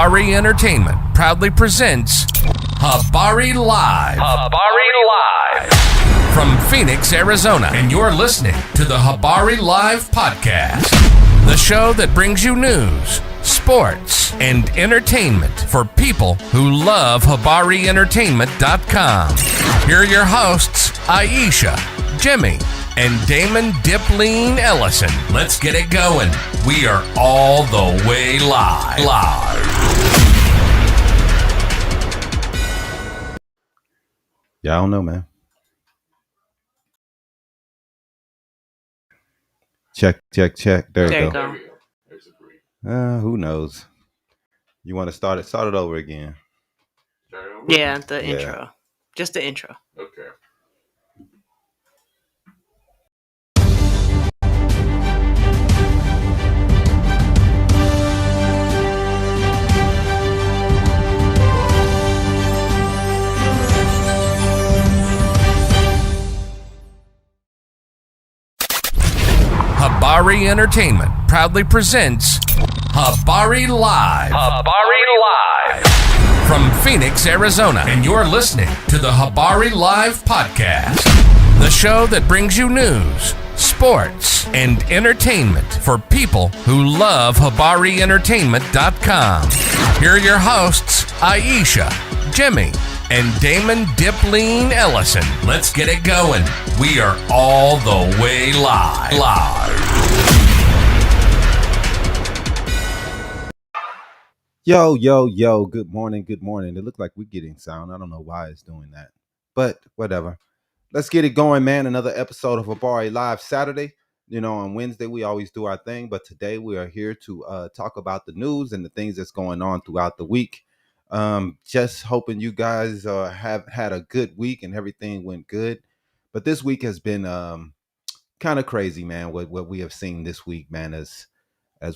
Habari Entertainment proudly presents Habari Live. Habari Live. From Phoenix, Arizona. And you're listening to the Habari Live podcast, the show that brings you news, sports, and entertainment for people who love HabariEntertainment.com. Here are your hosts, Iesha, Jimmy, and Damon Diplean Ellison. Let's get it going. We are all the way live. Yeah, I don't know, man. Check. There you go. Who knows? You want to start it over again? Yeah, the intro. Just the intro. Okay. Habari Entertainment proudly presents Habari Live. Habari Live. From Phoenix, Arizona. And you're listening to the Habari Live podcast, the show that brings you news, sports, and entertainment for people who love HabariEntertainment.com. Here are your hosts, Iesha, Jimmy, and Damon Diplean Ellison. Let's get it going. We are all the way live. Yo. Good morning. It looked like we're getting sound. I don't know why it's doing that, but whatever. Let's get it going, man. Another episode of Habari Live Saturday. You know, on Wednesday, we always do our thing, but today we are here to talk about the news and the things that's going on throughout the week. Just hoping you guys have had a good week and everything went good. But this week has been kind of crazy, man. What we have seen this week, man, as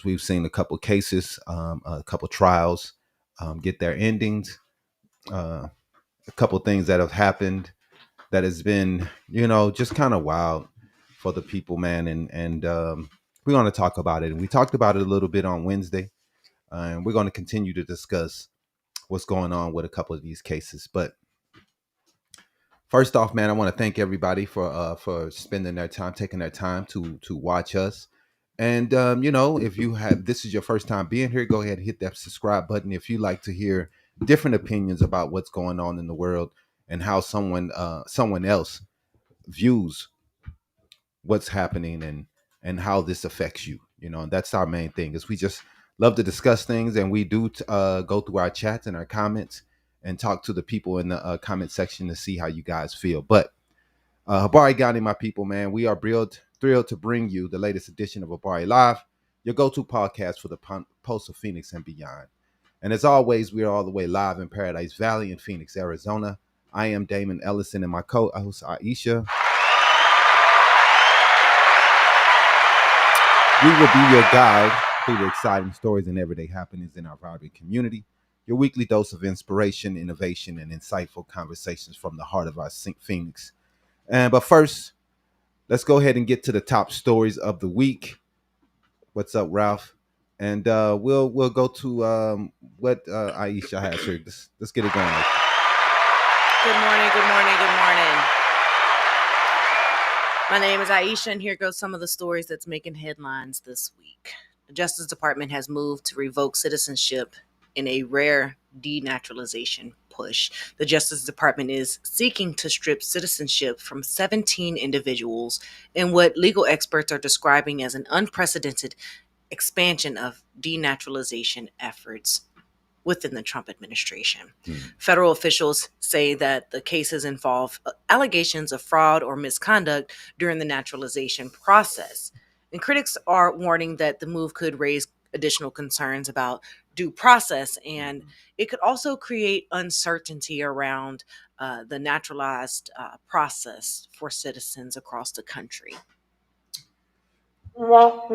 we've seen a couple cases, a couple trials get their endings, a couple things that have happened that has been, you know, just kind of wild for the people, man. And we're going to talk about it. And we talked about it a little bit on Wednesday, and we're going to continue to discuss what's going on with a couple of these cases. But first off, man, I want to thank everybody for spending their time, taking their time to watch us. And you know, if this is your first time being here, go ahead and hit that subscribe button if you like to hear different opinions about what's going on in the world and how someone else views what's happening and how this affects you. You know, and that's our main thing, is we just love to discuss things, and we do go through our chats and our comments and talk to the people in the comment section to see how you guys feel. But Habari Ghani, my people, man, we are thrilled to bring you the latest edition of Habari Live, your go-to podcast for the Pulse of Phoenix and beyond. And as always, we are all the way live in Paradise Valley in Phoenix, Arizona. I am Damon Ellison, and my co-host Iesha. We will be your guide through the exciting stories and everyday happenings in our vibrant community. Your weekly dose of inspiration, innovation, and insightful conversations from the heart of our Phoenix. But first, let's go ahead and get to the top stories of the week. What's up, Ralph? And we'll go to what Iesha has here. Let's get it going. Good morning. My name is Iesha, and here goes some of the stories that's making headlines this week. The Justice Department has moved to revoke citizenship in a rare denaturalization push. The Justice Department is seeking to strip citizenship from 17 individuals in what legal experts are describing as an unprecedented expansion of denaturalization efforts within the Trump administration. Federal officials say that the cases involve allegations of fraud or misconduct during the naturalization process. And critics are warning that the move could raise additional concerns about due process, and it could also create uncertainty around the naturalized process for citizens across the country. That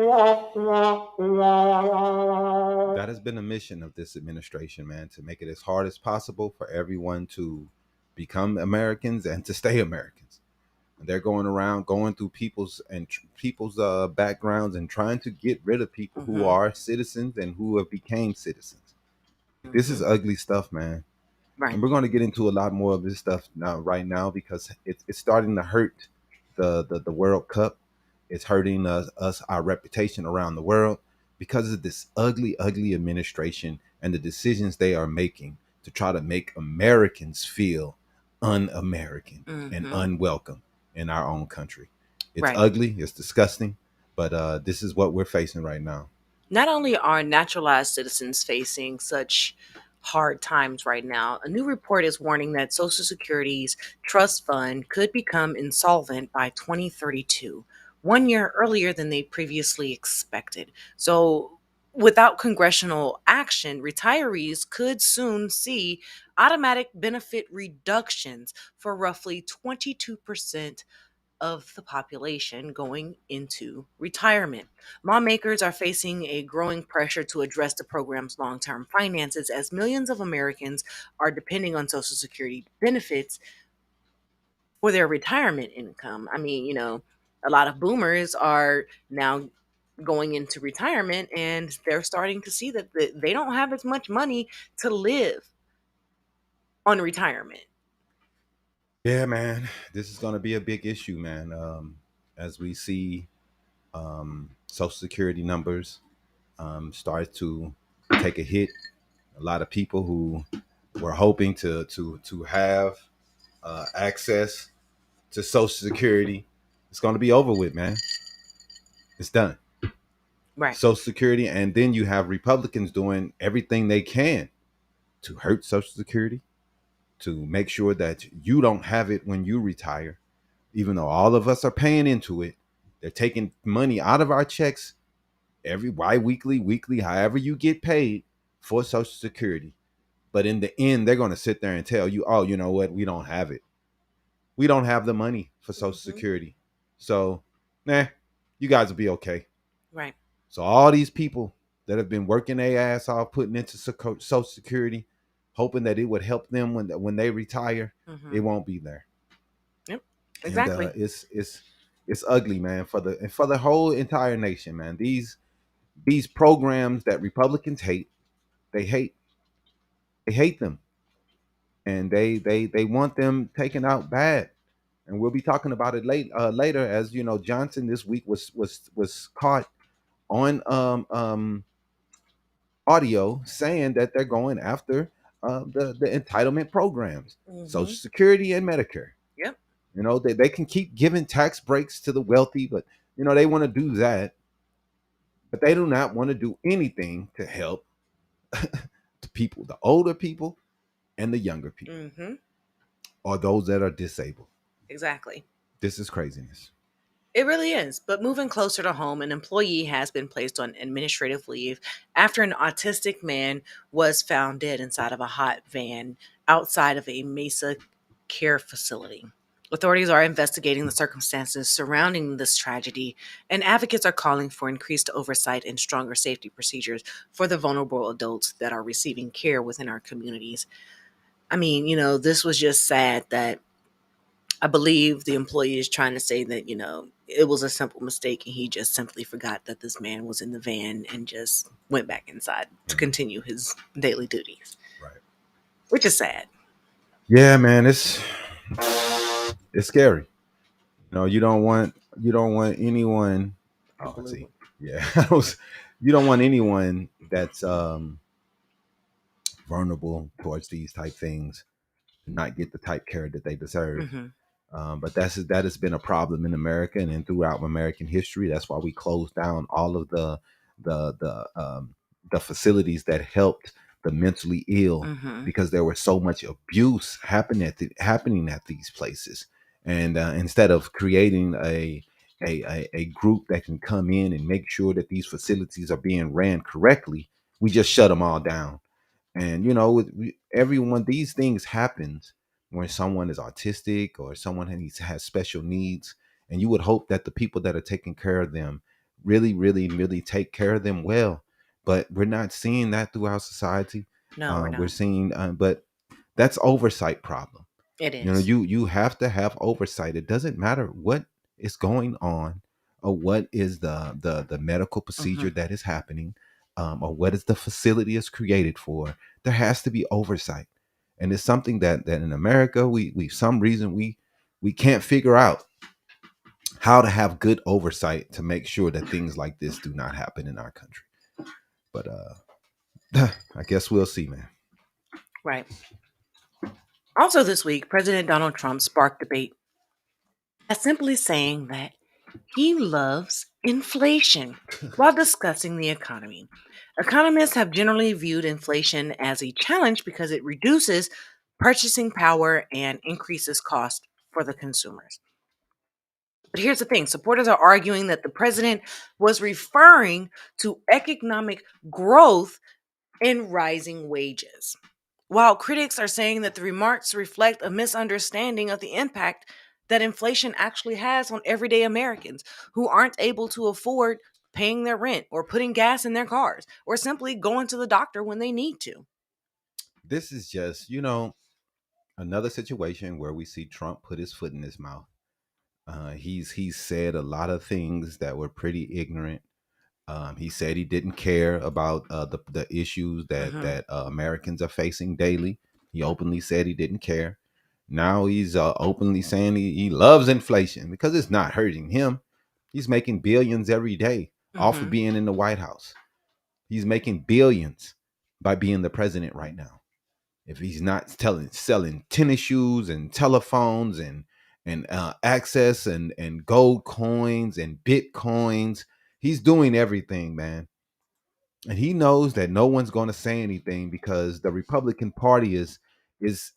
has been the mission of this administration, man, to make it as hard as possible for everyone to become Americans and to stay Americans. And they're going around, going through people's backgrounds and trying to get rid of people who are citizens and who have became citizens. This is Hmm. ugly stuff, man. Right. And we're going to get into a lot more of this stuff now, right now, because it's starting to hurt the World Cup. It's hurting us, our reputation around the world because of this ugly administration and the decisions they are making to try to make Americans feel un-American and Hmm. unwelcome in our own country. It's Right. ugly. It's disgusting. But this is what we're facing right now. Not only are naturalized citizens facing such hard times right now, a new report is warning that Social Security's trust fund could become insolvent by 2032, 1 year earlier than they previously expected. So, without congressional action, retirees could soon see automatic benefit reductions for roughly 22% of the population going into retirement. Lawmakers are facing a growing pressure to address the program's long term finances as millions of Americans are depending on Social Security benefits for their retirement income. I mean, a lot of boomers are now going into retirement and they're starting to see that they don't have as much money to live on retirement. Yeah, man, this is going to be a big issue, man. As we see Social Security numbers start to take a hit, a lot of people who were hoping to have access to Social Security, it's going to be over with, man. It's done. Right. Social Security, and then you have Republicans doing everything they can to hurt Social Security, to make sure that you don't have it when you retire, even though all of us are paying into it. They're taking money out of our checks every bi-weekly, weekly, however you get paid for Social Security. But in the end, they're going to sit there and tell you, oh, you know what? We don't have it. We don't have the money for Social Hmm. Security. So, nah, you guys will be okay. Right. So all these people that have been working their ass off, putting into Social Security, hoping that it would help them when they retire, it Hmm. won't be there. Yep. And Exactly. it's ugly, man, for the whole entire nation, man. These programs that Republicans hate, they hate they hate them, and they want them taken out bad. And we'll be talking about it later, as you know, Johnson this week was caught on audio saying that they're going after the entitlement programs, Social Hmm. Security and Medicare. Yep. You know, they can keep giving tax breaks to the wealthy, but you know they want to do that, but they do not want to do anything to help the people, the older people and the younger people, Hmm. or those that are disabled. Exactly. This is craziness. It really is. But moving closer to home, an employee has been placed on administrative leave after an autistic man was found dead inside of a hot van outside of a Mesa care facility. Authorities are investigating the circumstances surrounding this tragedy, and advocates are calling for increased oversight and stronger safety procedures for the vulnerable adults that are receiving care within our communities. I mean, this was just sad that I believe the employee is trying to say that, it was a simple mistake and he just simply forgot that this man was in the van and just went back inside to Mhm. continue his daily duties, Right. which is sad. Yeah, man, it's scary. You know, you don't want anyone. Oh, I see. Unbelievable. Yeah, you don't want anyone that's vulnerable towards these type things to not get the type care that they deserve. Hmm. But that has been a problem in America and throughout American history. That's why we closed down all of the the um, the facilities that helped the mentally ill, Hmm. because there was so much abuse happening at these places. And instead of creating a group that can come in and make sure that these facilities are being ran correctly, we just shut them all down. And you know, everyone, these things happens when someone is autistic or someone has special needs, and you would hope that the people that are taking care of them really take care of them well. But we're not seeing that throughout society. No, we're We're not. seeing, but that's oversight problem. It You know, is. you have to have oversight. It doesn't matter what is going on or what is the medical Hmm. procedure that is happening. or what is the facility is created for, there has to be oversight. And it's something that in America we some reason we can't figure out how to have good oversight to make sure that things like this do not happen in our country. But I guess we'll see, man. Right. Also this week, President Donald Trump sparked debate by simply saying that he loves inflation while discussing the economy. Economists have generally viewed inflation as a challenge because it reduces purchasing power and increases cost for the consumers. But here's the thing, supporters are arguing that the president was referring to economic growth and rising wages, while critics are saying that the remarks reflect a misunderstanding of the impact that inflation actually has on everyday Americans who aren't able to afford paying their rent or putting gas in their cars or simply going to the doctor when they need to. This is just, another situation where we see Trump put his foot in his mouth. He's said a lot of things that were pretty ignorant. He said he didn't care about the issues that Americans are facing daily. He openly said he didn't care. Now he's openly saying he loves inflation because it's not hurting him. He's making billions every day off of being in the White House. He's making billions by being the president right now. If he's not selling tennis shoes and telephones and access and gold coins and bitcoins, he's doing everything, man. And he knows that no one's going to say anything because the Republican Party is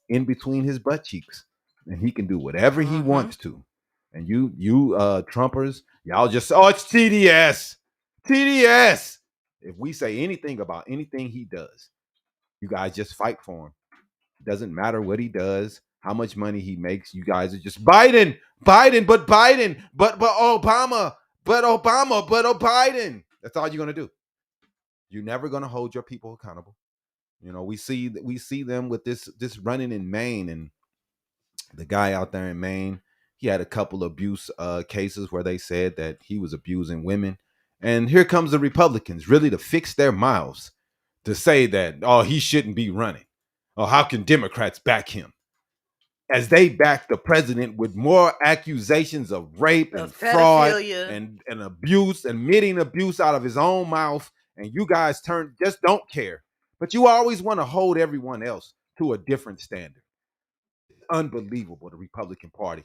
in between his butt cheeks, and he can do whatever he wants to. And you Trumpers, y'all just it's TDS, TDS. If we say anything about anything he does, you guys just fight for him. Doesn't matter what he does, how much money he makes. You guys are just Biden, Biden, but Obama, but Obama, but Biden. That's all you're gonna do. You're never gonna hold your people accountable. We see them with this running in Maine, and the guy out there in Maine, he had a couple abuse cases where they said that he was abusing women. And here comes the Republicans, really to fix their mouths, to say that, he shouldn't be running. Oh, how can Democrats back him? As they back the president with more accusations of rape and fraud and abuse, admitting abuse out of his own mouth. And you guys just don't care. But you always want to hold everyone else to a different standard. It's unbelievable, the Republican Party.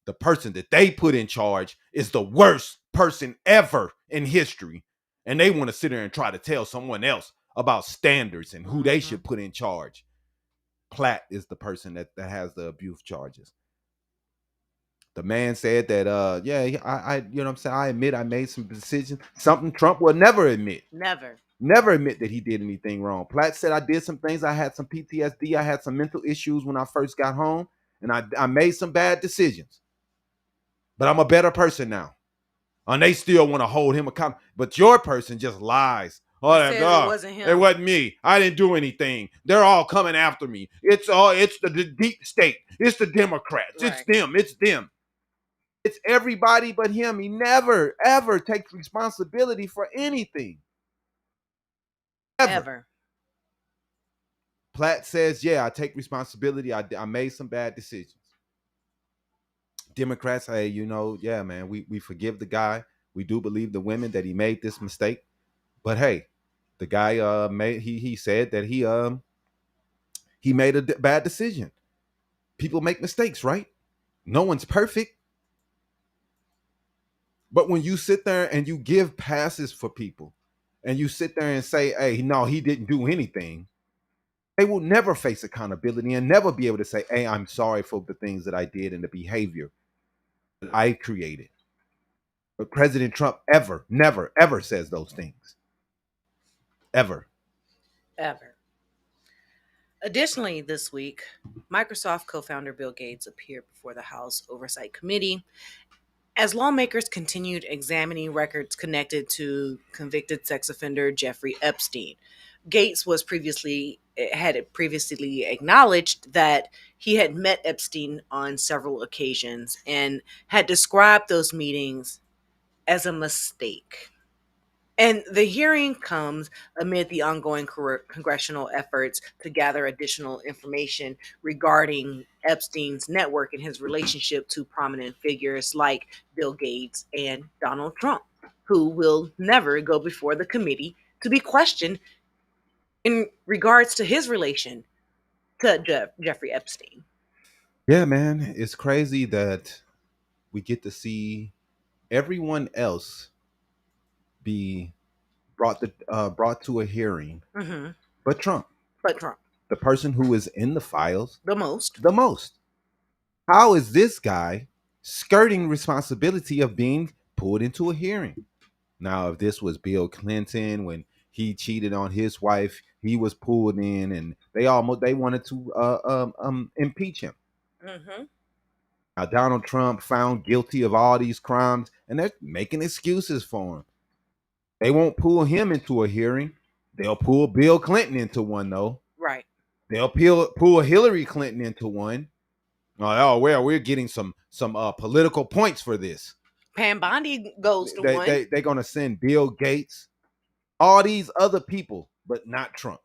The person that they put in charge is the worst person ever in history. And they want to sit there and try to tell someone else about standards and who they should put in charge. Platt is the person that has the abuse charges. The man said that, I you know what I'm saying, I admit I made some decisions, something Trump will never admit. Never admit that he did anything wrong. Platt said, I did some things. I had some PTSD. I had some mental issues when I first got home, and I made some bad decisions. But I'm a better person now. And they still want to hold him accountable. But your person just lies. It wasn't him. It wasn't me. I didn't do anything. They're all coming after me. It's the deep state. It's the Democrats. Right. It's them. It's everybody but him. He never, ever takes responsibility for anything. Ever. Platt says, yeah, I take responsibility. I made some bad decisions. Democrats, hey, yeah, man, we forgive the guy. We do believe the women that he made this mistake. But hey, the guy he said that he made a bad decision. People make mistakes, right? No one's perfect. But when you sit there and you give passes for people and you sit there and say, hey, no, he didn't do anything, they will never face accountability and never be able to say, hey, I'm sorry for the things that I did and the behavior that I created. But President Trump never, ever says those things. Ever. Additionally, this week, Microsoft co-founder Bill Gates appeared before the House Oversight Committee as lawmakers continued examining records connected to convicted sex offender Jeffrey Epstein. Gates had previously acknowledged that he had met Epstein on several occasions and had described those meetings as a mistake. And the hearing comes amid the ongoing congressional efforts to gather additional information regarding Epstein's network and his relationship to prominent figures like Bill Gates and Donald Trump, who will never go before the committee to be questioned in regards to his relation to Jeffrey Epstein. Yeah, man, it's crazy that we get to see everyone else be brought to a hearing, Hmm. but Trump, But Trump, the person who is in the files the most. the most. How is this guy skirting responsibility of being pulled into a hearing? Now, if this was Bill Clinton when he cheated on his wife, he was pulled in, and they wanted to impeach him. Hmm. Now, Donald Trump found guilty of all these crimes, and they're making excuses for him. They won't pull him into a hearing. They'll pull Bill Clinton into one, though. Right. They'll pull Hillary Clinton into one. Oh well, we're getting some political points for this. Pam Bondi goes to They, one. they're gonna send Bill Gates, all these other people, but not Trump.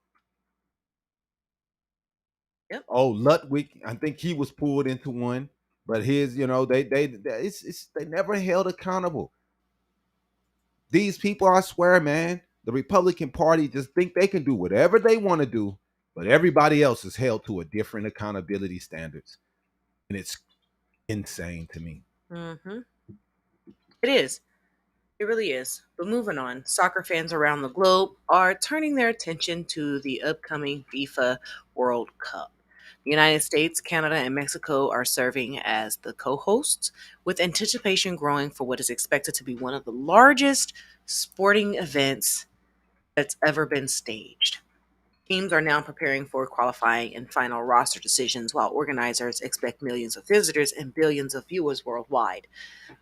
Yep. Oh, Ludwig, I think he was pulled into one, but his, they never held accountable. These people, I swear, man, the Republican Party just think they can do whatever they want to do, but everybody else is held to a different accountability standards, and it's insane to me. Hmm. It is. It really is. But moving on, soccer fans around the globe are turning their attention to the upcoming FIFA World Cup. The United States, Canada, and Mexico are serving as the co hosts, with anticipation growing for what is expected to be one of the largest sporting events that's ever been staged. Teams are now preparing for qualifying and final roster decisions, while organizers expect millions of visitors and billions of viewers worldwide.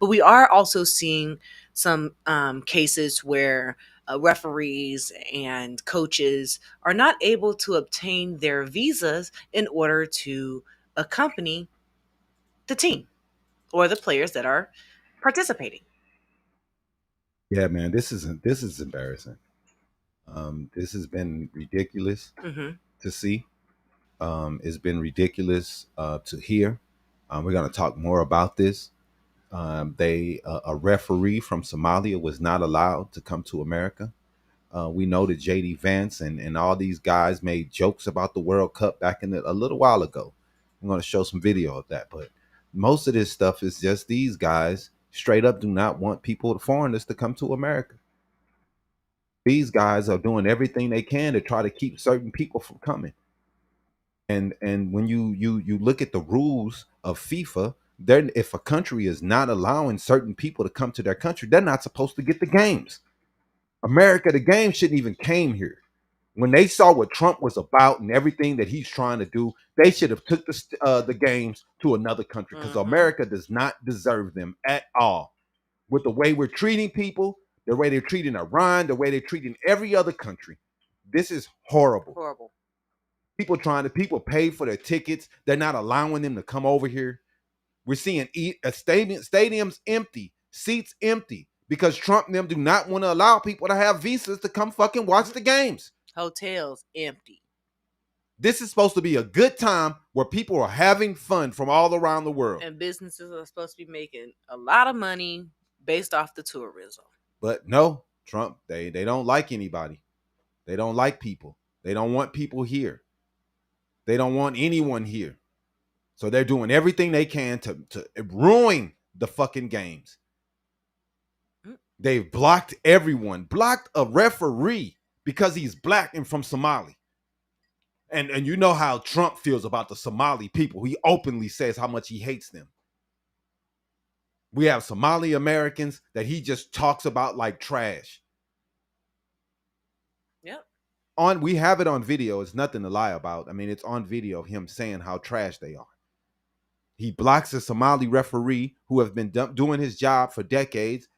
But we are also seeing some cases where referees and coaches are not able to obtain their visas in order to accompany the team or the players that are participating. Yeah, man, this is embarrassing. This has been ridiculous Hmm. to see. It's been ridiculous to hear. We're going to talk more about this. A referee from Somalia was not allowed to come to America. We know that JD Vance and all these guys made jokes about the World Cup back a little while ago. I'm going to show some video of that, but most of this stuff is just these guys straight up do not want foreigners to come to America. These guys are doing everything they can to try to keep certain people from coming. And when you look at the rules of FIFA, then if a country is not allowing certain people to come to their country, they're not supposed to get the games. America, the game shouldn't even came here. When they saw what Trump was about and everything that he's trying to do, they should have took the games to another country because America does not deserve them at all. With the way we're treating people, the way they're treating Iran, the way they're treating every other country, this is horrible. Horrible. People pay for their tickets. They're not allowing them to come over here. We're seeing stadiums empty, seats empty, because Trump and them do not want to allow people to have visas to come fucking watch the games. Hotels empty. This is supposed to be a good time where people are having fun from all around the world. And businesses are supposed to be making a lot of money based off the tourism. But no, Trump, they don't like anybody. They don't like people. They don't want people here. They don't want anyone here. So they're doing everything they can to ruin the fucking games. They've blocked everyone, blocked a referee because he's black and from Somali. And you know how Trump feels about the Somali people. He openly says how much he hates them. We have Somali Americans that he just talks about like trash. Yep. We have it on video. It's nothing to lie about. I mean, it's on video of him saying how trash they are. He blocks a Somali referee who has been doing his job for decades,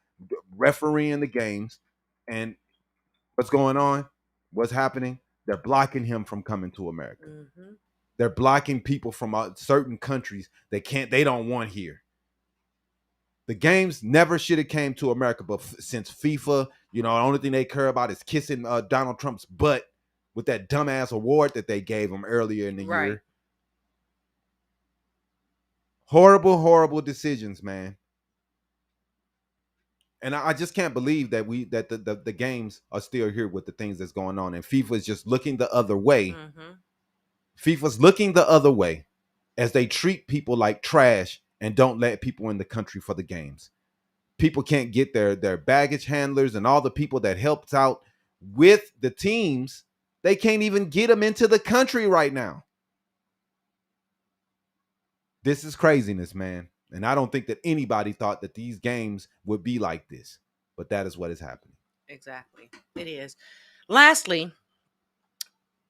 refereeing the games. And what's going on? What's happening? They're blocking him from coming to America. Mm-hmm. They're blocking people from certain countries they don't want here. The games never should have came to America, but since FIFA, the only thing they care about is kissing Donald Trump's butt with that dumbass award that they gave him earlier in the year. Horrible, horrible decisions, man. And I just can't believe that the games are still here with the things that's going on, and FIFA is just looking the other way. Mm-hmm. FIFA's looking the other way as they treat people like trash and don't let people in the country for the games. People can't get their baggage handlers and all the people that helped out with the teams. They can't even get them into the country right now. This is craziness, man. And I don't think that anybody thought that these games would be like this, but that is what is happening. Exactly. It is. Lastly,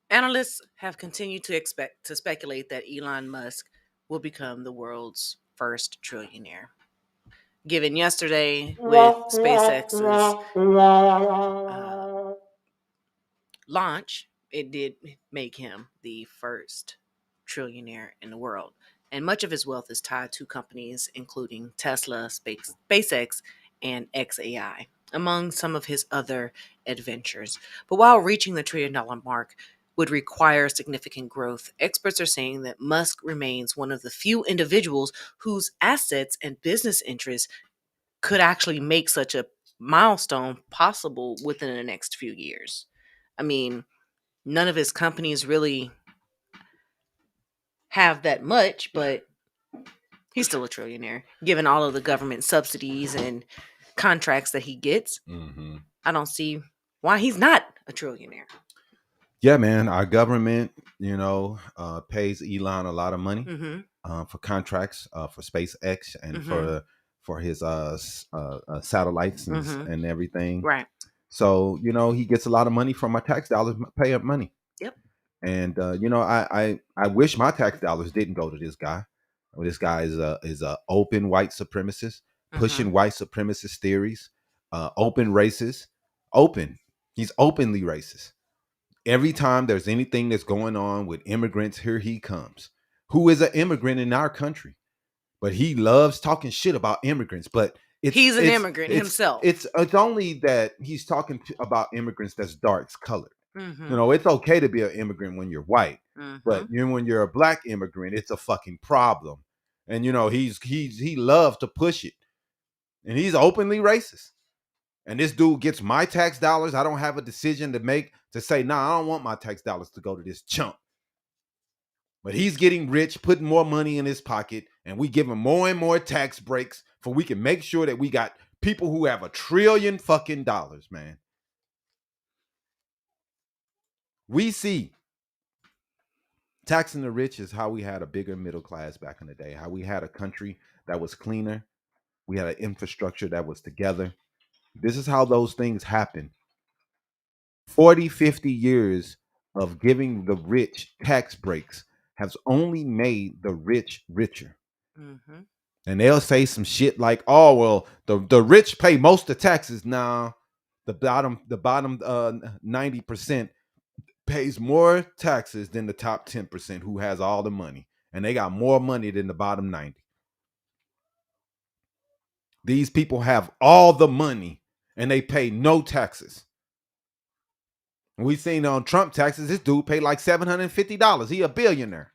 analysts have continued to speculate that Elon Musk will become the world's first trillionaire. Given yesterday with SpaceX's launch, it did make him the first trillionaire in the world. And much of his wealth is tied to companies including Tesla, SpaceX, and XAI, among some of his other adventures. But while reaching the $1 trillion mark would require significant growth, experts are saying that Musk remains one of the few individuals whose assets and business interests could actually make such a milestone possible within the next few years. I mean, none of his companies really have that much, but he's still a trillionaire, given all of the government subsidies and contracts that he gets. Mm-hmm. I don't see why he's not a trillionaire. Yeah, man. Our government, pays Elon a lot of money for contracts for SpaceX and for his satellites and everything. Right. So, he gets a lot of money from my tax dollars, pay up money. Yep. And I wish my tax dollars didn't go to this guy. This guy is a open white supremacist, pushing white supremacist theories, open racist, He's openly racist. Every time there's anything that's going on with immigrants, here he comes. Who is an immigrant in our country? But he loves talking shit about immigrants. But he's an immigrant himself. It's only that he's talking about immigrants that's dark colored. It's okay to be an immigrant when you're white, but when you're a black immigrant, it's a fucking problem. And he loves to push it, and he's openly racist. And this dude gets my tax dollars. I don't have a decision to make to say, nah, I don't want my tax dollars to go to this chump. But he's getting rich, putting more money in his pocket, and we give him more and more tax breaks for we can make sure that we got people who have $1 trillion fucking dollars, man. We see taxing the rich is how we had a bigger middle class back in the day, how we had a country that was cleaner. We had an infrastructure that was together. This is how those things happen. 40, 50 years of giving the rich tax breaks has only made the rich richer. And they'll say some shit like, oh, well, the rich pay most of the taxes. Nah, the bottom 90% pays more taxes than the top 10% who has all the money. And they got more money than the bottom 90. These people have all the money and they pay no taxes. And we seen on Trump taxes, this dude paid like $750. He a billionaire.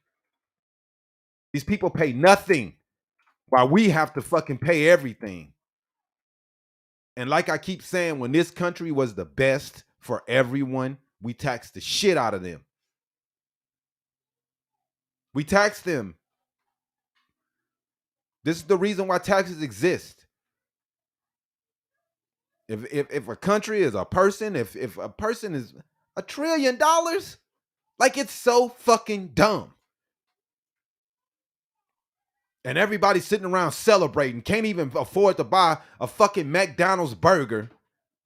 These people pay nothing while we have to fucking pay everything. And like I keep saying, when this country was the best for everyone, we taxed the shit out of them. We taxed them. This is the reason why taxes exist. If a country is a person, if a person is $1 trillion, like it's so fucking dumb. And everybody's sitting around celebrating, can't even afford to buy a fucking McDonald's burger.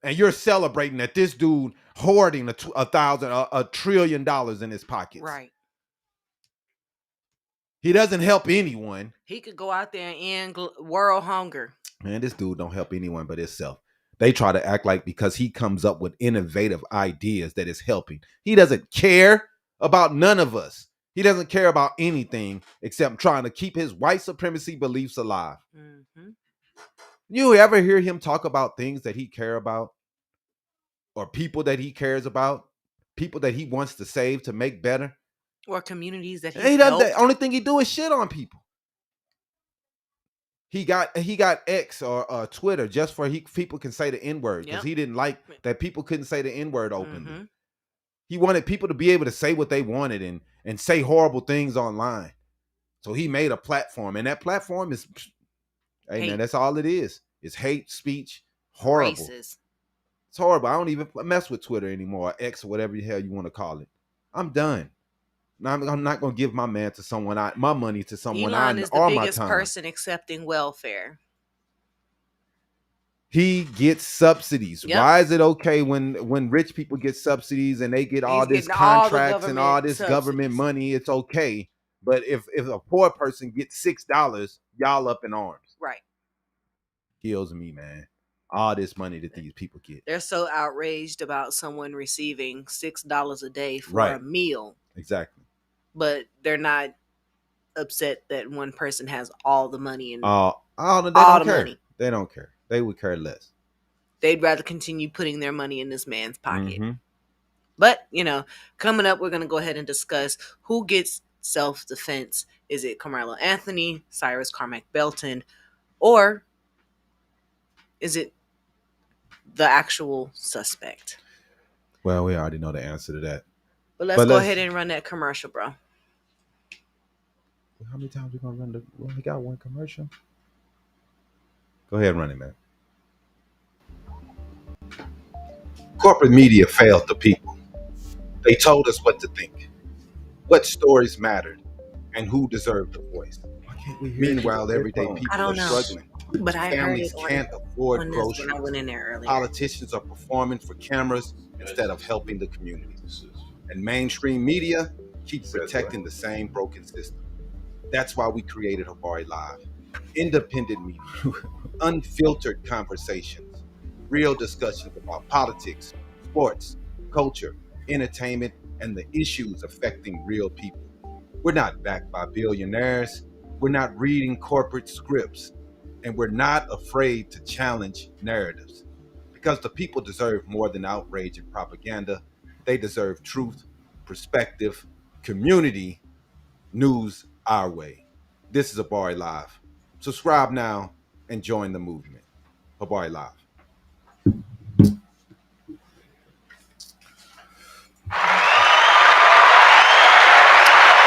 And you're celebrating that this dude hoarding $1 trillion in his pockets. Right. He doesn't help anyone. He could go out there and end world hunger. Man, this dude don't help anyone but himself. They try to act like because he comes up with innovative ideas that is helping. He doesn't care about none of us. He doesn't care about anything except trying to keep his white supremacy beliefs alive. You ever hear him talk about things that he care about or people that he cares about, people that he wants to save to make better? Or communities that And he he's doesn't. helped. The only thing he do is shit on people. He got X or Twitter just for people can say the N-word because he didn't like that people couldn't say the N-word openly. Mm-hmm. He wanted people to be able to say what they wanted and say horrible things online. So he made a platform, and that platform is, hey man, that's all it is. It's hate speech, horrible. Racist. It's horrible. I don't even mess with Twitter anymore, or X or whatever the hell you want to call it. I'm done. I'm not going to give my man to someone my money to someone Elon is the biggest person accepting welfare. He gets subsidies. Yep. Why is it okay when rich people get subsidies and they get all this contracts and all this government money? It's okay. But if a poor person gets $6, y'all up in arms. Right. Kills me, man. All this money that these people get. They're so outraged about someone receiving $6 a day for a meal. Exactly. But they're not upset that one person has all the money and all the money. They don't care. They would care less. They'd rather continue putting their money in this man's pocket. Mm-hmm. But, coming up, we're going to go ahead and discuss who gets self-defense. Is it Carmelo Anthony, Cyrus Carmack Belton, or is it the actual suspect? Well, we already know the answer to that. But let's go ahead and run that commercial, bro. How many times we going to run we only got one commercial? Go ahead and run it, man. Corporate media failed the people. They told us what to think, what stories mattered, and who deserved a voice. Meanwhile, everyday people are struggling. But families can't afford groceries. I went in there earlier. Politicians are performing for cameras instead of helping the community. And mainstream media keeps protecting the same broken system. That's why we created Habari Live. Independent media, unfiltered conversations, real discussions about politics, sports, culture, entertainment, and the issues affecting real people. We're not backed by billionaires. We're not reading corporate scripts. And we're not afraid to challenge narratives. Because the people deserve more than outrage and propaganda. They deserve truth, perspective, community, news our way. This is Habari Live. Subscribe now and join the movement. Habari Live.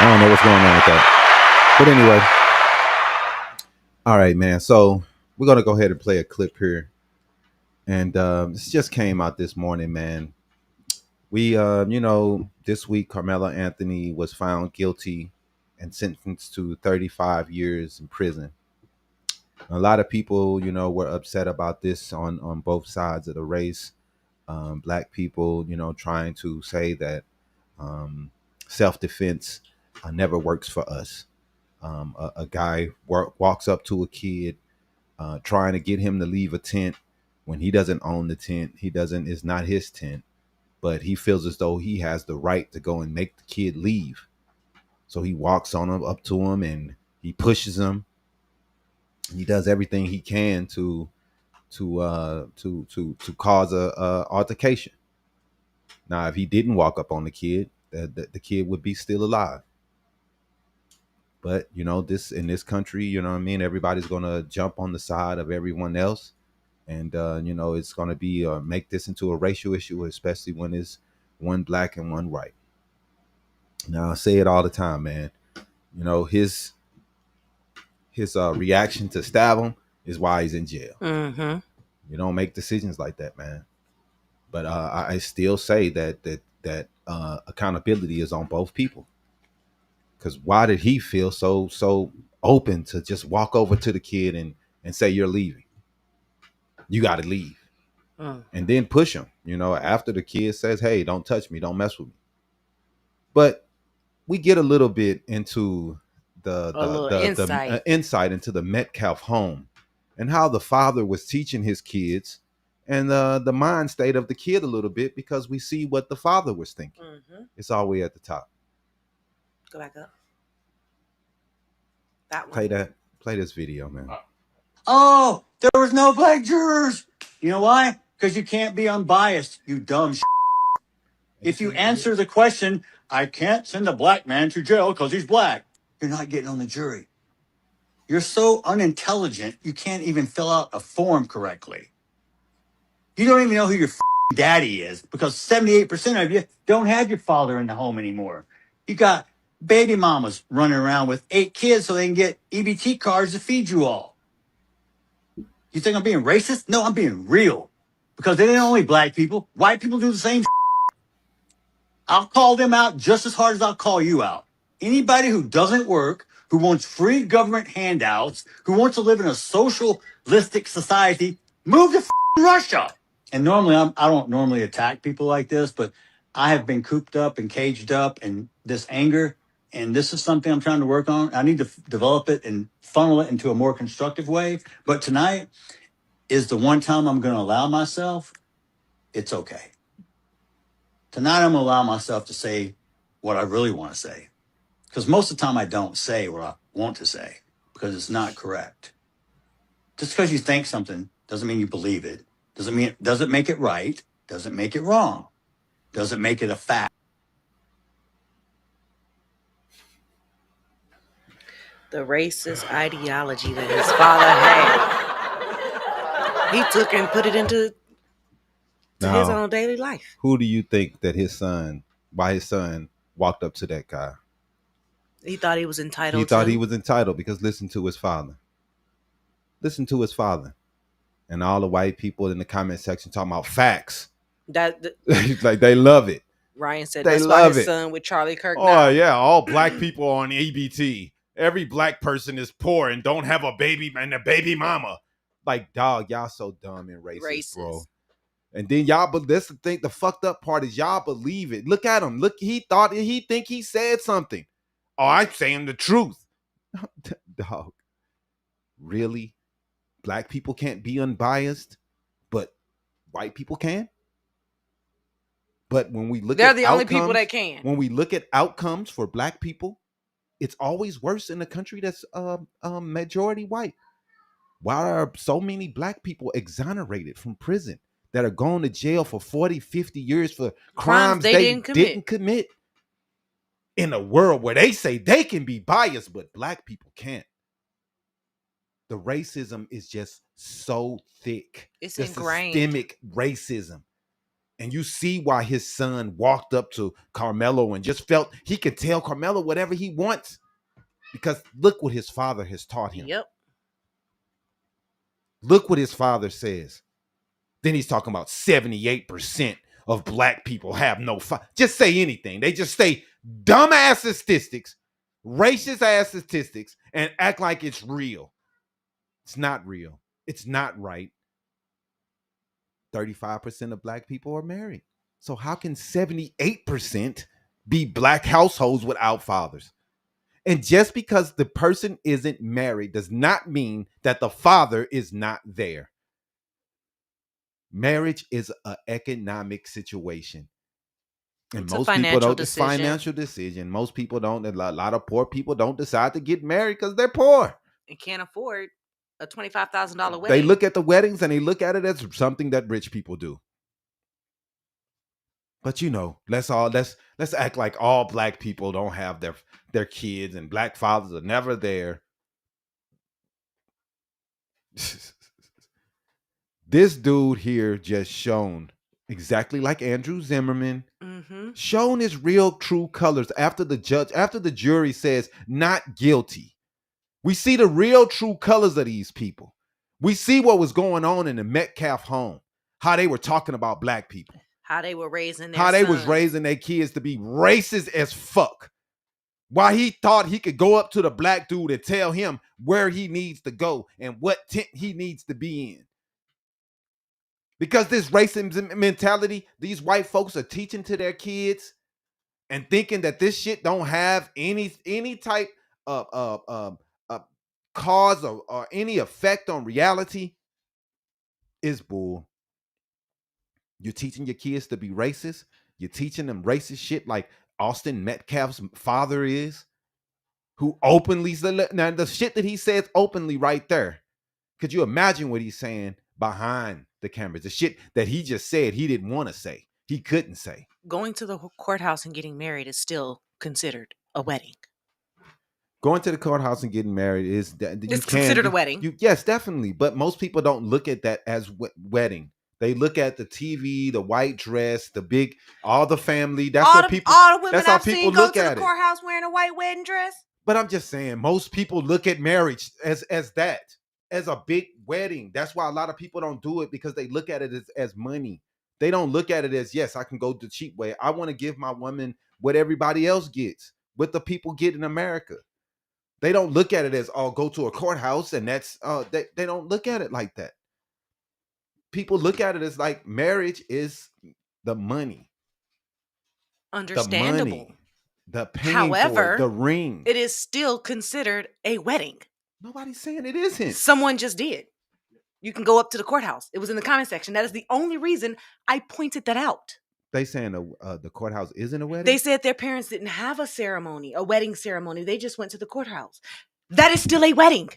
I don't know what's going on with that. But anyway. All right, man. So we're going to go ahead and play a clip here. And this just came out this morning, man. We, this week, Carmelo Anthony was found guilty and sentenced to 35 years in prison. A lot of people, were upset about this on both sides of the race. Black people, trying to say that self-defense never works for us. A guy walks up to a kid trying to get him to leave a tent when he doesn't own the tent. It's not his tent, but he feels as though he has the right to go and make the kid leave. So he walks up to him and he pushes him. He does everything he can to cause a altercation. Now, if he didn't walk up on the kid, the kid would be still alive. But, this in this country, everybody's going to jump on the side of everyone else. And, it's going to be make this into a racial issue, especially when it's one black and one white. Now, I say it all the time, man. His reaction to stab him is why he's in jail. Mm-hmm. You don't make decisions like that, man. But I still say that accountability is on both people. Because why did he feel so open to just walk over to the kid and say, you're leaving? You got to leave. And then push him, after the kid says, hey, don't touch me. Don't mess with me. But we get a little bit into the insight into the Metcalf home and how the father was teaching his kids and the mind state of the kid a little bit, because we see what the father was thinking. Mm-hmm. It's all the way at the top. Go back up. That one. Play this video, man. Oh, there was no black jurors. You know why? Because you can't be unbiased, you dumb shit. If you answer the question, I can't send a black man to jail because he's black, you're not getting on the jury. You're so unintelligent, you can't even fill out a form correctly. You don't even know who your daddy is because 78% of you don't have your father in the home anymore. You got baby mamas running around with 8 kids so they can get EBT cards to feed you all. You think I'm being racist? No, I'm being real. Because they ain't only black people. White people do the same. I'll call them out just as hard as I'll call you out. Anybody who doesn't work, who wants free government handouts, who wants to live in a socialistic society, move to Russia. And normally, I don't normally attack people like this, but I have been cooped up and caged up and this anger. And this is something I'm trying to work on. I need to develop it and funnel it into a more constructive way. But tonight is the one time I'm going to allow myself, it's okay. Tonight, I'm going to allow myself to say what I really want to say. Because most of the time, I don't say what I want to say because it's not correct. Just because you think something doesn't mean you believe it. Doesn't make it right. Doesn't make it wrong. Doesn't make it a fact. The racist ideology that his father had, he took and put it into his own daily life. Who do you think that his son walked up to that guy? He thought he was entitled. He thought he was entitled because listen to his father. Listen to his father. And all the white people in the comment section talking about facts. Like they love it. Ryan said they that's love why his it. son with Charlie Kirk. Oh now. Yeah, all black people on EBT. Every black person is poor and don't have a baby and a baby mama. Like, dog, y'all so dumb and racist, bro. And then y'all, but that's the thing. The fucked up part is y'all believe it. Look at him. Look, he think he said something. Oh, I'm saying the truth. Dog, really? Black people can't be unbiased, but white people can? But when we look they're at the only people that can. When we look at outcomes for black people, it's always worse in a country that's majority white. Why are so many black people exonerated from prison that are going to jail for 40, 50 years for crimes they didn't commit? In a world where they say they can be biased, but black people can't. The racism is just so thick. It's ingrained. Systemic racism. And you see why his son walked up to Carmelo and just felt he could tell Carmelo whatever he wants. Because look what his father has taught him. Yep. Look what his father says. Then he's talking about 78% of black people have no just say anything. They just say dumbass statistics, racist ass statistics, and act like it's real. It's not real. It's not right. 35% of black people are married. So how can 78% be black households without fathers? And just because the person isn't married does not mean that the father is not there. Marriage is an economic situation. And it's most people don't. It's a financial decision. Most people don't. A lot of poor people don't decide to get married because they're poor and can't afford a $25,000 wedding. They look at the weddings and they look at it as something that rich people do. But you know, let's act like all black people don't have their kids and black fathers are never there. This dude here just shown exactly like Andrew Zimmerman, shown his real true colors after the jury says not guilty. We see the real true colors of these people. We see what was going on in the Metcalf home, how they were talking about black people. How they were raising their How they was raising their kids to be racist as fuck. Why he thought he could go up to the black dude and tell him where he needs to go and what tent he needs to be in. Because this racism mentality, these white folks are teaching to their kids and thinking that this shit don't have any type of cause or any effect on reality is bull. You're teaching your kids to be racist. You're teaching them racist shit like Austin Metcalf's father is, who openly, now the shit that he says openly right there Could you imagine what he's saying behind the cameras? The shit that he just said he didn't want to say, he couldn't say. Going to the courthouse and getting married is still considered a wedding. Going to the courthouse and getting married is that It's considered a wedding. Yes, definitely. But most people don't look at that as wedding. They look at the TV, the white dress, the big, all the family. That's what people. All the women that's how I've people seen go look to at the it. courthouse wearing a white wedding dress. But I'm just saying, most people look at marriage as that, as a big wedding. That's why a lot of people don't do it, because they look at it as money. They don't look at it as, yes, I can go the cheap way. I want to give my woman what everybody else gets, what the people get in America. They don't look at it as, oh, go to a courthouse and that's they don't look at it like that. People look at it as like marriage is the money. Understandable. The money, the paying for it, the ring. It is still considered a wedding. Nobody's saying it isn't. Someone just did. You can go up to the courthouse. It was in the comment section. That is the only reason I pointed that out. They saying the courthouse isn't a wedding? They said their parents didn't have a wedding ceremony. They just went to the courthouse. That is still a wedding.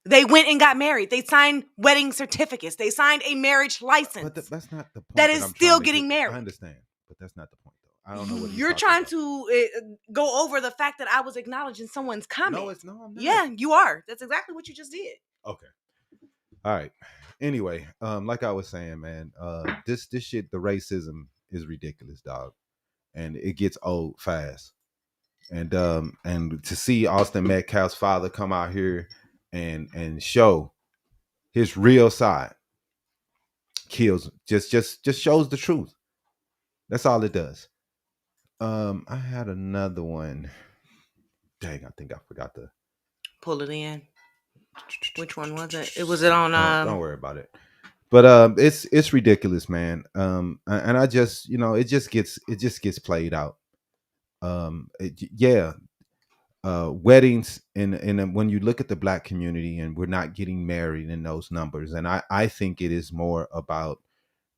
They went and got married. They signed wedding certificates. They signed a marriage license. But that's not the point. That is still getting married. I understand, but that's not the point, though. I don't know what you're trying to go over the fact that I was acknowledging someone's comment. No, I'm not. Yeah, you are. That's exactly what you just did. Okay. All right. Anyway, like I was saying, man, this shit, the racism is ridiculous, dog, and it gets old fast. And to see Austin Metcalf's father come out here and show his real side kills, just shows the truth. That's all it does. I had another one. Dang, I think I forgot to pull it in. Which one was it? It was it on don't worry about it. But it's ridiculous, man. And I just, it just gets played out. Weddings and when you look at the Black community, and we're not getting married in those numbers, and I think it is more about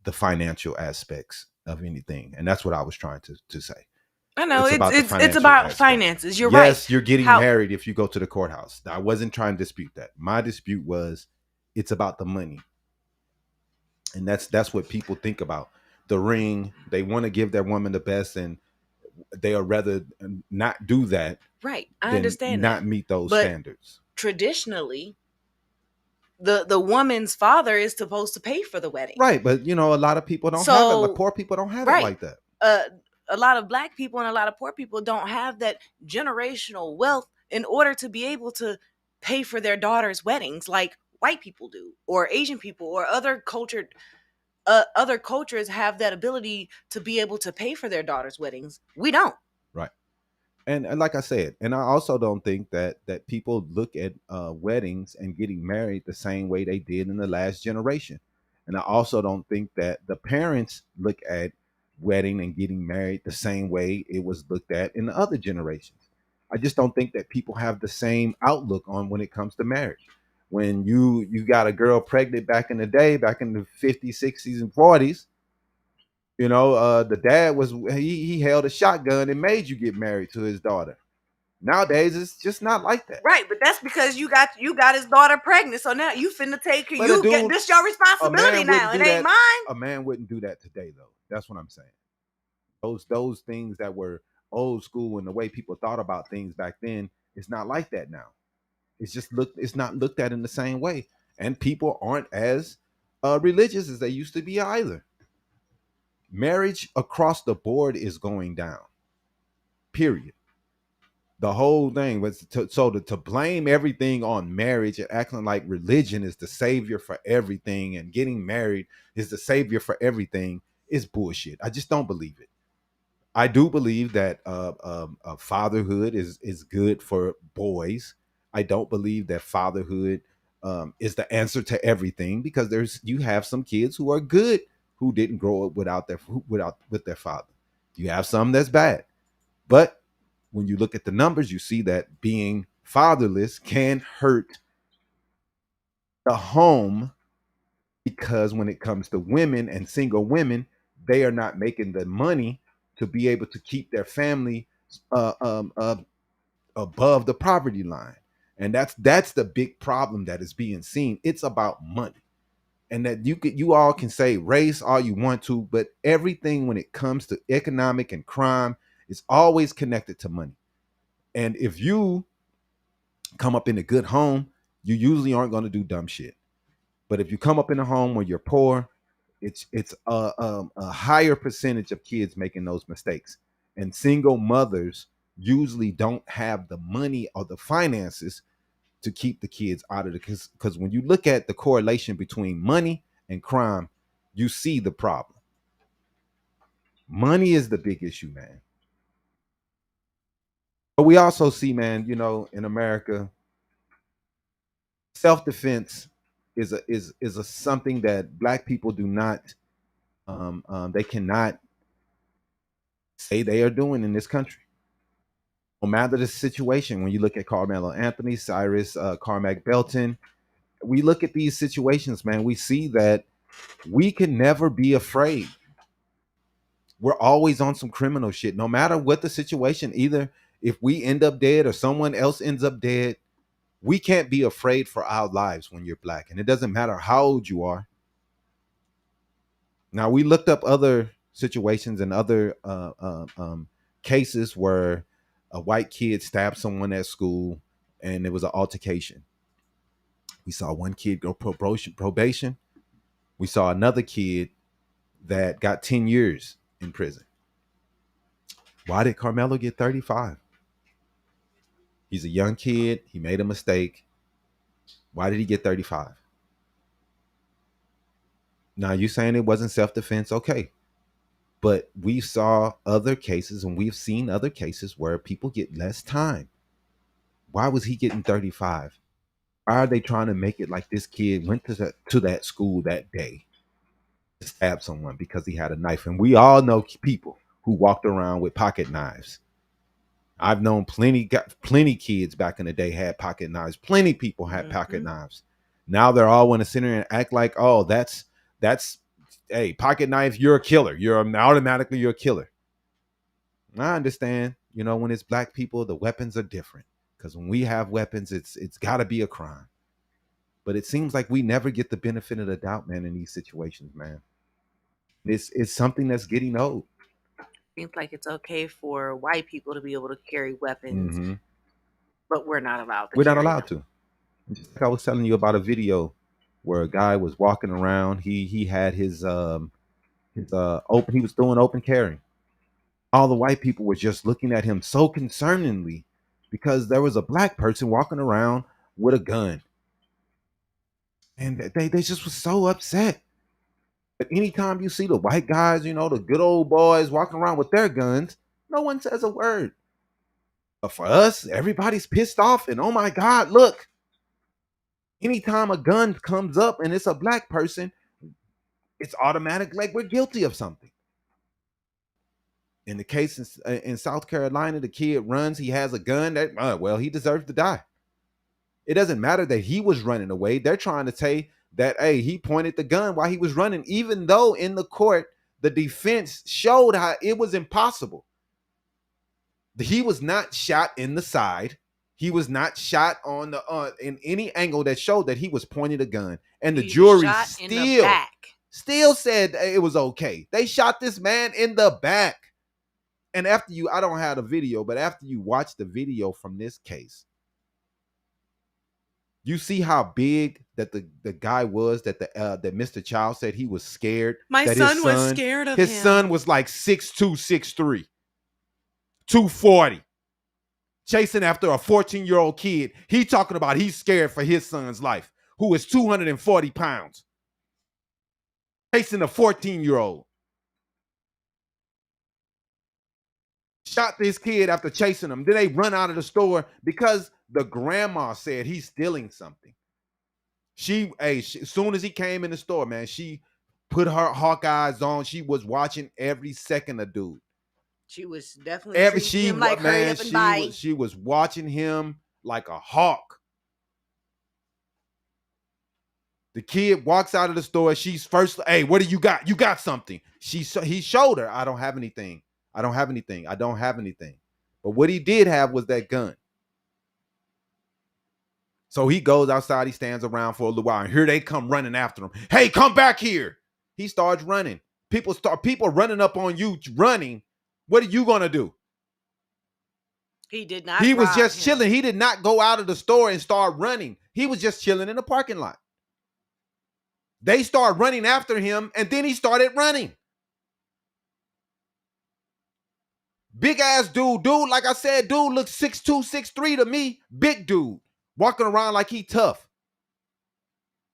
the financial aspects of anything, and that's what I was trying to say. I know it's about finances. You're right. Yes, you're getting married if you go to the courthouse. I wasn't trying to dispute that. My dispute was it's about the money, and that's what people think about. The ring, they want to give their woman the best, and they'll rather not do that. Right, I understand. Not meet those standards. Traditionally, the woman's father is supposed to pay for the wedding. Right, but a lot of people don't have it. Like, poor people don't have it like that. A lot of Black people and a lot of poor people don't have that generational wealth in order to be able to pay for their daughters' weddings like white people do, or Asian people, or other cultures have that ability to be able to pay for their daughters' weddings. We don't. Right. And like I said, and I also don't think that people look at weddings and getting married the same way they did in the last generation. And I also don't think that the parents look at wedding and getting married the same way it was looked at in the other generations. I just don't think that people have the same outlook on when it comes to marriage. When you got a girl pregnant back in the day, back in the 50s, 60s, and 40s, the dad he held a shotgun and made you get married to his daughter. Nowadays, it's just not like that. Right, but that's because you got his daughter pregnant. So now you finna take her. This your responsibility now. It ain't mine. A man wouldn't do that today, though. That's what I'm saying. Those things that were old school and the way people thought about things back then, it's not like that now. It's not looked at in the same way, and people aren't as religious as they used to be either. Marriage across the board is going down. Period. The whole thing was to blame everything on marriage and acting like religion is the savior for everything and getting married is the savior for everything is bullshit. I just don't believe it. I do believe that fatherhood is good for boys. I don't believe that fatherhood is the answer to everything, because you have some kids who are good who didn't grow up with their father. You have some that's bad, but when you look at the numbers, you see that being fatherless can hurt the home, because when it comes to women and single women, they are not making the money to be able to keep their family above the poverty line. And that's the big problem that is being seen. It's about money. And that you all can say race all you want to, but everything when it comes to economic and crime is always connected to money. And if you come up in a good home, you usually aren't going to do dumb shit. But if you come up in a home where you're poor, it's a higher percentage of kids making those mistakes. And single mothers usually don't have the money or the finances to keep the kids out of it. Because when you look at the correlation between money and crime, you see the problem. Money is the big issue, man. But we also see, man, in America, self-defense is a something that Black people do not they cannot say they are doing in this country. No matter the situation, when you look at Carmelo Anthony, Cyrus, Carmack Belton, we look at these situations, man, we see that we can never be afraid. We're always on some criminal shit, no matter what the situation. Either if we end up dead or someone else ends up dead, we can't be afraid for our lives when you're Black. And it doesn't matter how old you are. Now, we looked up other situations and other cases where a white kid stabbed someone at school and there was an altercation. We saw one kid go probation. We saw another kid that got 10 years in prison. Why did Carmelo get 35? He's a young kid. He made a mistake. Why did he get 35? Now, you saying it wasn't self-defense? Okay. But we saw other cases and we've seen other cases where people get less time. Why was he getting 35? Why are they trying to make it like this kid went to that school that day to stab someone because he had a knife? And we all know people who walked around with pocket knives. I've known plenty kids back in the day had pocket knives. Plenty people had pocket knives. Now they're all want to sit there and act like, oh, that's hey, pocket knife, you're a killer. You're automatically a killer. I understand, when it's Black people, the weapons are different. Because when we have weapons, it's got to be a crime. But it seems like we never get the benefit of the doubt, man, in these situations, man. It's something that's getting old. Seems like it's okay for white people to be able to carry weapons, but we're not allowed to. We're not allowed to. Just like I was telling you about a video where a guy was walking around. He had his open. He was doing open carry. All the white people were just looking at him so concerningly because there was a Black person walking around with a gun, and they just was so upset. But anytime you see the white guys, the good old boys walking around with their guns, no one says a word. But for us, everybody's pissed off and, oh my God, look. Anytime a gun comes up and it's a Black person, it's automatic like we're guilty of something. In the case in South Carolina, the kid runs, he has a gun, well, he deserves to die. It doesn't matter that he was running away. They're trying to say that, hey, he pointed the gun while he was running, even though in the court, the defense showed how it was impossible. He was not shot in the side. He was not shot in any angle that showed that he was pointing a gun. And the jury still said it was okay. They shot this man in the back. And I don't have the video, but after you watch the video from this case, you see how big that the guy was that that Mr. Child said he was scared. My son was scared of him. His son was like 6'2", 6'3", 240. Chasing after a 14-year-old kid. He talking about he's scared for his son's life, who is 240 pounds. Chasing a 14-year-old. Shot this kid after chasing him. Then they run out of the store because the grandma said he's stealing something. As soon as he came in the store, man, she put her hawk eyes on. She was watching every second of dude. She was definitely treating him like hurry up and buy. She was watching him like a hawk. The kid walks out of the store. She's first, hey, what do you got? You got something. He showed her, I don't have anything. I don't have anything. But what he did have was that gun. So he goes outside, he stands around for a little while, and here they come running after him. Hey, come back here. He starts running. People running up on you running. What are you gonna do? He did not. He was rob just him. chilling. He did not go out of the store and start running. He was just chilling in the parking lot. They started running after him, and then he started running. Big ass dude, like I said, dude looks 6'2", 6'3" to me. Big dude, walking around like he tough.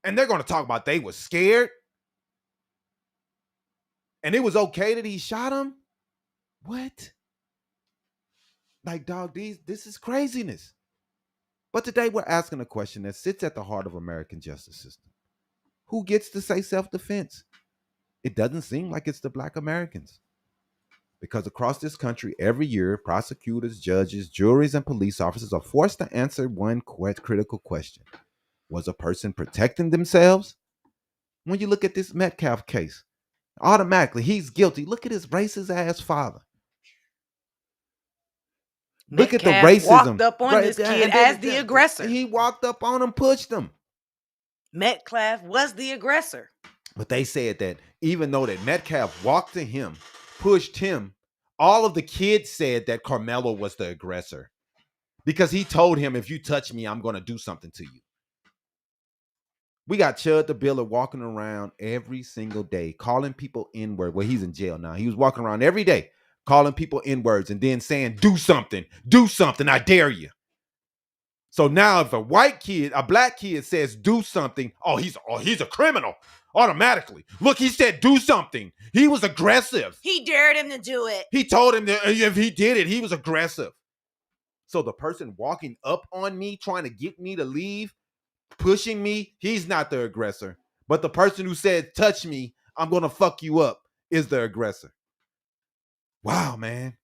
And they're gonna talk about they was scared. And it was okay that he shot him? What? Like, dog, this is craziness. But today we're asking a question that sits at the heart of American justice system. Who gets to say self-defense? It doesn't seem like it's the Black Americans. Because across this country, every year, prosecutors, judges, juries, and police officers are forced to answer one critical question. Was a person protecting themselves? When you look at this Metcalf case, automatically he's guilty. Look at his racist ass father. Look at the racism. Walked up on this kid as the aggressor. He walked up on him, pushed him. Metcalf was the aggressor. But they said that even though that Metcalf walked to him, pushed him, all of the kids said that Carmelo was the aggressor. Because he told him, if you touch me, I'm going to do something to you. We got Chud the Biller walking around every single day, calling people N-word. Well, he's in jail now. He was walking around every day, calling people N-words and then saying, do something, I dare you. So now if a black kid says do something, he's a criminal automatically. Look, he said do something. He was aggressive. He dared him to do it. He told him that if he did it, he was aggressive. So the person walking up on me, trying to get me to leave, pushing me, he's not the aggressor. But the person who said, touch me, I'm going to fuck you up, is the aggressor. Wow, man.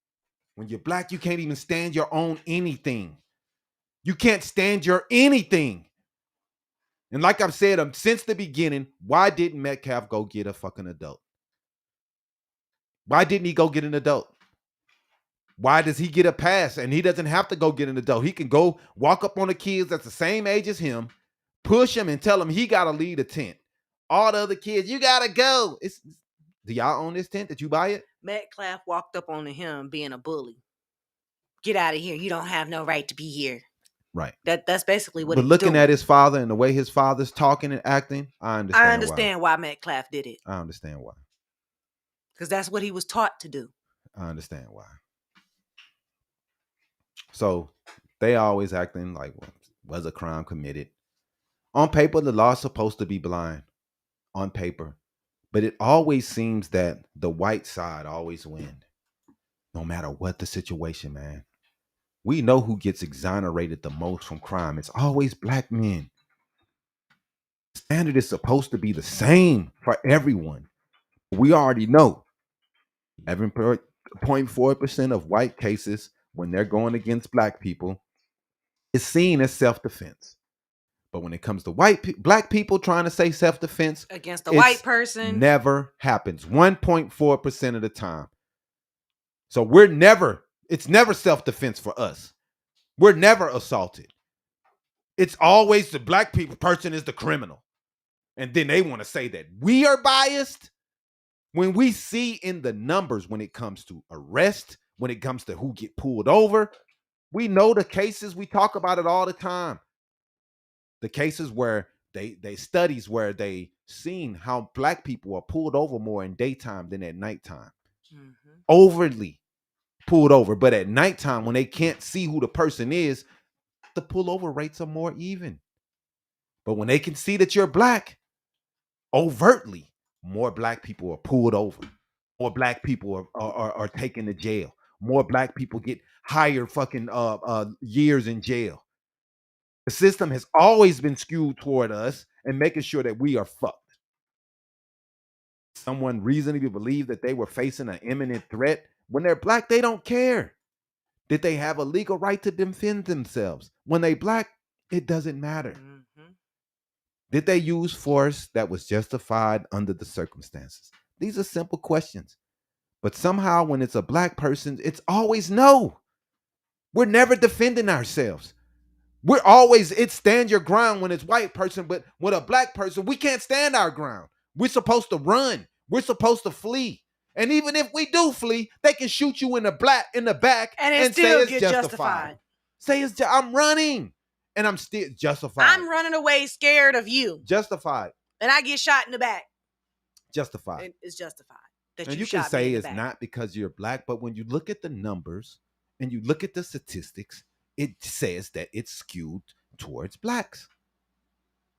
When you're black, you can't even stand your own anything. You can't stand your anything. And like I've said since the beginning, why didn't Metcalf go get a fucking adult? Why didn't he go get an adult? Why does he get a pass and he doesn't have to go get an adult? He can go walk up on the kids that's the same age as him, push him and tell him he got to leave the tent. All the other kids, you got to go. Do y'all own this tent? Did you buy it? Metcalf walked up on him being a bully. Get out of here. You don't have no right to be here. Right. That's basically what. But looking at his father and the way his father's talking and acting, I understand why Metcalf did it. I understand why. Because that's what he was taught to do. I understand why. So they always acting like was a crime committed. On paper, the law's supposed to be blind. On paper. But it always seems that the white side always wins. No matter what the situation, man. We know who gets exonerated the most from crime. It's always black men. The standard is supposed to be the same for everyone. We already know 11.4% of white cases when they're going against black people is seen as self-defense. But when it comes to black people trying to say self-defense against a white person, never happens. 1.4% of the time. So it's never self-defense for us. We're never assaulted. It's always the black person is the criminal. And then they want to say that we are biased. When we see in the numbers when it comes to arrest, when it comes to who get pulled over, we know the cases, we talk about it all the time. The cases where they studies where they seen how black people are pulled over more in daytime than at nighttime. Mm-hmm. Overly pulled over. But at nighttime, when they can't see who the person is, the pullover rates are more even. But when they can see that you're black, overtly, more black people are pulled over. More black people are taken to jail. More black people get higher fucking years in jail. The system has always been skewed toward us and making sure that we are fucked. Someone reasonably believed that they were facing an imminent threat. When they're black, they don't care. Did they have a legal right to defend themselves? When they black, it doesn't matter. Mm-hmm. Did they use force that was justified under the circumstances? These are simple questions. But somehow when it's a black person, it's always no. We're never defending ourselves. We're always, it stand your ground when it's white person, but with a black person, we can't stand our ground. We're supposed to run. We're supposed to flee. And even if we do flee, they can shoot you in the back And it and say still it's get justified. Say I'm running and I'm still justified. I'm running away scared of you. Justified. And I get shot in the back. Justified. It's justified. That And you can shot say me in the it's back. not because you're black, but when you look at the numbers and you look at the statistics, it says that it's skewed towards blacks.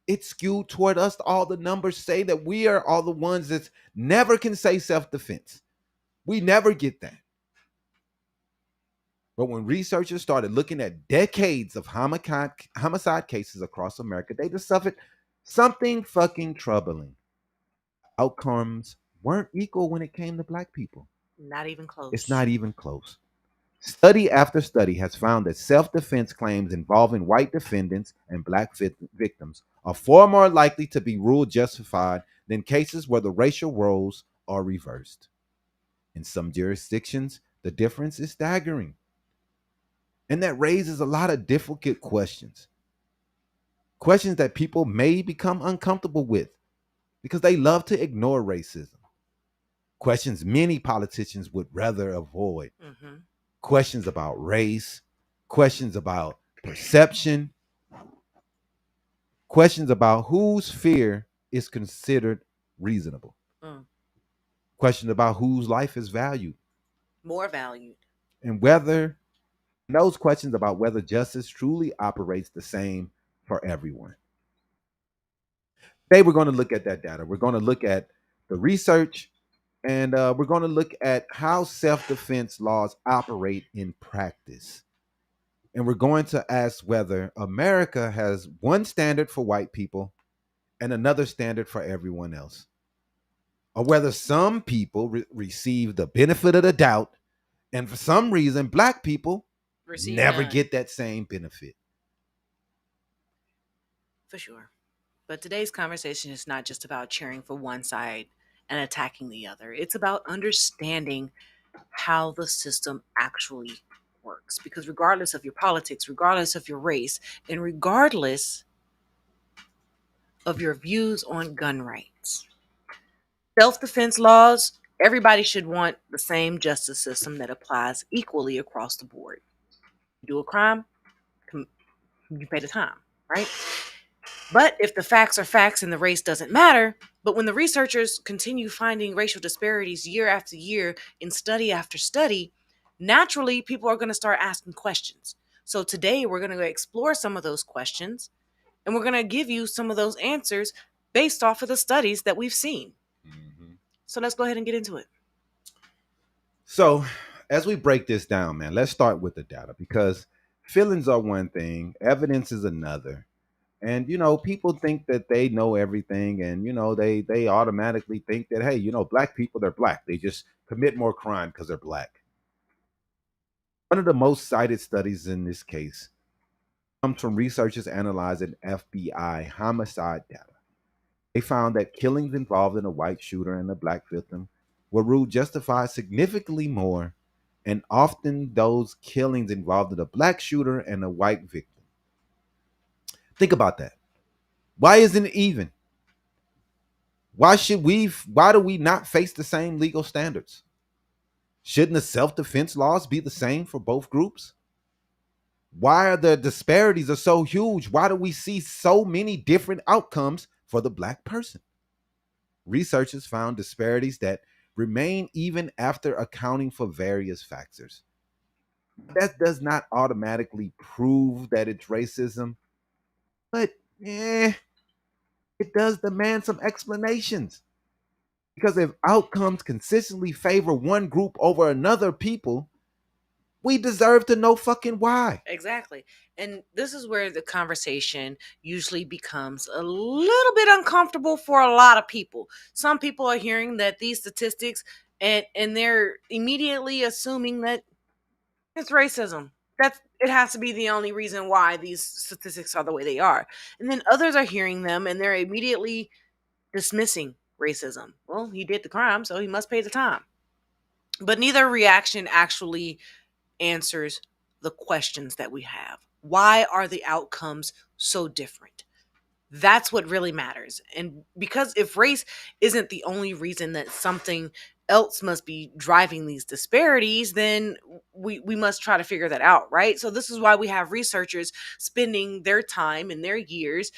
It's skewed toward us. All the numbers say that we are all the ones that never can say self-defense. We never get that. But when researchers started looking at decades of homicide cases across America, they discovered something fucking troubling. Outcomes weren't equal when it came to black people. Not even close. It's not even close. Study after study has found that self-defense claims involving white defendants and black victims are far more likely to be ruled justified than cases where the racial roles are reversed. In some jurisdictions, the difference is staggering. And that raises a lot of difficult questions. Questions that people may become uncomfortable with because they love to ignore racism. Questions many politicians would rather avoid. Mm-hmm. Questions about race, questions about perception, questions about whose fear is considered reasonable, questions about whose life is valued, more valued, and those questions about whether justice truly operates the same for everyone. Today, we're going to look at that data. We're going to look at the research, and we're going to look at how self-defense laws operate in practice. And we're going to ask whether America has one standard for white people and another standard for everyone else, or whether some people receive the benefit of the doubt, and for some reason, black people never get that same benefit. For sure. But today's conversation is not just about cheering for one side and attacking the other. It's about understanding how the system actually works. Because regardless of your politics, regardless of your race, and regardless of your views on gun rights, self-defense laws, everybody should want the same justice system that applies equally across the board. You do a crime, you pay the time, right? But if the facts are facts and the race doesn't matter, but when the researchers continue finding racial disparities year after year in study after study, naturally people are going to start asking questions. So today we're going to explore some of those questions, and we're going to give you some of those answers based off of the studies that we've seen. Mm-hmm. So let's go ahead and get into it. So as we break this down, man, let's start with the data, because feelings are one thing, evidence is another. And, people think that they know everything, and, they automatically think that, hey, black people, they're black. They just commit more crime because they're black. One of the most cited studies in this case comes from researchers analyzing FBI homicide data. They found that killings involved in a white shooter and a black victim were ruled justified significantly more, and often those killings involved in a black shooter and a white victim. Think about that. Why isn't it even? Why do we not face the same legal standards? Shouldn't the self-defense laws be the same for both groups? Why are the disparities are so huge? Why do we see so many different outcomes for the black person? Researchers found disparities that remain even after accounting for various factors. That does not automatically prove that it's racism, but it does demand some explanations. Because if outcomes consistently favor one group over another people, we deserve to know fucking why. Exactly. And this is where the conversation usually becomes a little bit uncomfortable for a lot of people. Some people are hearing that these statistics and they're immediately assuming that it's racism. It has to be the only reason why these statistics are the way they are. And then others are hearing them and they're immediately dismissing racism. Well, he did the crime, so he must pay the time. But neither reaction actually answers the questions that we have. Why are the outcomes so different? That's what really matters. And because if race isn't the only reason, that something else must be driving these disparities, then we must try to figure that out, right? So this is why we have researchers spending their time and their years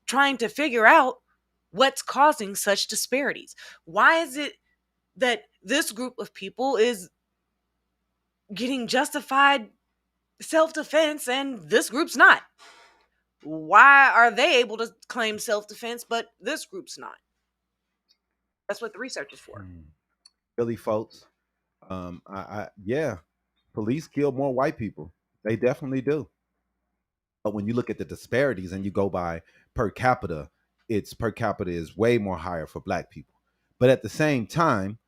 trying to figure out what's causing such disparities. Why is it that this group of people is getting justified self-defense and this group's not? Why are they able to claim self-defense but this group's not? That's what the research is for. Really, folks. Yeah, police kill more white people. They definitely do. But when you look at the disparities and you go by per capita, its per capita is way more higher for black people. But at the same time,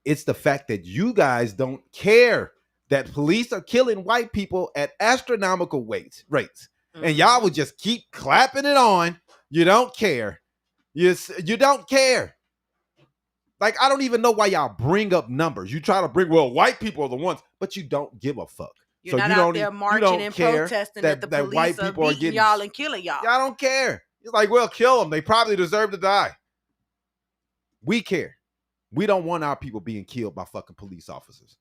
it's the fact that you guys don't care that police are killing white people at astronomical rates. And y'all would just keep clapping it on. You don't care. You don't care. Like, I don't even know why y'all bring up numbers. You try to bring, well, white people are the ones, but you don't give a fuck. You're not out there marching and protesting that the police white people are beating y'all and killing y'all. Y'all don't care. It's like, well, kill them. They probably deserve to die. We care. We don't want our people being killed by fucking police officers.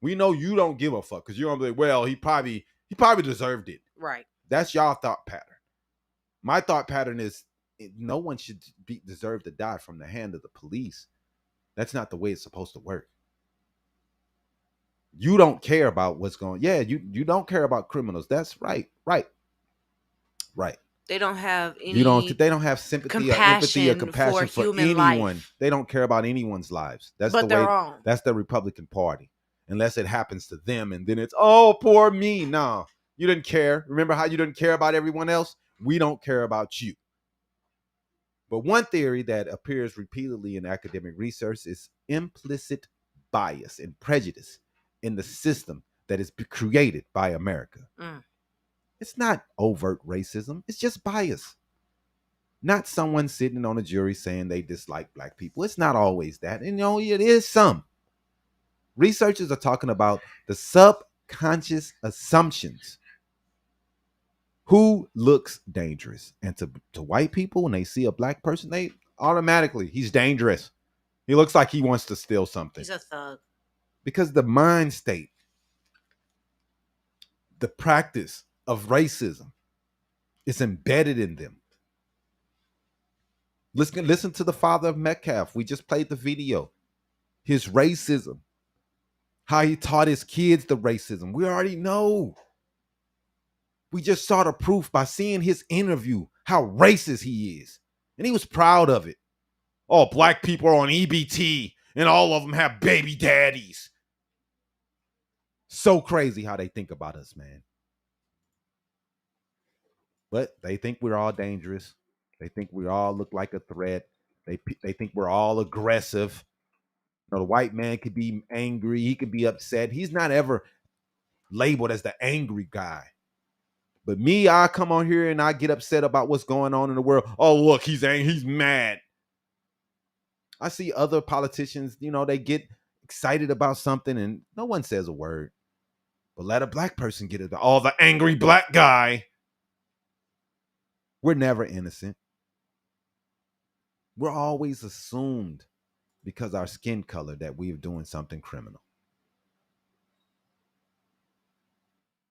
We know you don't give a fuck because you're gonna be like, well, he probably deserved it. Right. That's y'all thought pattern. My thought pattern is no one should deserve to die from the hand of the police. That's not the way it's supposed to work. You don't care about what's going. Yeah, you don't care about criminals. That's right. They don't have any. They don't have sympathy or empathy or compassion for anyone. Life. They don't care about anyone's lives. That's the way. Wrong. That's the Republican Party. Unless it happens to them, and then it's, oh, poor me. No, you didn't care. Remember how you didn't care about everyone else? We don't care about you. But one theory that appears repeatedly in academic research is implicit bias and prejudice in the system that is created by America. It's not overt racism. It's just bias. Not someone sitting on a jury saying they dislike black people. It's not always that. And it is some. Researchers are talking about the subconscious assumptions. Who looks dangerous? And to white people, when they see a black person, they automatically, he's dangerous. He looks like he wants to steal something. He's a thug. Because the mind state, the practice of racism is embedded in them. Listen to the father of Metcalf. We just played the video. His racism. How he taught his kids the racism. We already know. We just saw the proof by seeing his interview, how racist he is. And he was proud of it. Oh, black people are on EBT and all of them have baby daddies. So crazy how they think about us, man. But they think we're all dangerous. They think we all look like a threat. They think we're all aggressive. The white man could be angry. He could be upset. He's not ever labeled as the angry guy. But me, I come on here and I get upset about what's going on in the world. Oh, look, he's angry. He's mad. I see other politicians, they get excited about something and no one says a word. But let a black person get it. Oh, the angry black guy. We're never innocent. We're always assumed because our skin color that we are doing something criminal.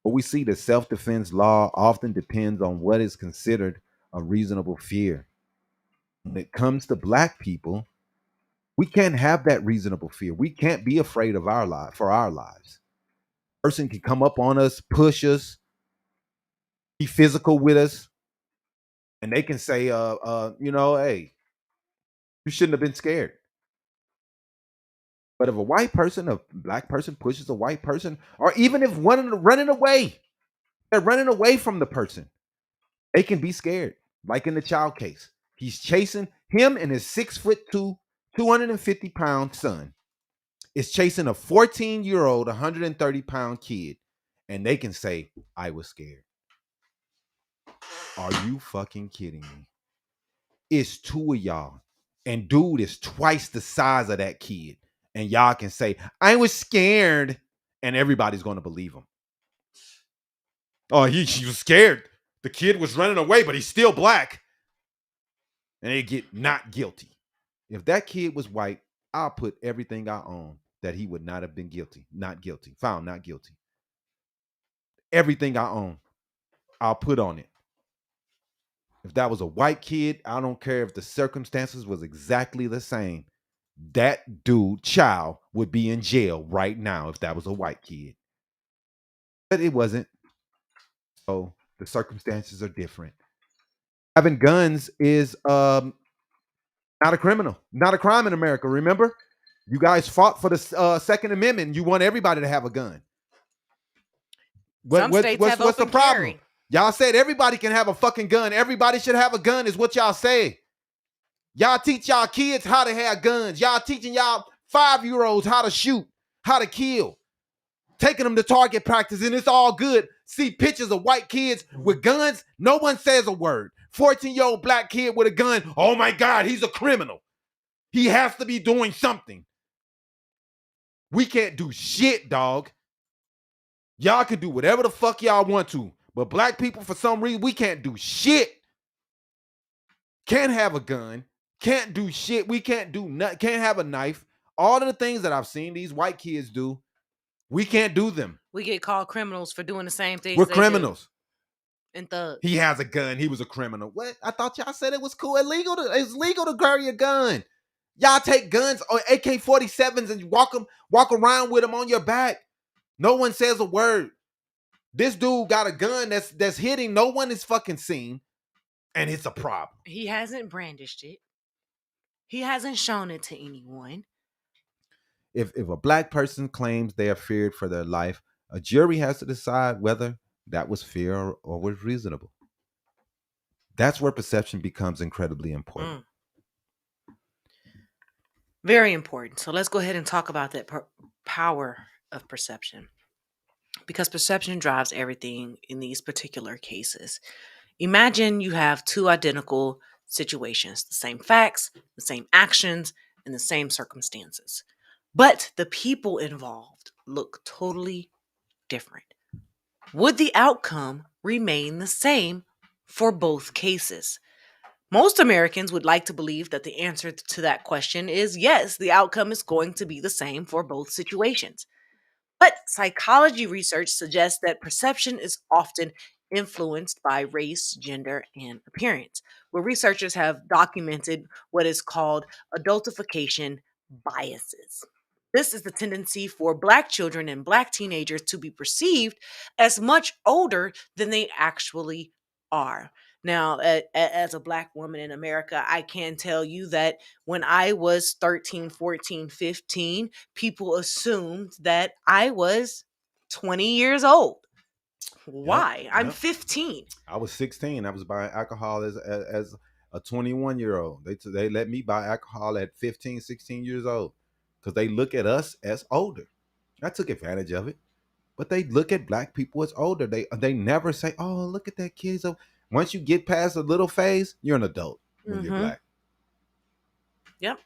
But we see that self-defense law often depends on what is considered a reasonable fear. When it comes to black people, we can't have that reasonable fear. We can't be afraid of our life for our lives. A person can come up on us, push us, be physical with us, and they can say, hey, you shouldn't have been scared. But if a white person, a black person pushes a white person, or even if one running away, they're running away from the person, they can be scared. Like in the child case, he's chasing him and his 6'2", 250-pound son is chasing a 14-year-old, 130-pound kid, and they can say, I was scared. Are you fucking kidding me? It's two of y'all, and dude is twice the size of that kid. And y'all can say, I was scared, and everybody's going to believe him. Oh, he was scared. The kid was running away, but he's still black. And they get not guilty. If that kid was white, I'll put everything I own that he would not have been guilty. Not guilty. Found not guilty. Everything I own, I'll put on it. If that was a white kid, I don't care if the circumstances was exactly the same. That dude, child, would be in jail right now if that was a white kid. But it wasn't. So the circumstances are different. Having guns is not a criminal, not a crime in America. Remember, you guys fought for the Second Amendment. You want everybody to have a gun. Some states have What's the open problem? carry. Y'all said everybody can have a fucking gun. Everybody should have a gun is what y'all say. Y'all teach y'all kids how to have guns. Y'all teaching y'all 5-year-olds how to shoot, how to kill. Taking them to target practice, and it's all good. See pictures of white kids with guns. No one says a word. 14-year-old black kid with a gun. Oh my God, he's a criminal. He has to be doing something. We can't do shit, dog. Y'all can do whatever the fuck y'all want to. But black people, for some reason, we can't do shit. Can't have a gun. Can't do shit. We can't do nothing. Can't have a knife. All of the things that I've seen these white kids do, we can't do them. We get called criminals for doing the same things. We're criminals. And thugs. He has a gun. He was a criminal. What? I thought y'all said it was cool. It's legal to carry a gun. Y'all take guns or AK-47s and walk around with them on your back. No one says a word. This dude got a gun that's hitting. No one is fucking seen. And it's a problem. He hasn't brandished it. He hasn't shown it to anyone. If a black person claims they are feared for their life, a jury has to decide whether that was fear or was reasonable. That's where perception becomes incredibly important. Very important. So let's go ahead and talk about that power of perception. Because perception drives everything in these particular cases. Imagine you have two identical situations, the same facts, the same actions, and the same circumstances. But the people involved look totally different. Would the outcome remain the same for both cases? Most Americans would like to believe that the answer to that question is yes, the outcome is going to be the same for both situations. But psychology research suggests that perception is often influenced by race, gender, and appearance, where researchers have documented what is called adultification biases. This is the tendency for Black children and Black teenagers to be perceived as much older than they actually are. Now, as a Black woman in America, I can tell you that when I was 13, 14, 15, people assumed that I was 20 years old. Why? Yep. I'm 15. I was 16. I was buying alcohol as a 21-year-old. They let me buy alcohol at 15, 16 years old because they look at us as older. I took advantage of it, but they look at Black people as older. They never say, "Oh, look at that kid." So once you get past a little phase, you're an adult when you're Black. Yep,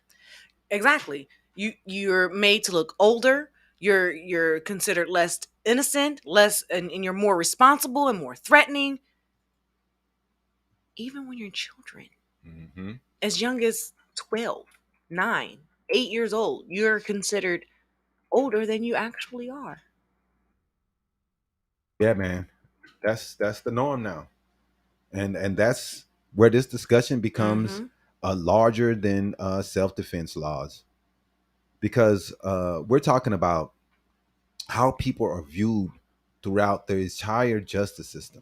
exactly. You're made to look older. You're considered less innocent, and you're more responsible and more threatening. Even when you're children, as young as 12, 9, 8 years old, you're considered older than you actually are. Yeah, man, that's the norm now, and that's where this discussion becomes larger than self-defense laws, because we're talking about how people are viewed throughout the entire justice system,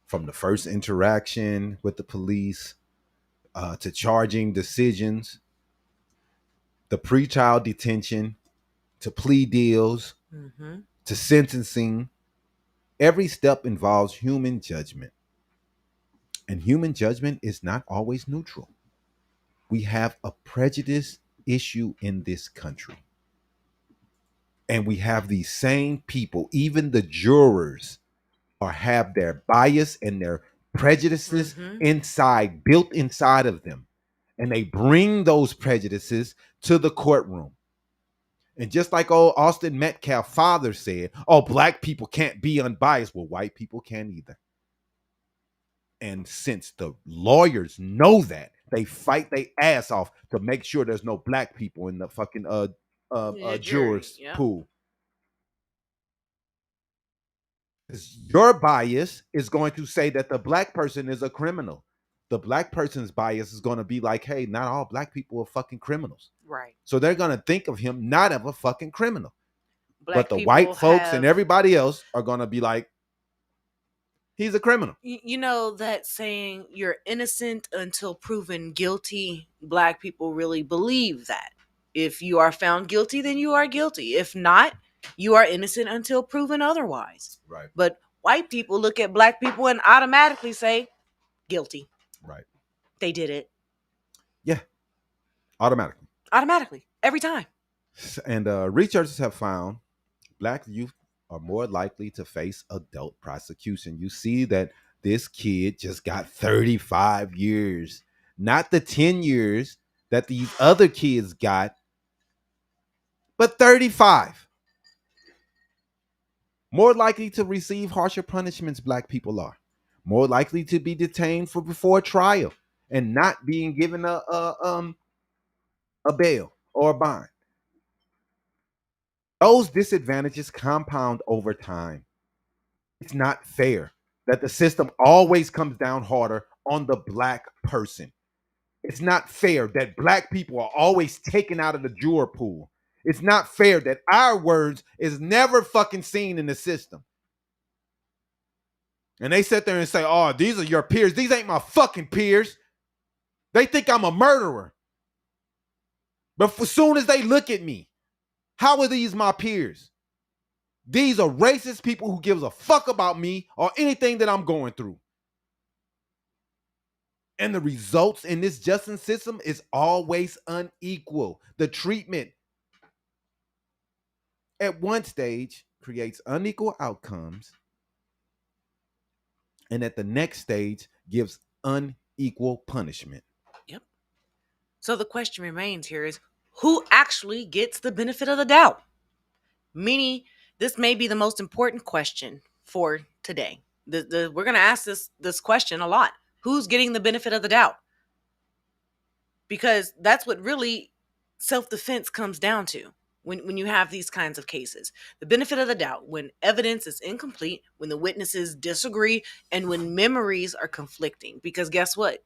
from the first interaction with the police to charging decisions, the pretrial detention, to plea deals, to sentencing. Every step involves human judgment. And human judgment is not always neutral. We have a prejudice issue in this country. And we have these same people, even the jurors, have their bias and their prejudices built inside of them. And they bring those prejudices to the courtroom. And just like old Austin Metcalf father said, oh, black people can't be unbiased. Well, white people can't either. And since the lawyers know that, they fight their ass off to make sure there's no black people in the fucking Jury, jurors yeah. pool. Your bias is going to say that the black person is a criminal. The black person's bias is going to be like, hey, not all black people are fucking criminals. Right. So they're going to think of him not as a fucking criminal. Black But the people white folks and have- everybody else are going to be like, he's a criminal. You know that saying, you're innocent until proven guilty? Black people really believe that. If you are found guilty, then you are guilty. If not, you are innocent until proven otherwise. Right. But white people look at black people and automatically say, guilty. Right. They did it. Yeah. Automatically. Automatically. Every time. And researchers have found black youth are more likely to face adult prosecution. You see that this kid just got 35 years, not the 10 years that these other kids got, but 35. More likely to receive harsher punishments, black people are. More likely to be detained for before trial and not being given a bail or a bond. Those disadvantages compound over time. It's not fair that the system always comes down harder on the black person. It's not fair that black people are always taken out of the juror pool. It's not fair that our words is never fucking seen in the system. And they sit there and say, oh, these are your peers. These ain't my fucking peers. They think I'm a murderer. But as soon as they look at me, how are these my peers? These are racist people who gives a fuck about me or anything that I'm going through. And the results in this justice system is always unequal. The treatment at one stage creates unequal outcomes, and at the next stage gives unequal punishment. Yep. So the question remains here is, who actually gets the benefit of the doubt? Meaning, this may be the most important question for today. We're going to ask this question a lot. Who's getting the benefit of the doubt? Because that's what really self-defense comes down to when you have these kinds of cases. The benefit of the doubt, when evidence is incomplete, when the witnesses disagree, and when memories are conflicting. Because guess what?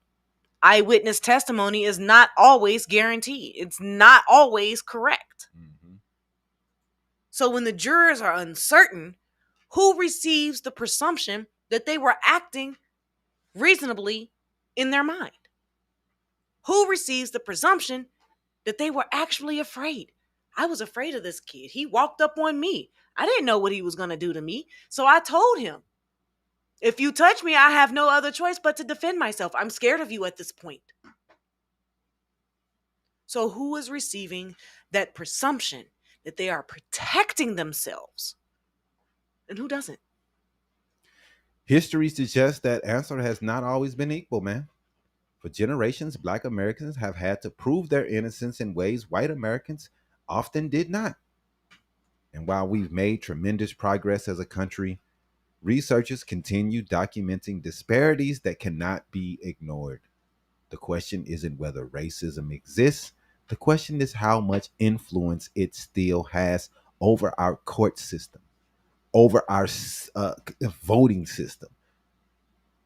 Eyewitness testimony is not always guaranteed. It's not always correct. Mm-hmm. So when the jurors are uncertain, who receives the presumption that they were acting reasonably in their mind? Who receives the presumption that they were actually afraid? I was afraid of this kid. He walked up on me. I didn't know what he was going to do to me. So I told him, if you touch me, I have no other choice but to defend myself. I'm scared of you at this point. So who is receiving that presumption that they are protecting themselves, and who doesn't? History suggests that answer has not always been equal, man. For generations, black Americans have had to prove their innocence in ways white Americans often did not. And while we've made tremendous progress as a country, researchers continue documenting disparities that cannot be ignored. The question isn't whether racism exists. The question is how much influence it still has over our court system, over our voting system.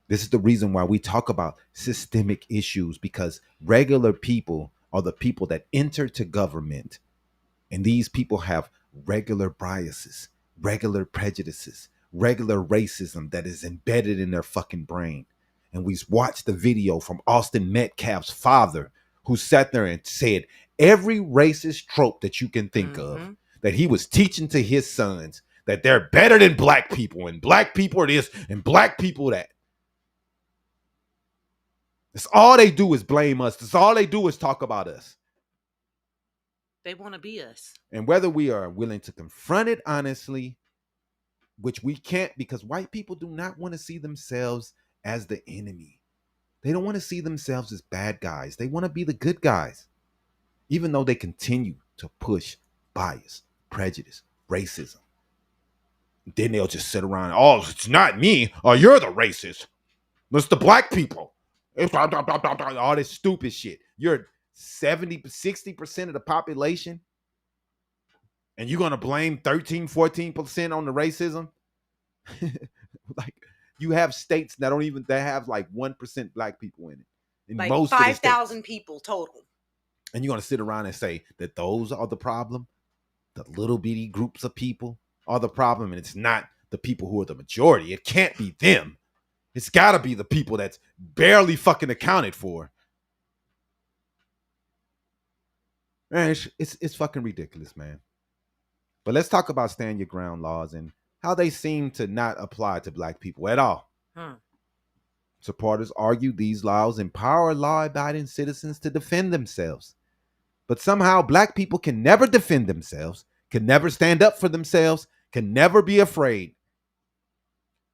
This is the reason why we talk about systemic issues, because regular people are the people that enter to government. And these people have regular biases, regular prejudices, regular racism that is embedded in their fucking brain. And we watched the video from Austin Metcalf's father, who sat there and said every racist trope that you can think of, that he was teaching to his sons, that they're better than black people, and black people are this, and black people that. That's all they do is blame us. That's all they do is talk about us. They want to be us. And whether we are willing to confront it honestly, which we can't, because white people do not want to see themselves as the enemy. They don't want to see themselves as bad guys. They want to be the good guys, even though they continue to push bias, prejudice, racism. Then they'll just sit around, oh, it's not me, or you're the racist. It's the black people. It's all this stupid shit. You're 60% of the population, and you're going to blame 14% on the racism? Like, you have states that have like 1% black people in it. In like most 5,000 people total. And you're going to sit around and say that those are the problem? The little bitty groups of people are the problem, and it's not the people who are the majority. It can't be them. It's got to be the people that's barely fucking accounted for. Man, it's fucking ridiculous, man. But let's talk about stand your ground laws and how they seem to not apply to black people at all. Supporters argue these laws empower law-abiding citizens to defend themselves. But somehow black people can never defend themselves, can never stand up for themselves, can never be afraid.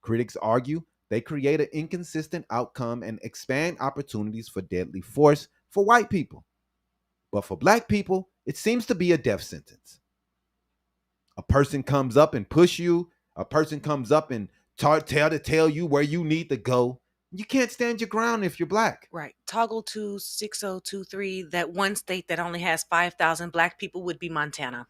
Critics argue they create an inconsistent outcome and expand opportunities for deadly force for white people. But for black people, it seems to be a death sentence. A person comes up and push you. A person comes up and tell you where you need to go. You can't stand your ground if you're black. Right. Toggle to 6023. That one state that only has 5,000 black people would be Montana.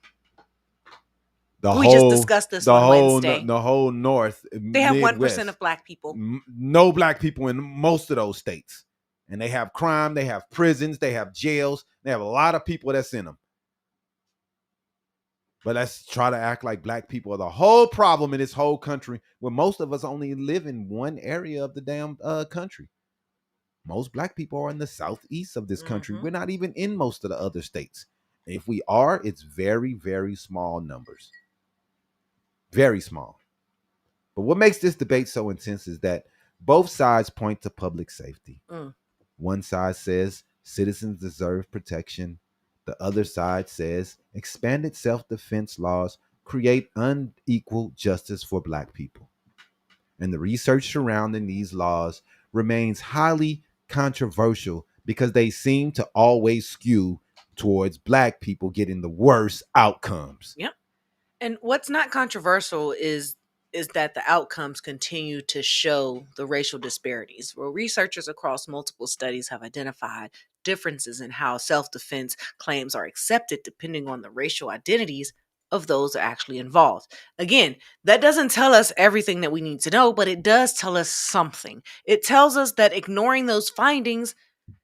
We just discussed this on Wednesday. The whole North. They have 1% of black people. No black people in most of those states. And they have crime. They have prisons. They have jails. They have a lot of people that's in them. But let's try to act like black people are the whole problem in this whole country, when most of us only live in one area of the damn country. Most black people are in the southeast of this country. We're not even in most of the other states. If we are, it's very, very small numbers. Very small. But what makes this debate so intense is that both sides point to public safety. One side says citizens deserve protection. The other side says expanded self-defense laws create unequal justice for black people. And the research surrounding these laws remains highly controversial because they seem to always skew towards black people getting the worst outcomes. Yep. And what's not controversial is that the outcomes continue to show the racial disparities. Well, researchers across multiple studies have identified differences in how self-defense claims are accepted depending on the racial identities of those actually involved. Again, that doesn't tell us everything that we need to know, but it does tell us something. It tells us that ignoring those findings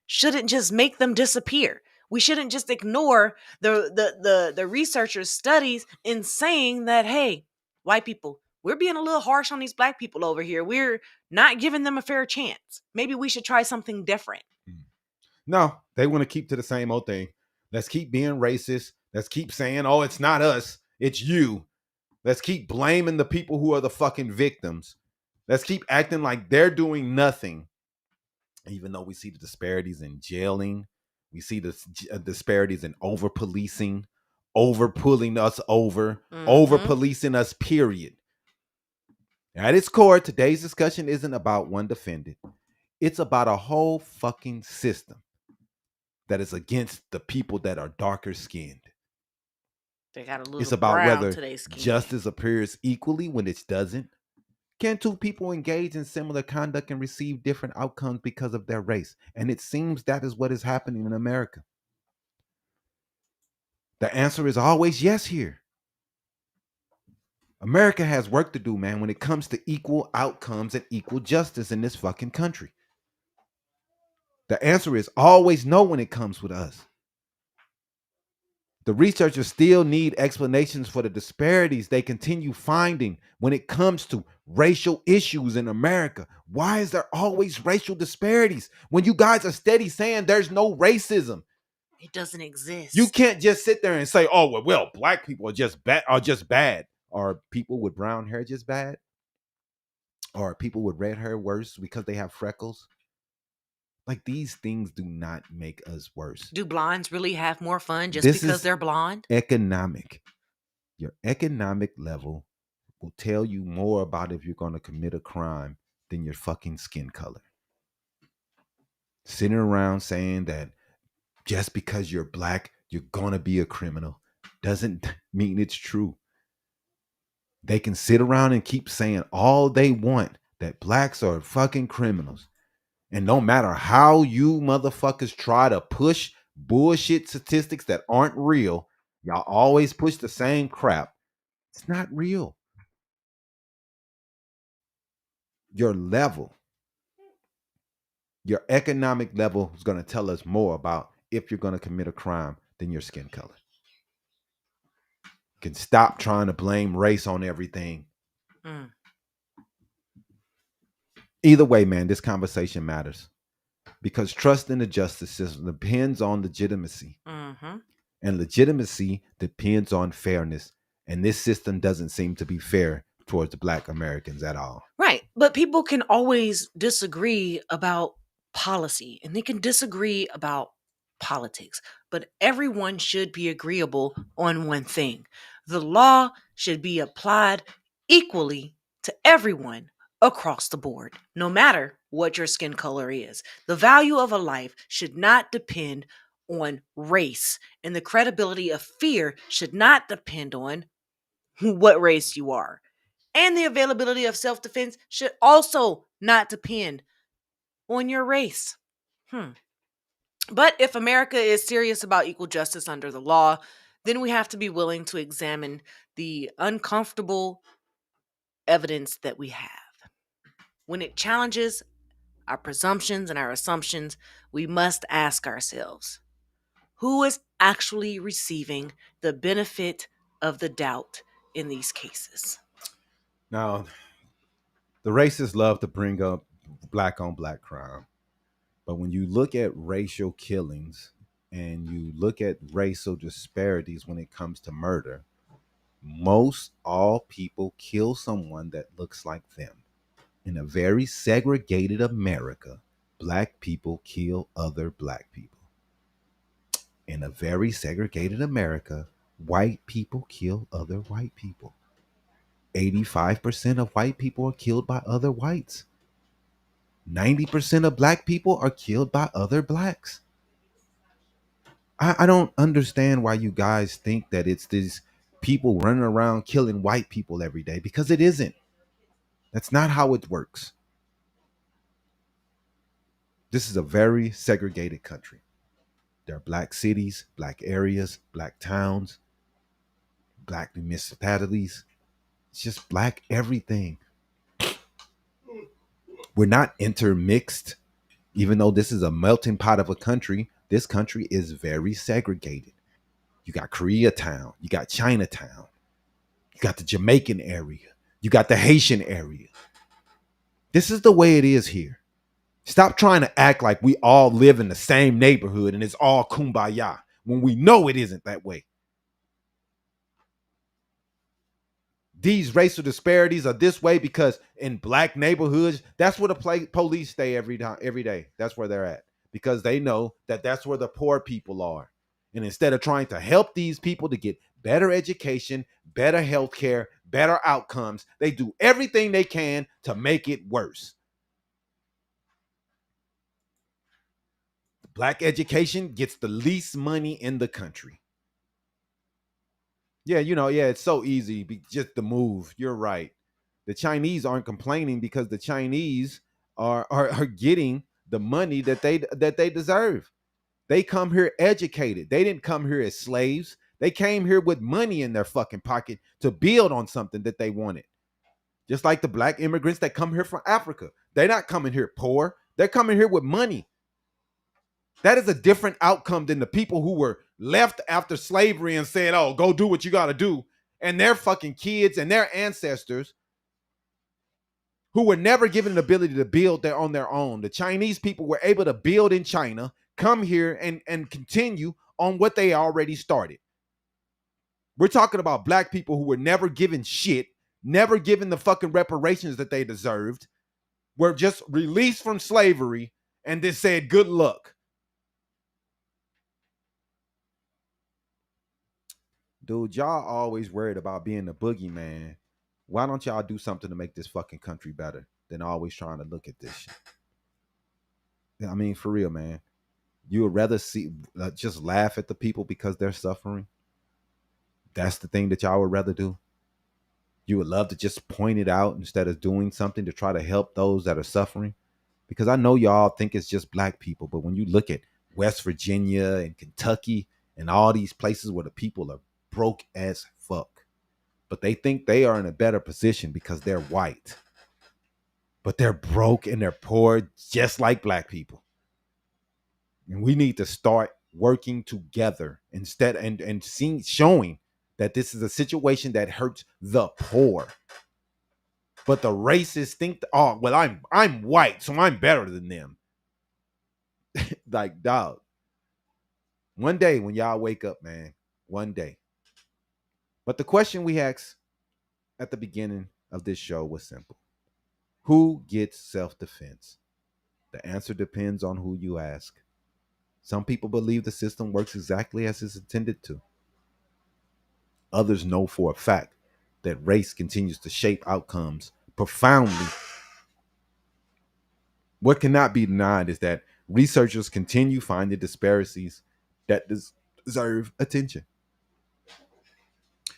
shouldn't just make them disappear. We shouldn't just ignore the researchers' studies in saying that, hey, white people, we're being a little harsh on these black people over here. We're not giving them a fair chance. Maybe we should try something different. No, they want to keep to the same old thing. Let's keep being racist. Let's keep saying, oh, it's not us, it's you. Let's keep blaming the people who are the fucking victims. Let's keep acting like they're doing nothing. Even though we see the disparities in jailing, we see the disparities in over-policing, over-pulling us over, over-policing us, period. At its core, today's discussion isn't about one defendant. It's about a whole fucking system that is against the people that are darker skinned. They got a little It's about brown whether to their skin. justice appears equally when it doesn't. Can two people engage in similar conduct and receive different outcomes because of their race? And it seems that is what is happening in America. The answer is always yes here. America has work to do, man, when it comes to equal outcomes and equal justice in this fucking country. The answer is always no when it comes with us. The researchers still need explanations for the disparities they continue finding when it comes to racial issues in America. Why is there always racial disparities when you guys are steady saying there's no racism? It doesn't exist. You can't just sit there and say, "Oh, well, black people are just bad." Are people with brown hair just bad? Or are people with red hair worse because they have freckles? Like, these things do not make us worse. Do blondes really have more fun just This because is they're blonde? Economic. Your economic level will tell you more about if you're going to commit a crime than your fucking skin color. Sitting around saying that just because you're black, you're going to be a criminal. doesn't mean it's true. They can sit around and keep saying all they want that blacks are fucking criminals. And no matter how you motherfuckers try to push bullshit statistics that aren't real, y'all always push the same crap. It's not real. Your level, your economic level is going to tell us more about if you're going to commit a crime than your skin color. You can stop trying to blame race on everything. Either way, man, this conversation matters because trust in the justice system depends on legitimacy. And legitimacy depends on fairness. And this system doesn't seem to be fair towards Black Americans at all. Right. But people can always disagree about policy and they can disagree about politics. But everyone should be agreeable on one thing. The law should be applied equally to everyone across the board, no matter what your skin color is. The value of a life should not depend on race, and the credibility of fear should not depend on what race you are. And the availability of self-defense should also not depend on your race. But if America is serious about equal justice under the law, then we have to be willing to examine the uncomfortable evidence that we have. When it challenges our presumptions and our assumptions, we must ask ourselves, who is actually receiving the benefit of the doubt in these cases? Now, the racists love to bring up black on black crime. But when you look at racial killings and you look at racial disparities when it comes to murder, most all people kill someone that looks like them. In a very segregated America, black people kill other black people. In a very segregated America, white people kill other white people. 85% of white people are killed by other whites. 90% of black people are killed by other blacks. I don't understand why you guys think that it's these people running around killing white people every day, because it isn't. That's not how it works. This is a very segregated country. There are black cities, black areas, black towns, black municipalities. It's just black everything. We're not intermixed. Even though this is a melting pot of a country, this country is very segregated. You got Koreatown, you got Chinatown, you got the Jamaican area, you got the Haitian area. This is the way it is here. Stop trying to act like we all live in the same neighborhood and it's all kumbaya when we know it isn't that way. These racial disparities are this way because in black neighborhoods, that's where the police stay every day. That's where they're at, because they know that that's where the poor people are. And instead of trying to help these people to get better education, better health care, better outcomes, they do everything they can to make it worse. Black education gets the least money in the country. Yeah, it's so easy just to move. You're right. The Chinese aren't complaining because the Chinese are getting the money that they deserve. They come here educated. They didn't come here as slaves. They came here with money in their fucking pocket to build on something that they wanted. Just like the black immigrants that come here from Africa. They're not coming here poor. They're coming here with money. That is a different outcome than the people who were left after slavery and said, oh, go do what you got to do. And their fucking kids and their ancestors who were never given the ability to build on their own. The Chinese people were able to build in China, come here and continue on what they already started. We're talking about black people who were never given shit, never given the fucking reparations that they deserved, were just released from slavery and then said, good luck. Dude, y'all always worried about being the boogeyman. Why don't y'all do something to make this fucking country better than always trying to look at this shit? I mean, for real, man. You would rather see just laugh at the people because they're suffering? That's the thing that y'all would rather do. You would love to just point it out instead of doing something to try to help those that are suffering. Because I know y'all think it's just black people, but when you look at West Virginia and Kentucky and all these places where the people are broke as fuck, but they think they are in a better position because they're white, but they're broke and they're poor just like black people. And we need to start working together instead and seeing showing that this is a situation that hurts the poor. But the racists think, oh, well, I'm white, so I'm better than them. Like, dog. One day when y'all wake up, man, one day. But the question we asked at the beginning of this show was simple. Who gets self-defense? The answer depends on who you ask. Some people believe the system works exactly as it's intended to. Others know for a fact that race continues to shape outcomes profoundly. What cannot be denied is that researchers continue finding disparities that deserve attention.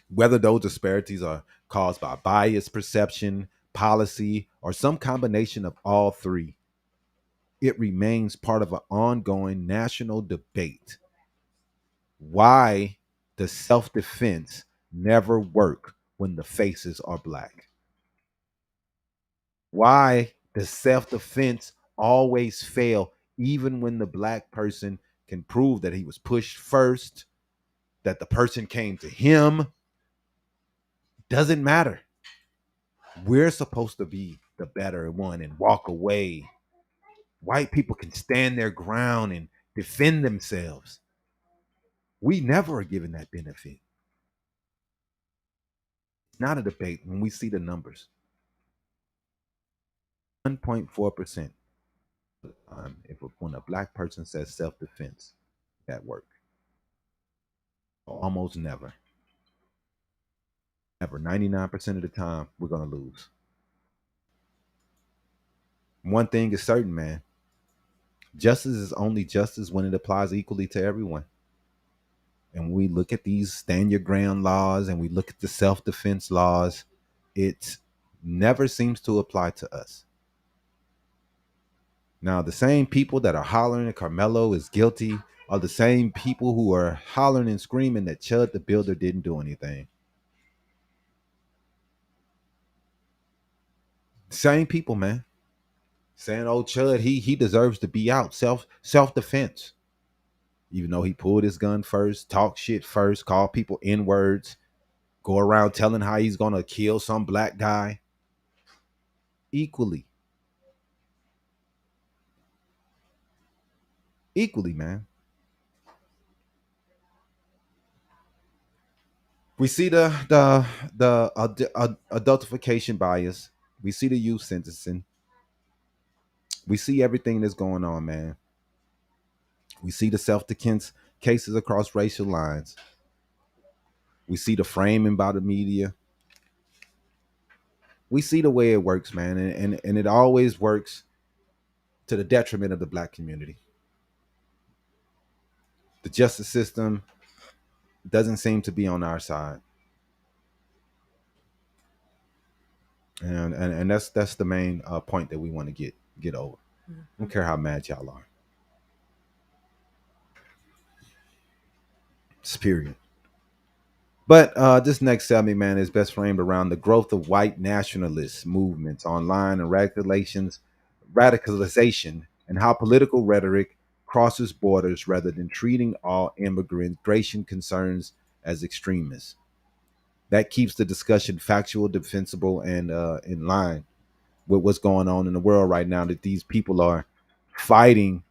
Whether those disparities are caused by bias, perception, policy, or some combination of all three, it remains part of an ongoing national debate. Why does self-defense never work when the faces are black? Why does self-defense always fail even when the black person can prove that he was pushed first, that the person came to him? Doesn't matter. We're supposed to be the better one and walk away. White people can stand their ground and defend themselves. We never are given that benefit. It's not a debate when we see the numbers. 1.4%. When a black person says self-defense, that work. Almost never. Never. 99% of the time, we're going to lose. One thing is certain, man. Justice is only justice when it applies equally to everyone. And when we look at these stand your ground laws and we look at the self-defense laws, it never seems to apply to us. Now, the same people that are hollering that Carmelo is guilty are the same people who are hollering and screaming that Chud the Builder didn't do anything. Same people, man. Saying, oh, Chud, he deserves to be out. Self-defense. Even though he pulled his gun first, talked shit first, called people N-words, go around telling how he's going to kill some black guy. Equally, man. We see the adultification bias. We see the youth sentencing. We see everything that's going on, man. We see the self-defense cases across racial lines. We see the framing by the media. We see the way it works, man, and it always works to the detriment of the black community. The justice system doesn't seem to be on our side. And that's the main point that we want to get over. I don't care how mad y'all are. It's period. But this next segment, man, is best framed around the growth of white nationalist movements online and radicalization, and how political rhetoric crosses borders rather than treating all immigration concerns as extremists. That keeps the discussion factual, defensible, and in line with what's going on in the world right now, that these people are fighting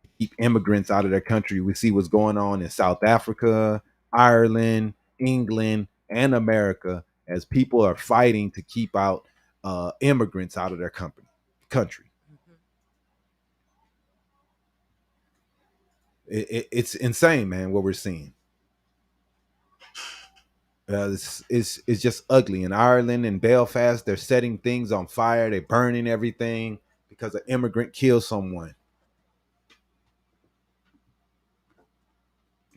to keep immigrants out of their country. We see what's going on in South Africa, Ireland, England, and America as people are fighting to keep out immigrants out of their country. It's insane, man, what we're seeing. It's just ugly. In Ireland and Belfast, they're setting things on fire. They're burning everything because an immigrant killed someone.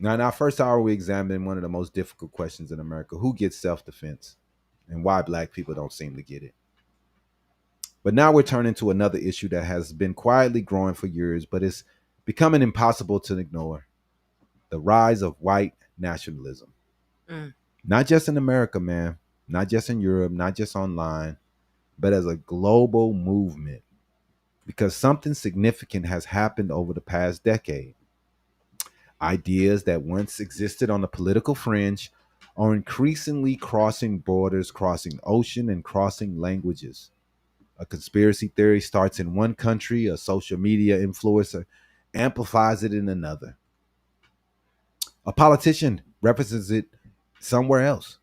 Now, in our first hour, we examined one of the most difficult questions in America: who gets self-defense, and why Black people don't seem to get it. But now we're turning to another issue that has been quietly growing for years, but it's becoming impossible to ignore: the rise of white nationalism. Mm. Not just in America, man, not just in Europe, not just online, but as a global movement. Because something significant has happened over the past decade. Ideas that once existed on the political fringe are increasingly crossing borders, crossing ocean, and crossing languages. A conspiracy theory starts in one country, a social media influencer amplifies it in another. A politician references it somewhere else.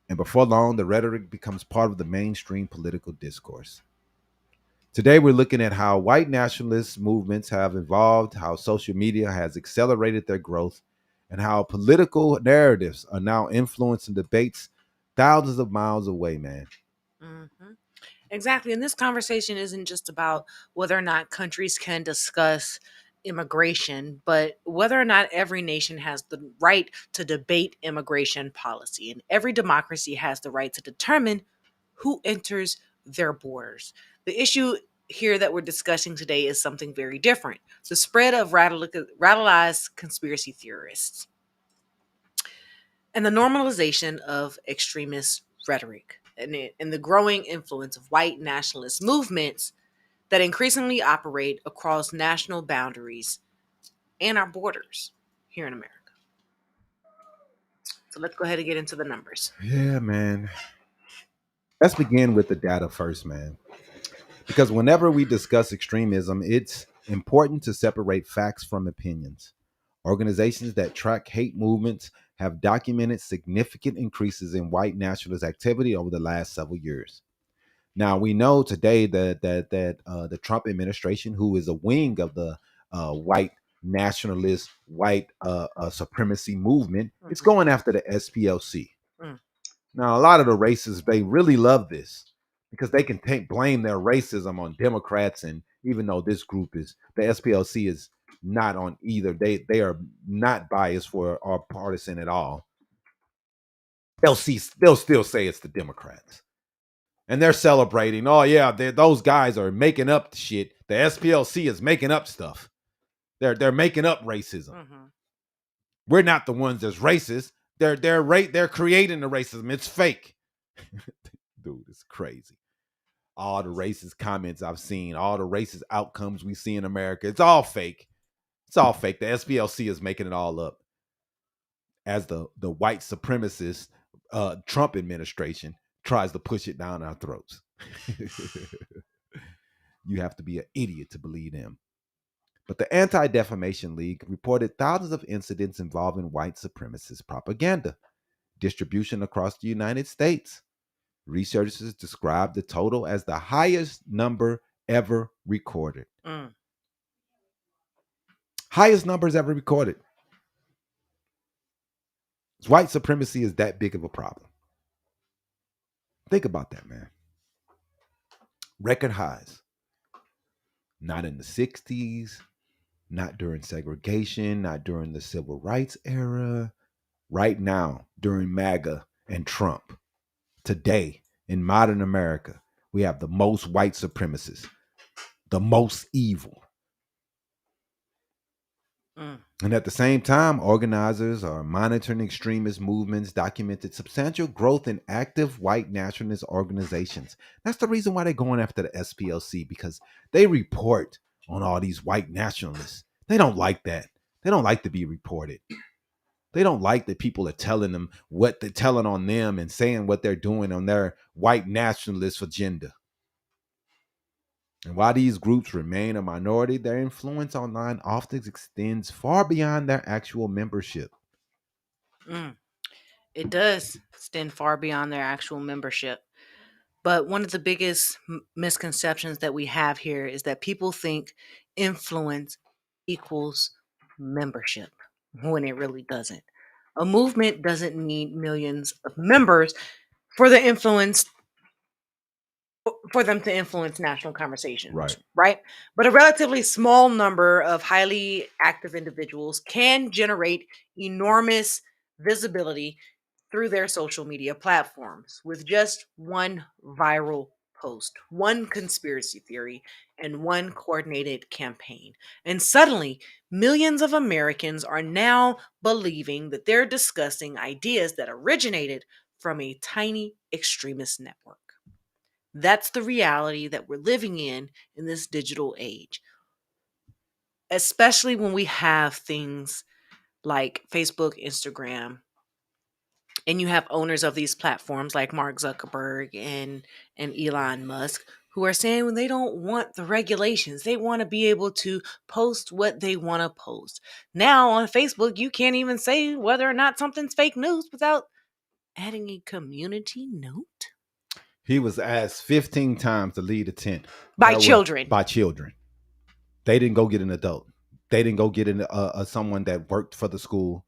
And before long, the rhetoric becomes part of the mainstream political discourse. Today, we're looking at how white nationalist movements have evolved, how social media has accelerated their growth, and how political narratives are now influencing debates thousands of miles away, man. Mm-hmm. Exactly. And this conversation isn't just about whether or not countries can discuss immigration, but whether or not every nation has the right to debate immigration policy. And every democracy has the right to determine who enters their borders. The issue here that we're discussing today is something very different: the spread of radicalized conspiracy theorists and the normalization of extremist rhetoric, and the growing influence of white nationalist movements that increasingly operate across national boundaries and our borders here in America. So let's go ahead and get into the numbers. Yeah, man. Let's begin with the data first, man. Because whenever we discuss extremism, it's important to separate facts from opinions. Organizations that track hate movements have documented significant increases in white nationalist activity over the last several years. Now we know today that the Trump administration, who is a wing of the white nationalist, white supremacy movement, it's Mhm. going after the SPLC. Mm. Now, a lot of the racists, they really love this because they can blame their racism on Democrats. And even though this group is, the SPLC is not on either, they are not biased for or partisan at all. They'll still say it's the Democrats. And they're celebrating, oh yeah, those guys are making up the shit. The SPLC is making up stuff. They're making up racism. Mm-hmm. We're not the ones that's racist. They're creating the racism. It's fake. Dude, it's crazy. All the racist comments I've seen, all the racist outcomes we see in America, it's all fake. It's all fake. The SPLC is making it all up. As the white supremacist Trump administration tries to push it down our throats. You have to be an idiot to believe them. But the Anti-Defamation League reported thousands of incidents involving white supremacist propaganda distribution across the United States. Researchers described the total as the highest number ever recorded. Mm. Highest numbers ever recorded. White supremacy is that big of a problem. Think about that, man. Record highs. Not in the 60s, not during segregation, not during the civil rights era. Right now, during MAGA and Trump. Today, in modern America, we have the most white supremacists, the most evil. Mm. And at the same time, organizers are monitoring extremist movements, documented substantial growth in active white nationalist organizations. That's the reason why they're going after the SPLC, because they report on all these white nationalists. They don't like that. They don't like to be reported. They don't like that people are telling them what they're telling on them and saying what they're doing on their white nationalist agenda. And while these groups remain a minority, their influence online often extends far beyond their actual membership. Mm. It does extend far beyond their actual membership. But one of the biggest misconceptions that we have here is that people think influence equals membership, when it really doesn't. A movement doesn't need millions of members for the influence for them to influence national conversations, Right. right? But a relatively small number of highly active individuals can generate enormous visibility through their social media platforms with just one viral post, one conspiracy theory, and one coordinated campaign. And suddenly, millions of Americans are now believing that they're discussing ideas that originated from a tiny extremist network. That's the reality that we're living in this digital age, especially when we have things like Facebook, Instagram, and you have owners of these platforms like Mark Zuckerberg and Elon Musk who are saying when they don't want the regulations. They want to be able to post what they want to post. Now on Facebook, you can't even say whether or not something's fake news without adding a community note He was asked 15 times to lead a tent. by children. By children. They didn't go get an adult. They didn't go get someone that worked for the school.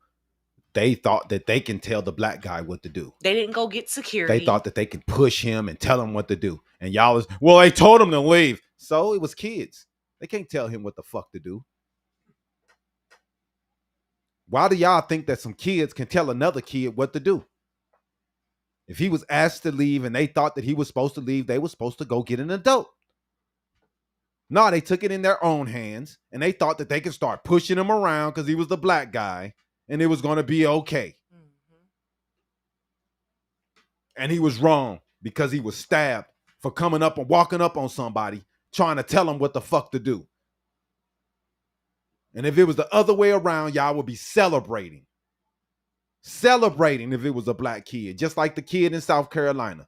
They thought that they can tell the black guy what to do. They didn't go get security. They thought that they could push him and tell him what to do. And y'all was, well, they told him to leave. So it was kids. They can't tell him what the fuck to do. Why do y'all think that some kids can tell another kid what to do? If he was asked to leave and they thought that he was supposed to leave, they were supposed to go get an adult. No, they took it in their own hands and they thought that they could start pushing him around because he was the black guy and it was going to be okay. Mm-hmm. And he was wrong because he was stabbed for coming up and walking up on somebody trying to tell him what the fuck to do. And if it was the other way around, y'all would be celebrating. Celebrating if it was a black kid, just like the kid in South Carolina.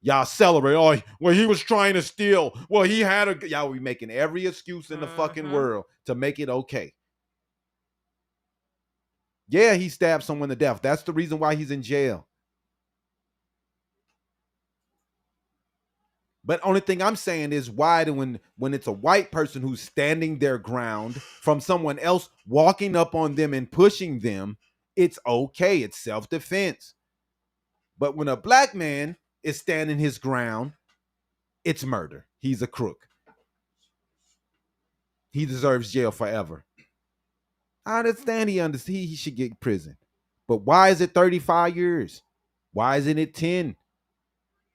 Y'all celebrate. Oh, well, he was trying to steal. Well, he had a... Y'all be making every excuse in the fucking world to make it okay. Yeah, he stabbed someone to death. That's the reason why he's in jail. But only thing I'm saying is why when it's a white person who's standing their ground from someone else walking up on them and pushing them, it's okay. It's self-defense. But when a black man is standing his ground, it's murder. He's a crook. He deserves jail forever. I understand he should get prison. But why is it 35 years? Why isn't it 10?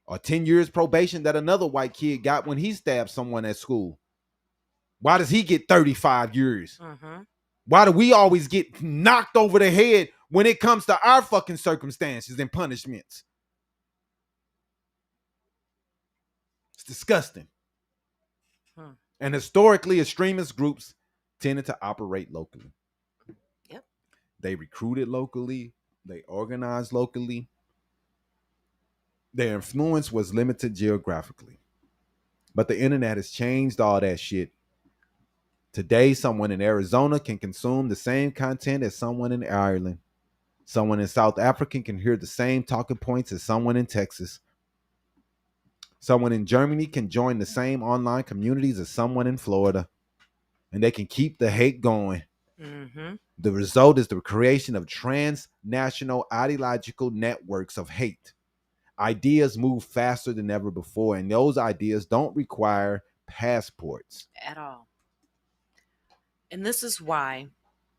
Or 10 years probation that another white kid got when he stabbed someone at school? Why does he get 35 years? Mm-hmm. Why do we always get knocked over the head when it comes to our fucking circumstances and punishments? It's disgusting. And historically, extremist groups tended to operate locally. Yep. They recruited locally. They organized locally. Their influence was limited geographically. But the internet has changed all that shit. Today, someone in Arizona can consume the same content as someone in Ireland. Someone in South Africa can hear the same talking points as someone in Texas. Someone in Germany can join the same online communities as someone in Florida. And they can keep the hate going. Mm-hmm. The result is the creation of transnational ideological networks of hate. Ideas move faster than ever before, and those ideas don't require passports. At all. And this is why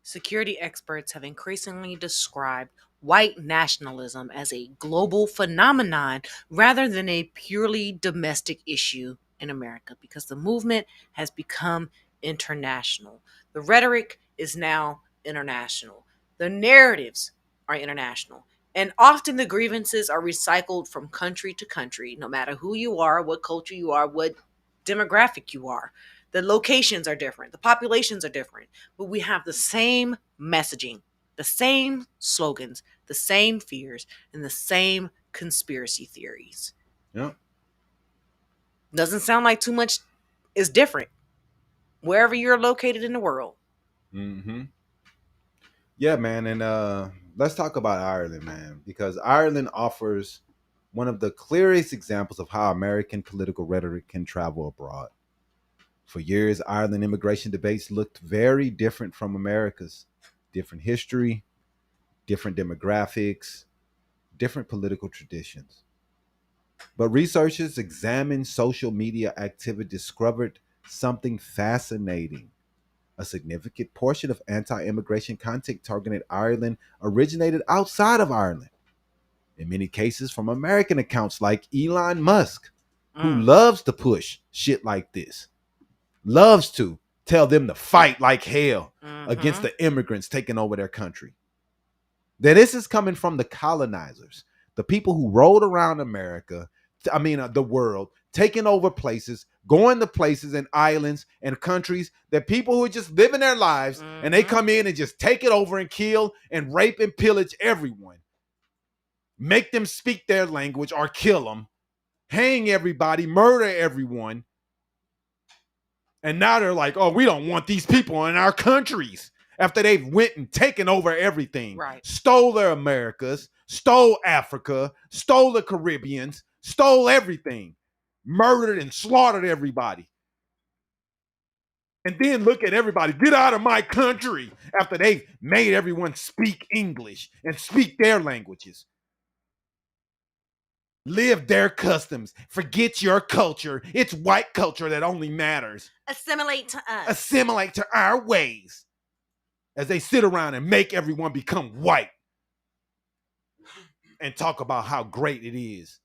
security experts have increasingly described white nationalism as a global phenomenon rather than a purely domestic issue in America, because the movement has become international. The rhetoric is now international. The narratives are international. And often the grievances are recycled from country to country, no matter who you are, what culture you are, what demographic you are. The locations are different. The populations are different. But we have the same messaging, the same slogans, the same fears, and the same conspiracy theories. Yeah. Doesn't sound like too much is different wherever you're located in the world. Mm-hmm. Yeah, man. And let's talk about Ireland, man, because Ireland offers one of the clearest examples of how American political rhetoric can travel abroad. For years, Ireland immigration debates looked very different from America's. Different history, different demographics, different political traditions. But researchers examined social media activity discovered something fascinating. A significant portion of anti-immigration content targeted Ireland originated outside of Ireland. In many cases from American accounts like Elon Musk, who loves to push shit like this, loves to tell them to fight like hell against the immigrants taking over their country. That this is coming from the colonizers, the people who rode around America, the world, taking over places, going to places and islands and countries that people who are just living their lives, and they come in and just take it over and kill and rape and pillage everyone. Make them speak their language or kill them, hang everybody, murder everyone. And now they're like, oh, we don't want these people in our countries after they've went and taken over everything. Right. Stole their Americas, stole Africa, stole the Caribbeans, stole everything, murdered and slaughtered everybody. And then look at everybody, get out of my country after they've made everyone speak English and speak their languages. Live their customs. Forget your culture. It's white culture that only matters. Assimilate to us. Assimilate to our ways. As they sit around and make everyone become white and talk about how great it is.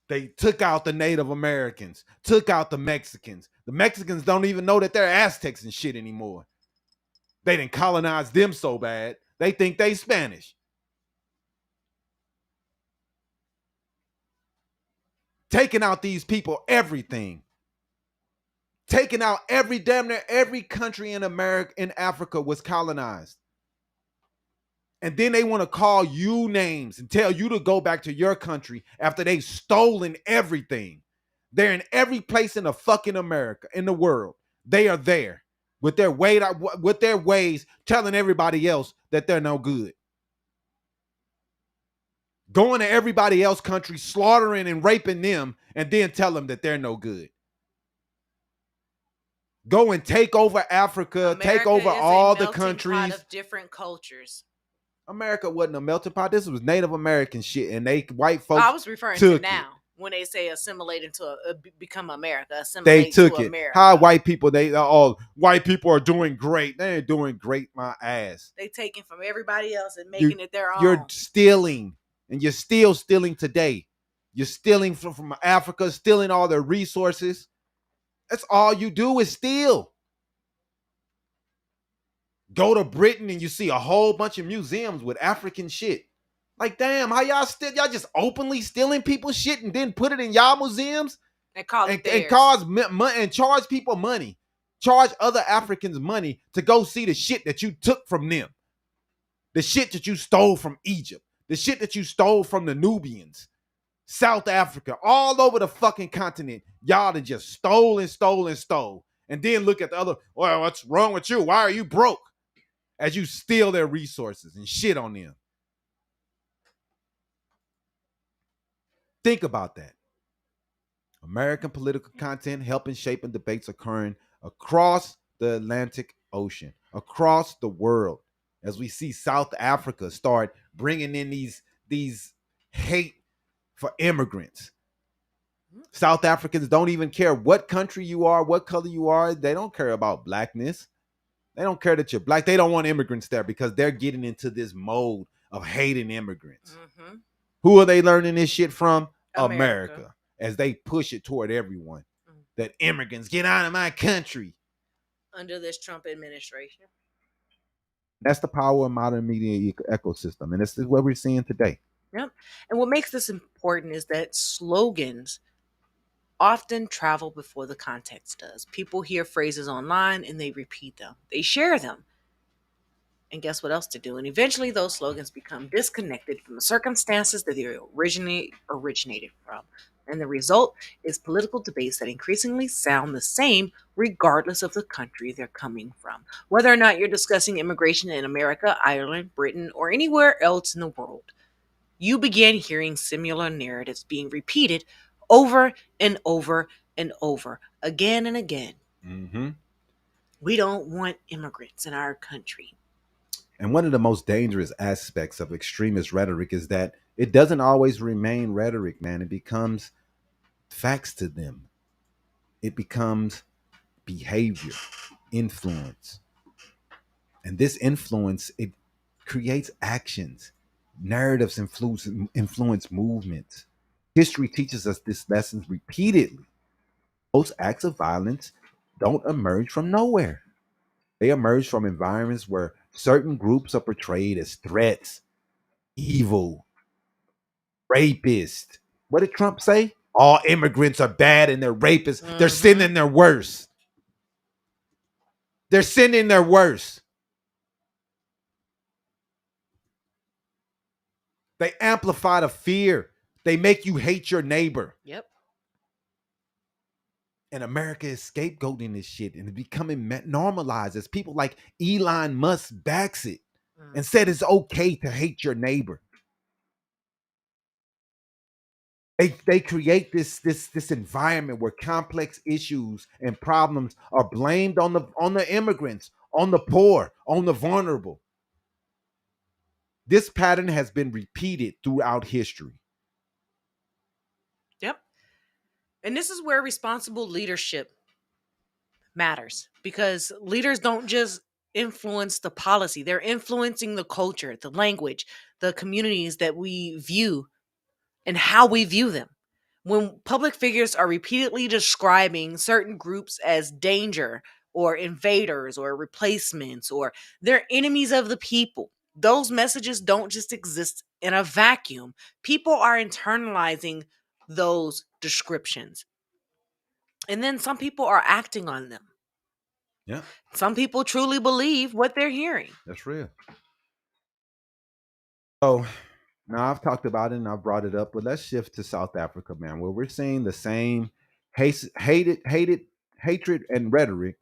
They took out the Native Americans, took out the Mexicans. The Mexicans don't even know that they're Aztecs and shit anymore. They didn't colonize them so bad. They think they Spanish. Taking out these people, everything. Taking out damn near every country in America, in Africa was colonized. And then they want to call you names and tell you to go back to your country after they've stolen everything. They're in every place in the fucking America, in the world. They are there with their ways, telling everybody else that they're no good. Going to everybody else's country, slaughtering and raping them, and then tell them that they're no good. Go and take over Africa, America take over is all a the countries. melting pot of different cultures. America wasn't a melting pot. This was Native American shit, and they white folks. I was referring to now when they say assimilate into become America. They took to it. America. How white people? White people are doing great. They ain't doing great, my ass. They taking from everybody else and making it their own. You're stealing, and you're still stealing today. You're stealing from Africa, stealing all their resources. That's all you do is steal. Go to Britain and you see a whole bunch of museums with African shit. Like, damn, how y'all just openly stealing people's shit and then put it in y'all museums and call it theirs. And charge people money, charge other Africans money to go see the shit that you took from them, the shit that you stole from Egypt, the shit that you stole from the Nubians, South Africa, all over the fucking continent. Y'all done just stole and stole and stole. And then look at the other, well, what's wrong with you? Why are you broke? As you steal their resources and shit on them. Think about that. American political content helping shaping debates occurring across the Atlantic Ocean, across the world. As we see South Africa start bringing in these hate for immigrants. South Africans don't even care what country you are, what color you are. They don't care about blackness. They don't care that you're black. They don't want immigrants there because they're getting into this mode of hating immigrants. Mm-hmm. Who are they learning this shit from? America. As they push it toward everyone. Mm-hmm. That immigrants, get out of my country. Under this Trump administration. That's the power of modern media ecosystem. And this is what we're seeing today. Yep. And what makes this important is that slogans often travel before the context does. People hear phrases online and they repeat them. They share them. And guess what else to do? And eventually those slogans become disconnected from the circumstances that they originally originated from. And the result is political debates that increasingly sound the same regardless of the country they're coming from. Whether or not you're discussing immigration in America, Ireland, Britain, or anywhere else in the world, you begin hearing similar narratives being repeated over and over and over, again and again. Mm-hmm. We don't want immigrants in our country. And one of the most dangerous aspects of extremist rhetoric is that it doesn't always remain rhetoric, man. It becomes facts to them. It becomes behavior, influence. And this influence, it creates actions. Narratives influence movements. History teaches us this lesson repeatedly. Most acts of violence don't emerge from nowhere. They emerge from environments where certain groups are portrayed as threats, evil, rapists. What did Trump say? All immigrants are bad and they're rapists. They're sending their worst. They're sending their worst. They amplify the fear. They make you hate your neighbor. Yep. And America is scapegoating this shit and it's becoming normalized as people like Elon Musk backs it and said it's okay to hate your neighbor. They create this environment where complex issues and problems are blamed on the immigrants, on the poor, on the vulnerable. This pattern has been repeated throughout history. Yep. And this is where responsible leadership matters, because leaders don't just influence the policy, they're influencing the culture, the language, the communities that we view and how we view them. When public figures are repeatedly describing certain groups as danger or invaders or replacements or they're enemies of the people, those messages don't just exist in a vacuum. People are internalizing those descriptions. And then some people are acting on them. Yeah. Some people truly believe what they're hearing. That's real. So now I've talked about it and I've brought it up, but let's shift to South Africa, man, where we're seeing the same hatred and rhetoric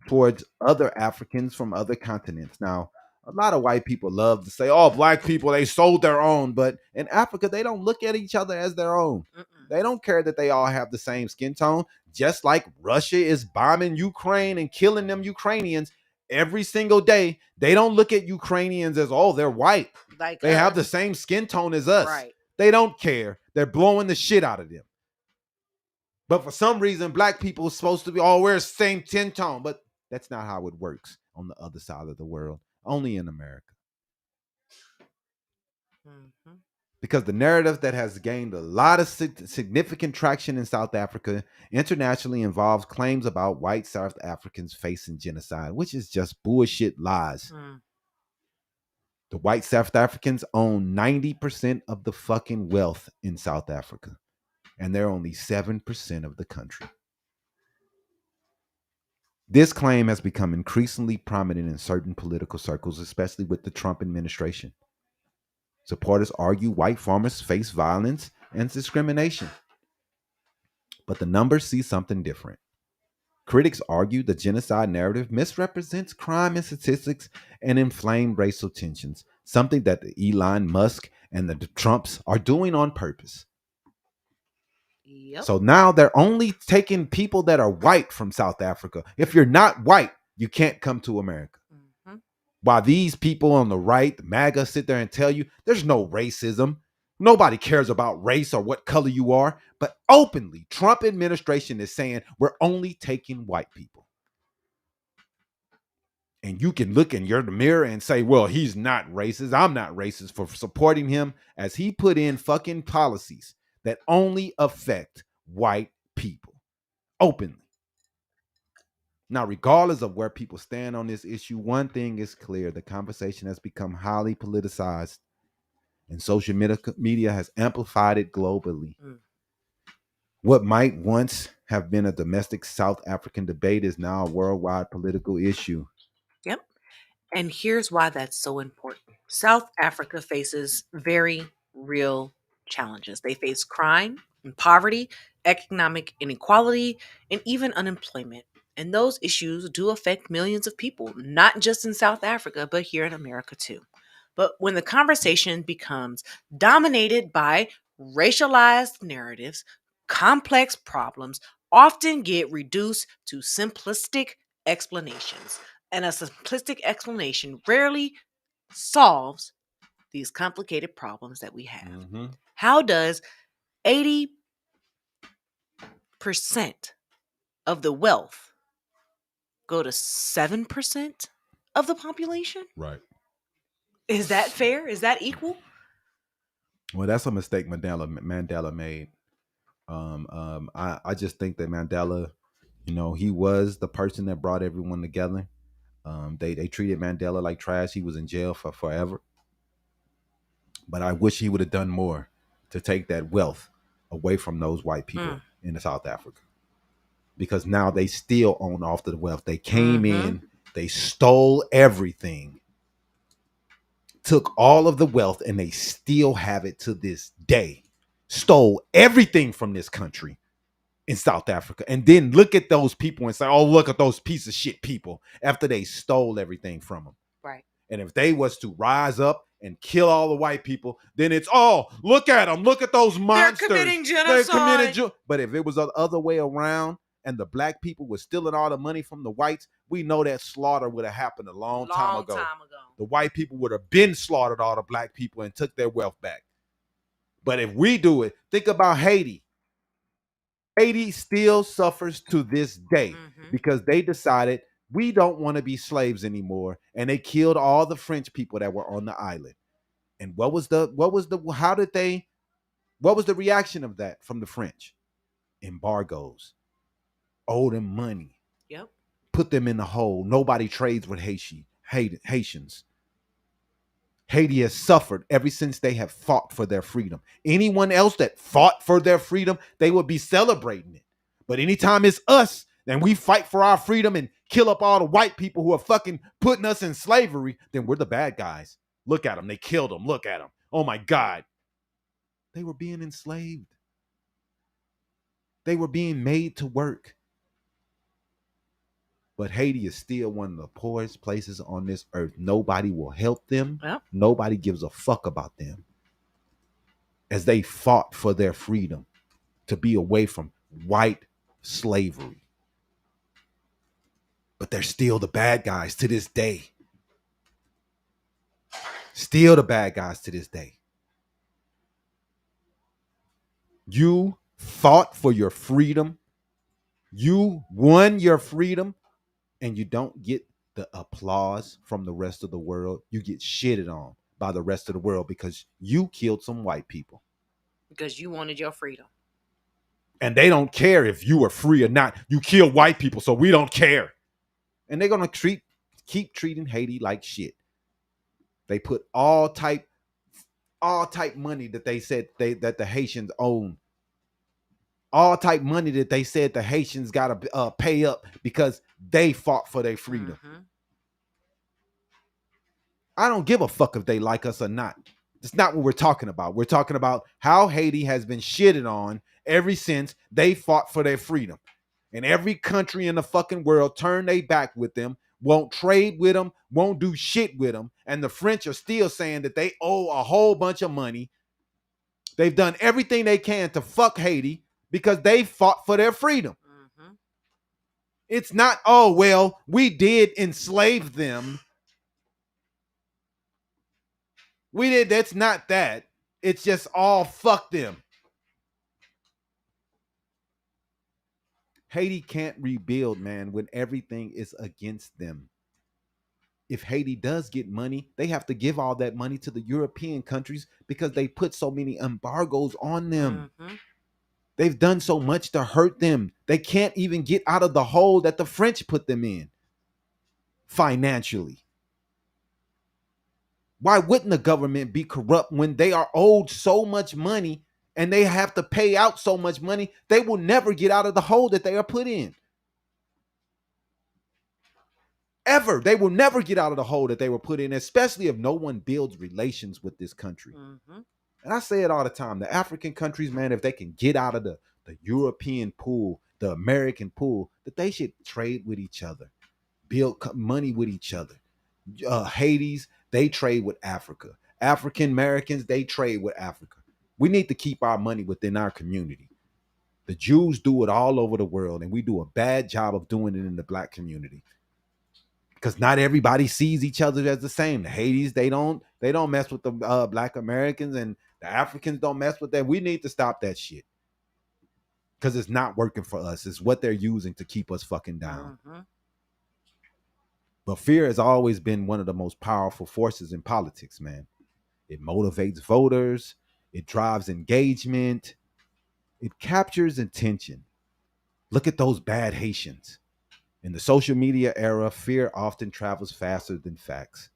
towards other Africans from other continents. Now, a lot of white people love to say, "Oh, black people, they sold their own," but in Africa, they don't look at each other as their own. They don't care that they all have the same skin tone. Just like Russia is bombing Ukraine and killing them Ukrainians every single day, they don't look at Ukrainians as, "Oh, they're white. Like They have the same skin tone as us." Right. They don't care. They're blowing the shit out of them. But for some reason, black people are supposed to be, "Oh, we're the same skin tone." But that's not how it works on the other side of the world, only in America. Mm-hmm. Because the narrative that has gained a lot of significant traction in South Africa internationally involves claims about white South Africans facing genocide, which is just bullshit lies. The white South Africans own 90% of the fucking wealth in South Africa, and they're only 7% of the country. This claim has become increasingly prominent in certain political circles, especially with the Trump administration. Supporters argue white farmers face violence and discrimination. But the numbers see something different. Critics argue the genocide narrative misrepresents crime and statistics and inflamed racial tensions, something that Elon Musk and the Trumps are doing on purpose. Yep. So now they're only taking people that are white from South Africa. If you're not white, you can't come to America. Mm-hmm. While these people on the right, MAGA, sit there and tell you there's no racism. Nobody cares about race or what color you are. But openly, Trump administration is saying we're only taking white people. And you can look in your mirror and say, well, he's not racist. I'm not racist for supporting him as he put in fucking policies that only affect white people openly. Now, regardless of where people stand on this issue, one thing is clear. The conversation has become highly politicized, and social media has amplified it globally. What might once have been a domestic South African debate is now a worldwide political issue. Yep. And here's why that's so important. South Africa faces very real challenges. They face crime and poverty, economic inequality, and even unemployment. And those issues do affect millions of people, not just in South Africa, but here in America too. But when the conversation becomes dominated by racialized narratives, complex problems often get reduced to simplistic explanations. And a simplistic explanation rarely solves these complicated problems that we have? Mm-hmm. How does 80% of the wealth go to 7% of the population? Right. Is that fair? Is that equal? Well, that's a mistake Mandela made. I just think that Mandela, he was the person that brought everyone together. They treated Mandela like trash. He was in jail for forever. But I wish he would have done more to take that wealth away from those white people in South Africa. Because now they still own off the wealth. They came in, they stole everything, took all of the wealth, and they still have it to this day. Stole everything from this country in South Africa. And then look at those people and say, oh, look at those piece of shit people after they stole everything from them. Right. And if they was to rise up and kill all the white people, then it's, oh, look at them. Look at those monsters. They're committing genocide. But if it was the other way around and the black people were stealing all the money from the whites, we know that slaughter would have happened a long time ago. The white people would have been slaughtered all the black people and took their wealth back. But if we do it, think about Haiti. Haiti still suffers to this day because they decided we don't want to be slaves anymore, and they killed all the French people that were on the island. And what was the reaction of that from the French? Embargoes, owe them money, put them in the hole. Nobody trades with Haitians. Haiti has suffered ever since they have fought for their freedom. Anyone else that fought for their freedom, they would be celebrating it. But anytime it's us and we fight for our freedom and kill up all the white people who are fucking putting us in slavery, then we're the bad guys. Look at them. They killed them. Look at them. Oh my God. They were being enslaved. They were being made to work. But Haiti is still one of the poorest places on this earth. Nobody will help them. Yep. Nobody gives a fuck about them. As they fought for their freedom to be away from white slavery. But they're still the bad guys to this day. Still the bad guys to this day. You fought for your freedom. You won your freedom. And you don't get the applause from the rest of the world. You get shitted on by the rest of the world because you killed some white people. Because you wanted your freedom. And they don't care if you are free or not. You kill white people, so we don't care. And they're going to keep treating Haiti like shit. They put all type money that they said that the Haitians own. All type money that they said the Haitians got to pay up because they fought for their freedom. I don't give a fuck if they like us or not. That's not what we're talking about. We're talking about how Haiti has been shitted on ever since they fought for their freedom. And every country in the fucking world turned their back with them, won't trade with them, won't do shit with them. And the French are still saying that they owe a whole bunch of money. They've done everything they can to fuck Haiti because they fought for their freedom. It's not, oh, well, we did enslave them. We did. That's not that. It's just all fuck them. Haiti can't rebuild, man, when everything is against them. If Haiti does get money, they have to give all that money to the European countries because they put so many embargoes on them. They've done so much to hurt them. They can't even get out of the hole that the French put them in financially. Why wouldn't the government be corrupt when they are owed so much money and they have to pay out so much money? They will never get out of the hole that they are put in. Ever. They will never get out of the hole that they were put in, especially if no one builds relations with this country. And I say it all the time. The African countries, man, if they can get out of the European pool, the American pool, that they should trade with each other, build money with each other. Hades, they trade with Africa. African Americans, they trade with Africa. We need to keep our money within our community. The Jews do it all over the world, and we do a bad job of doing it in the black community. because not everybody sees each other as the same. The Hades, they don't mess with the Black Americans, and the Africans don't mess with that. We need to stop that shit because it's not working for us. It's what they're using to keep us fucking down. Mm-hmm. But fear has always been one of the most powerful forces in politics, man. It motivates voters. It drives engagement. It captures attention. Look at those bad Haitians. In the social media era, fear often travels faster than facts.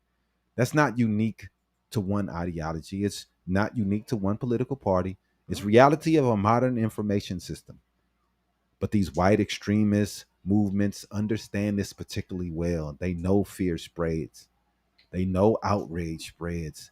That's not unique to one ideology. It's not unique to one political party. It's reality of a modern information system. But these white extremist movements understand this particularly well. They know fear spreads. They know outrage spreads.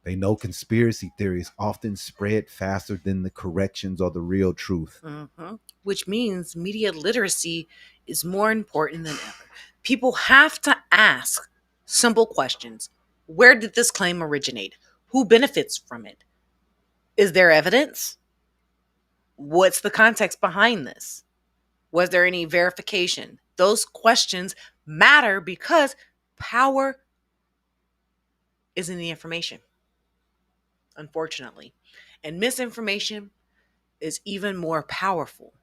They know conspiracy theories often spread faster than the corrections or the real truth. Mm-hmm. Which means media literacy is more important than ever. People have to ask simple questions. Where did this claim originate? Who benefits from it? Is there evidence? What's the context behind this? Was there any verification? Those questions matter because power is in the information, unfortunately. And misinformation is even more powerful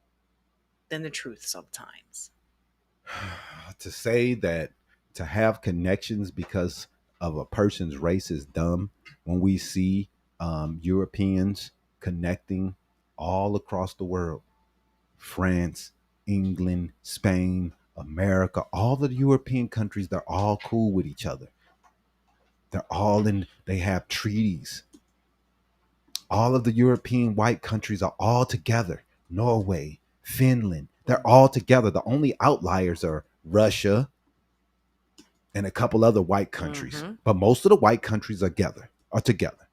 than the truth sometimes. To say that to have connections because of a person's race is dumb when we see Europeans connecting all across the world. France, England, Spain, America, all the European countries, they're all cool with each other. They have treaties. All of the European white countries are all together. Norway, Finland, they're all together. The only outliers are Russia and a couple other white countries. Mm-hmm. But most of the white countries are together.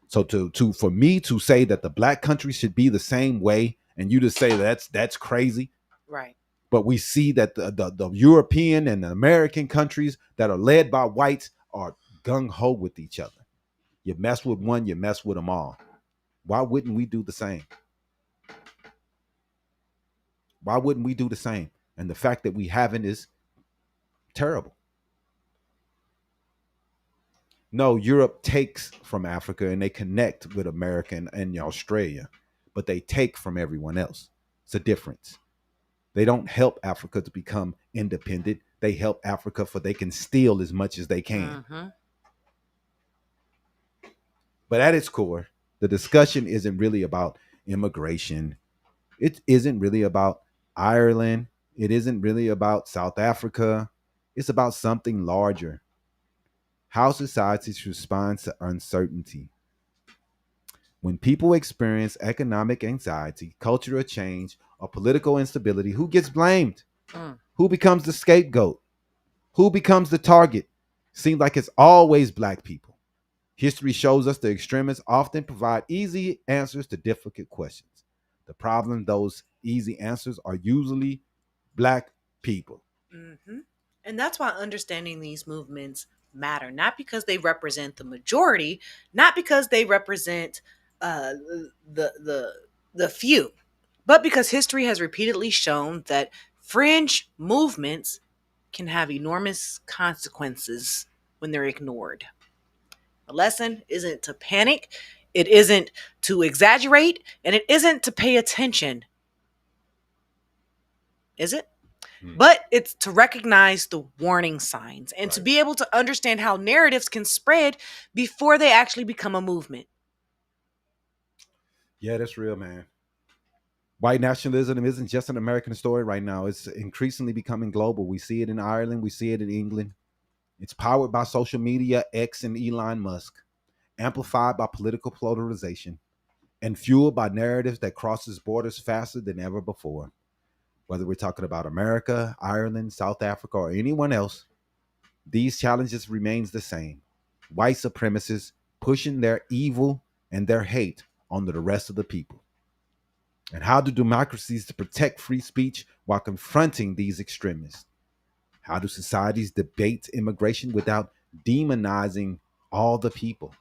So for me to say that the black countries should be the same way, and you just say that's crazy. Right. But we see that the European and the American countries that are led by whites are gung-ho with each other. You mess with one, you mess with them all. Why wouldn't we do the same? Why wouldn't we do the same? And the fact that we haven't is terrible. No, Europe takes from Africa and they connect with America and Australia, but they take from everyone else. It's a difference. They don't help Africa to become independent. They help Africa for they can steal as much as they can. Mm-hmm. But at its core, the discussion isn't really about immigration. It isn't really about Ireland. It isn't really about South Africa. It's about something larger. How societies respond to uncertainty. When people experience economic anxiety, cultural change, or political instability, who gets blamed? Who becomes the scapegoat? Who becomes the target? Seems like it's always black people. History shows us the extremists often provide easy answers to difficult questions. The problem, those easy answers are usually black people. Mm-hmm. And that's why understanding these movements matter, not because they represent the majority, not because they represent the few, but because history has repeatedly shown that fringe movements can have enormous consequences when they're ignored. The lesson isn't to panic, it isn't to exaggerate, and it isn't to pay attention. Is it? But it's to recognize the warning signs and to be able to understand how narratives can spread before they actually become a movement. Yeah, that's real, man. White nationalism isn't just an American story right now. It's increasingly becoming global. We see it in Ireland. We see it in England. It's powered by social media, X and Elon Musk, amplified by political polarization, and fueled by narratives that crosses borders faster than ever before. Whether we're talking about America, Ireland, South Africa, or anyone else, these challenges remains the same. White supremacists pushing their evil and their hate onto the rest of the people. And how do democracies to protect free speech while confronting these extremists? How do societies debate immigration without demonizing all the people?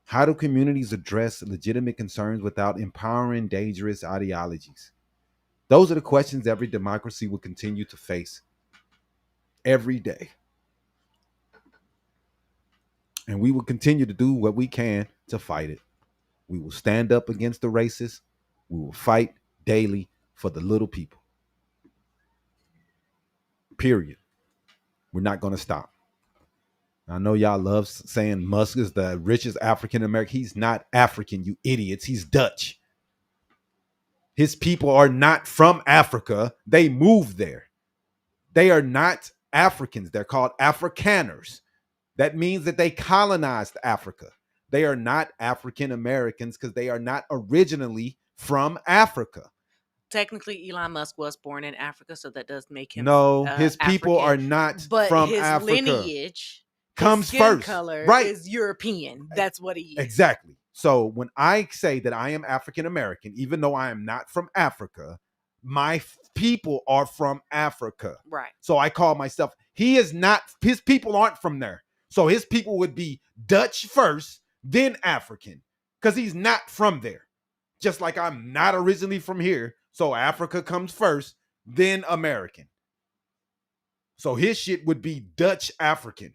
How do communities address legitimate concerns without empowering dangerous ideologies? Those are the questions every democracy will continue to face every day. And we will continue to do what we can to fight it. We will stand up against the racists. We will fight daily for the little people. Period. We're not going to stop. I know y'all love saying Musk is the richest African American. He's not African, you idiots. He's Dutch. His people are not from Africa. They moved there. They are not Africans. They're called Afrikaners. That means that they colonized Africa. They are not African Americans because they are not originally from Africa. Technically, Elon Musk was born in Africa, so that does make him No, his people African, are not but from his Africa. lineage Comes his skin first, color right? is European. That's what he is. Exactly. So when I say that I am African American, even though I am not from Africa, my people are from Africa. Right. So I call myself, he is not, his people aren't from there. So his people would be Dutch first, then African, because he's not from there. Just like I'm not originally from here. So Africa comes first, then American. So his shit would be Dutch African.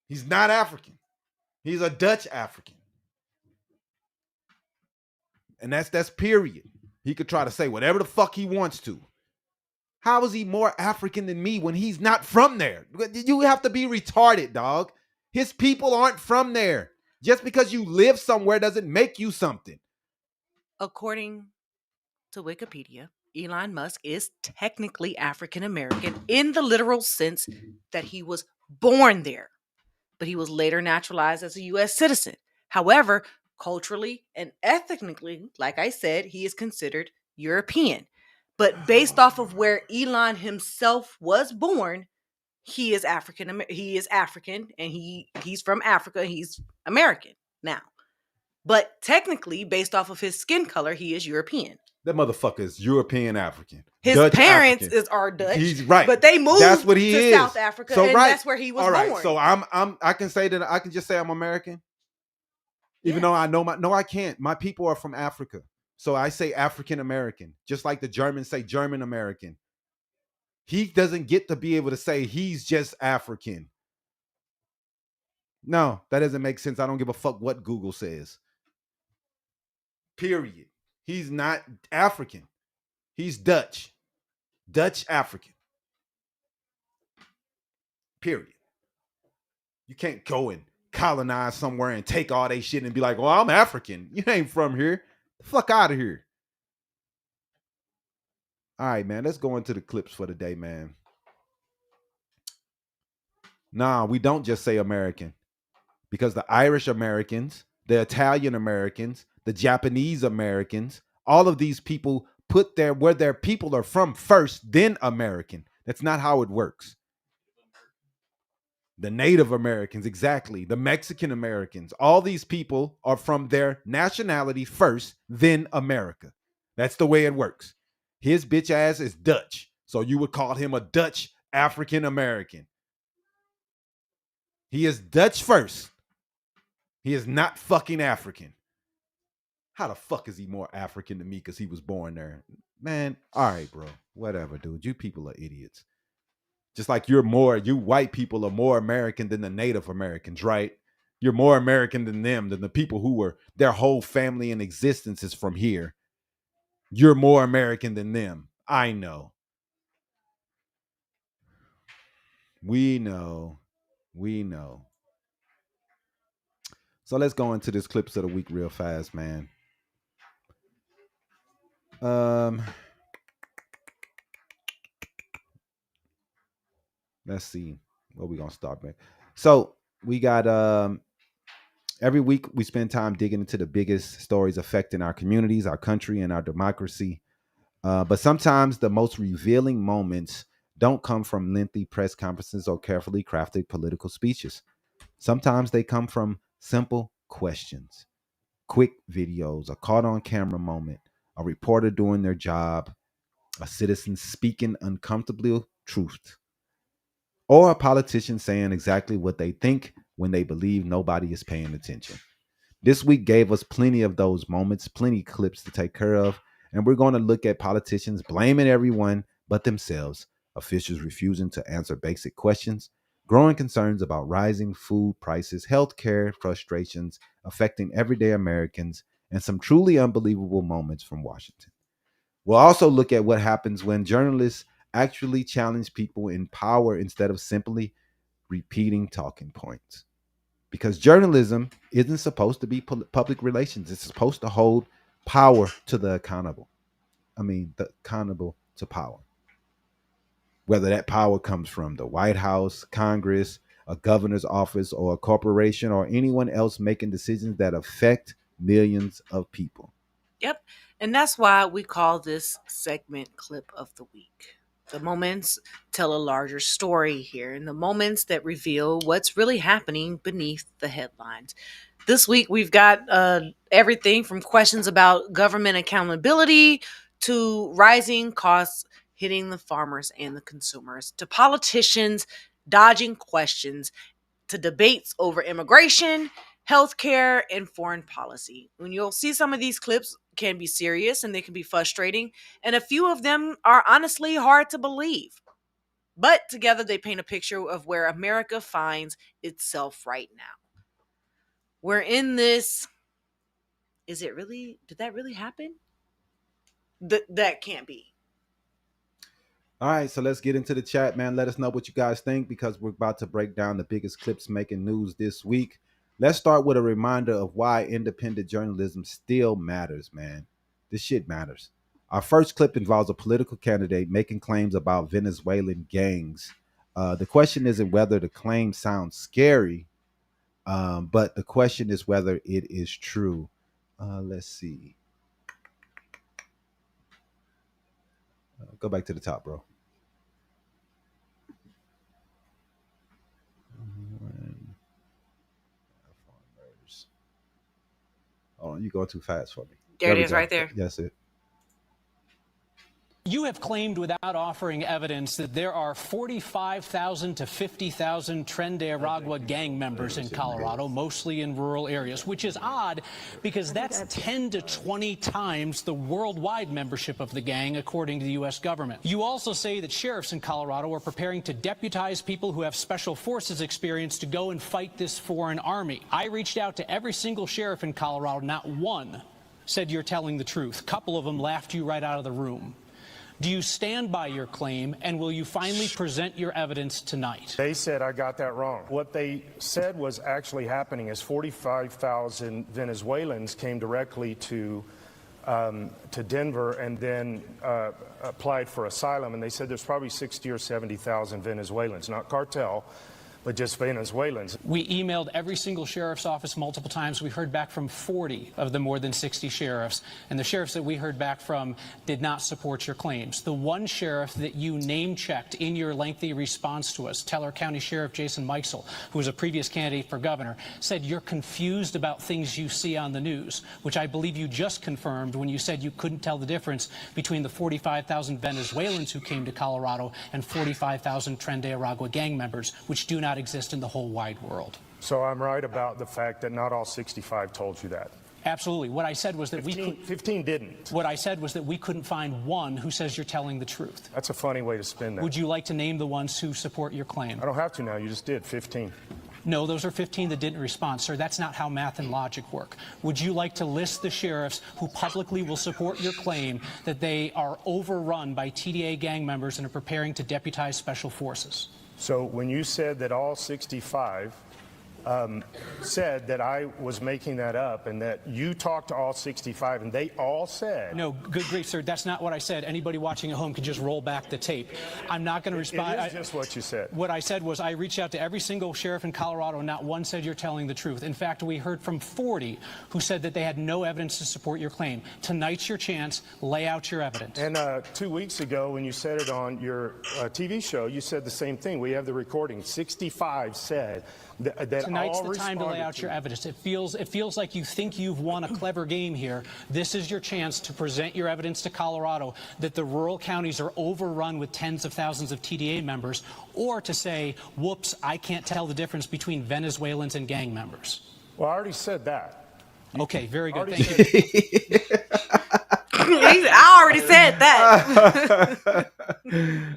He's not African. He's a Dutch African. And that's period. He could try to say whatever the fuck he wants to. How is he more African than me when he's not from there? You have to be retarded, dog. His people aren't from there. Just because you live somewhere doesn't make you something. According to Wikipedia, Elon Musk is technically African American in the literal sense that he was born there, but he was later naturalized as a U.S. citizen. However, culturally and ethnically, like I said, he is considered European. But based off of where Elon himself was born, he is African. He is African, and he's from Africa. He's American now. But technically, based off of his skin color, he is European. That motherfucker is European African. His Dutch parents African. are Dutch. He's right. But they moved that's what he to is. South Africa, so, and right. that's where he was All right. born. So I can say that I can just say I'm American. Even though I know I can't. My people are from Africa. So I say African American, just like the Germans say German American. He doesn't get to be able to say he's just African. No, that doesn't make sense. I don't give a fuck what Google says. Period. He's not African. He's Dutch. Dutch African. Period. You can't go and colonize somewhere and take all they shit and be like, well, I'm African. You ain't from here. The fuck out of here. All right, man. Let's go into the clips for the day, man. Nah, we don't just say American. Because the Irish Americans, the Italian Americans, the Japanese Americans, all of these people put where their people are from first, then American. That's not how it works. The Native Americans, exactly. The Mexican Americans, all these people are from their nationality first, then America. That's the way it works. His bitch ass is Dutch. So you would call him a Dutch African American. He is Dutch first. He is not fucking African. How the fuck is he more African than me because he was born there? Man, all right, bro. Whatever, dude. You people are idiots. Just like you white people are more American than the Native Americans, right? You're more American than them, than the people who were, their whole family and existence is from here. You're more American than them. I know. We know. So let's go into this clips of the week real fast, man. Let's see where we gonna start, man. So we got every week we spend time digging into the biggest stories affecting our communities, our country, and our democracy. But sometimes the most revealing moments don't come from lengthy press conferences or carefully crafted political speeches. Sometimes they come from simple questions, quick videos, a caught on camera moment, a reporter doing their job, a citizen speaking uncomfortable truth, or a politician saying exactly what they think when they believe nobody is paying attention. This week gave us plenty of those moments, plenty clips to take care of, and we're going to look at politicians blaming everyone but themselves, officials refusing to answer basic questions, growing concerns about rising food prices, healthcare frustrations affecting everyday Americans, and some truly unbelievable moments from Washington. We'll also look at what happens when journalists actually challenge people in power instead of simply repeating talking points. Because journalism isn't supposed to be public relations, it's supposed to hold power to the accountable. The accountable to power. Whether that power comes from the White House, Congress, a governor's office, or a corporation, or anyone else making decisions that affect millions of people. Yep. And that's why we call this segment Clip of the Week. The moments tell a larger story here, and the moments that reveal what's really happening beneath the headlines. This week, we've got everything from questions about government accountability to rising costs hitting the farmers and the consumers, to politicians dodging questions, to debates over immigration, healthcare, and foreign policy. When you'll see some of these clips can be serious and they can be frustrating, and a few of them are honestly hard to believe. But together they paint a picture of where America finds itself right now. We're in this. Is it really? Did that really happen? That can't be. All right, so let's get into the chat, man. Let us know what you guys think because we're about to break down the biggest clips making news this week. Let's start with a reminder of why independent journalism still matters, man. This shit matters. Our first clip involves a political candidate making claims about Venezuelan gangs. The question isn't whether the claim sounds scary, but the question is whether it is true. Let's see. Go back to the top, bro. Oh, you going too fast for me. There it is right there. That's it. You have claimed without offering evidence that there are 45,000 to 50,000 Tren de Aragua gang members in Colorado, mostly in rural areas, which is odd because that's 10 to 20 times the worldwide membership of the gang, according to the U.S. government. You also say that sheriffs in Colorado are preparing to deputize people who have special forces experience to go and fight this foreign army. I reached out to every single sheriff in Colorado. Not one said you're telling the truth. A couple of them laughed you right out of the room. Do you stand by your claim, and will you finally present your evidence tonight? They said I got that wrong. What they said was actually happening is 45,000 Venezuelans came directly to Denver and then applied for asylum, and they said there's probably 60 or 70,000 Venezuelans, not cartel, but just Venezuelans. We emailed every single sheriff's office multiple times. We heard back from 40 of the more than 60 sheriffs, and the sheriffs that we heard back from did not support your claims. The one sheriff that you name-checked in your lengthy response to us, Teller County Sheriff Jason Meixel, who was a previous candidate for governor, said you're confused about things you see on the news, which I believe you just confirmed when you said you couldn't tell the difference between the 45,000 Venezuelans who came to Colorado and 45,000 Tren de Aragua gang members, which do not exist in the whole wide world. So I'm right about the fact that not all 65 told you that. Absolutely. What I said was that 15 didn't. What I said was that we couldn't find one who says you're telling the truth. That's a funny way to spin that. Would you like to name the ones who support your claim? I don't have to now. You just did. 15. No, those are 15 that didn't respond, sir. That's not how math and logic work. Would you like to list the sheriffs who publicly will support your claim that they are overrun by TDA gang members and are preparing to deputize special forces? So when you said that all 65 said that I was making that up and that you talked to all 65 and they all said... No, good grief, sir. That's not what I said. Anybody watching at home can just roll back the tape. I'm not going to respond. It is just what you said. What I said was I reached out to every single sheriff in Colorado and not one said you're telling the truth. In fact, we heard from 40 who said that they had no evidence to support your claim. Tonight's your chance. Lay out your evidence. And 2 weeks ago when you said it on your TV show, you said the same thing. We have the recording. 65 said that Tonight's all the time to lay out to your evidence. It feels like you think you've won a clever game here. This is your chance to present your evidence to Colorado that the rural counties are overrun with tens of thousands of TDA members, or to say, whoops, I can't tell the difference between Venezuelans and gang members. Well, I already said that. Okay, very good. Thank you. I already said that.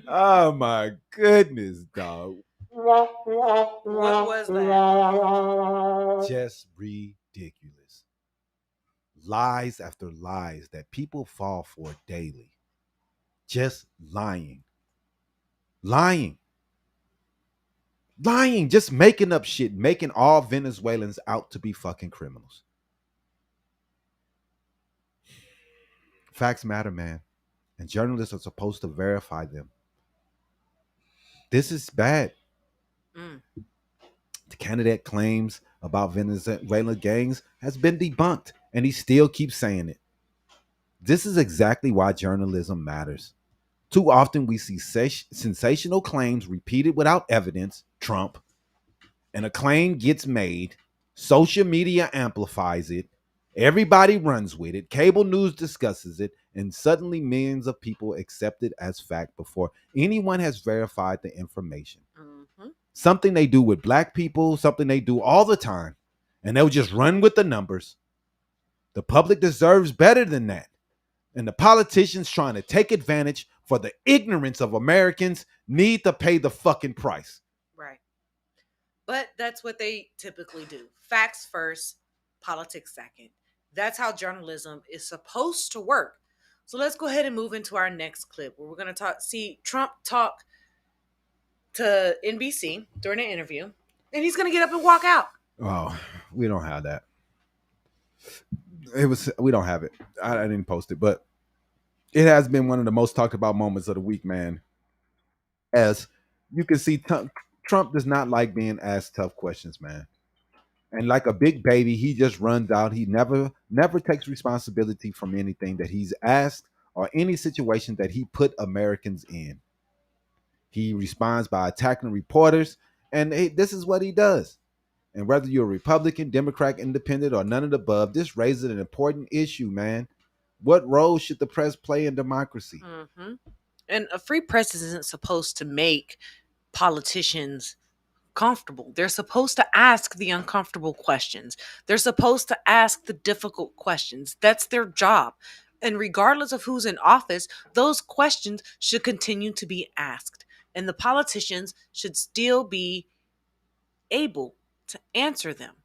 Oh my goodness, dog. What was that? Just ridiculous. Lies after lies that people fall for daily. Just lying. Lying, just making up shit, making all Venezuelans out to be fucking criminals. Facts matter, man. And journalists are supposed to verify them. This is bad. The candidate claims about Venezuelan gangs has been debunked, and he still keeps saying it. This is exactly why journalism matters. Too often we see sensational claims repeated without evidence, Trump, and a claim gets made, social media amplifies it, everybody runs with it, cable news discusses it, and suddenly millions of people accept it as fact before anyone has verified the information. Something they do with black people, something they do all the time, and they'll just run with the numbers. The public deserves better than that. And the politicians trying to take advantage for the ignorance of Americans need to pay the fucking price. Right. But that's what they typically do. Facts first, politics second. That's how journalism is supposed to work. So let's go ahead and move into our next clip where we're going to see Trump talk to NBC during an interview, and he's going to get up and walk out. Oh, we don't have that. We don't have it. I didn't post it, but it has been one of the most talked about moments of the week, man. As you can see, Trump does not like being asked tough questions, man. And like a big baby, he just runs out. He never takes responsibility from anything that he's asked or any situation that he put Americans in. He responds by attacking reporters, and this is what he does. And whether you're a Republican, Democrat, Independent, or none of the above, this raises an important issue, man. What role should the press play in democracy? And a free press isn't supposed to make politicians comfortable. They're supposed to ask the uncomfortable questions. They're supposed to ask the difficult questions. That's their job. And regardless of who's in office, those questions should continue to be asked. And the politicians should still be able to answer them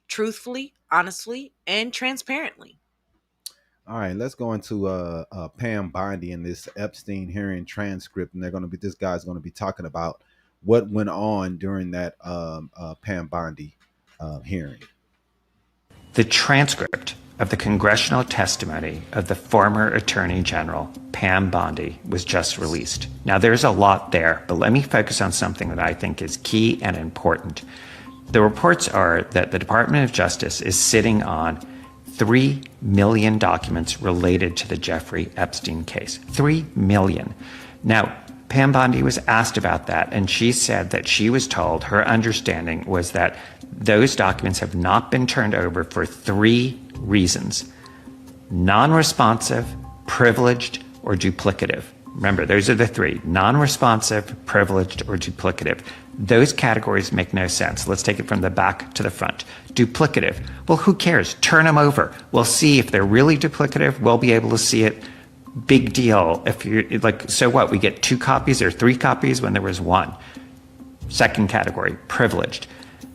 truthfully, honestly, and transparently. All right, let's go into Pam Bondi in this Epstein hearing transcript, and this guy's going to be talking about what went on during that Pam Bondi hearing. The transcript of the congressional testimony of the former Attorney General, Pam Bondi, was just released. Now, there's a lot there, but let me focus on something that I think is key and important. The reports are that the Department of Justice is sitting on 3 million documents related to the Jeffrey Epstein case. 3 million. Now, Pam Bondi was asked about that, and she said that she was told, her understanding was that those documents have not been turned over for 3 reasons: non-responsive, privileged, or duplicative. Remember, those are the 3: non-responsive, privileged, or duplicative. Those categories make no sense. Let's take it from the back to the front. Duplicative. Well, who cares? Turn them over. We'll see if they're really duplicative. We'll be able to see it. Big deal. If you're like, so what? We get 2 copies or 3 copies when there was 1. Second category, privileged.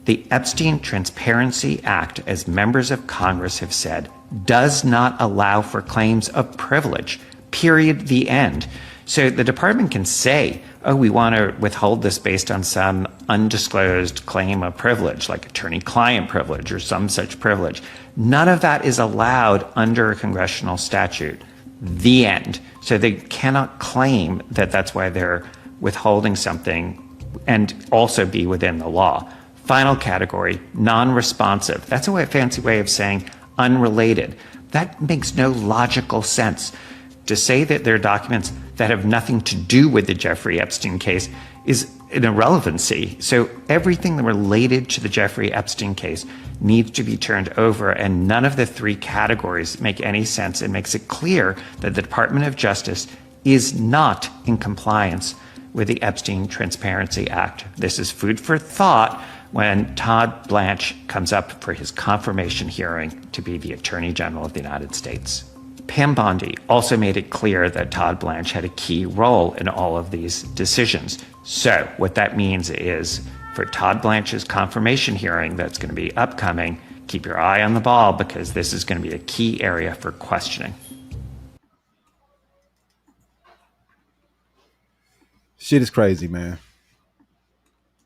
The Epstein Transparency Act, as members of Congress have said, does not allow for claims of privilege. Period. The end. So the department can say, oh, we want to withhold this based on some undisclosed claim of privilege, like attorney-client privilege or some such privilege. None of that is allowed under a congressional statute. The end. So they cannot claim that that's why they're withholding something and also be within the law. Final category, non-responsive. That's a fancy way of saying unrelated. That makes no logical sense. To say that there are documents that have nothing to do with the Jeffrey Epstein case is an irrelevancy. So everything related to the Jeffrey Epstein case needs to be turned over, and none of the 3 categories make any sense. It makes it clear that the Department of Justice is not in compliance with the Epstein Transparency Act. This is food for thought when Todd Blanche comes up for his confirmation hearing to be the Attorney General of the United States. Pam Bondi also made it clear that Todd Blanche had a key role in all of these decisions. So what that means is for Todd Blanche's confirmation hearing that's going to be upcoming. Keep your eye on the ball because this is going to be a key area for questioning. Shit is crazy, man.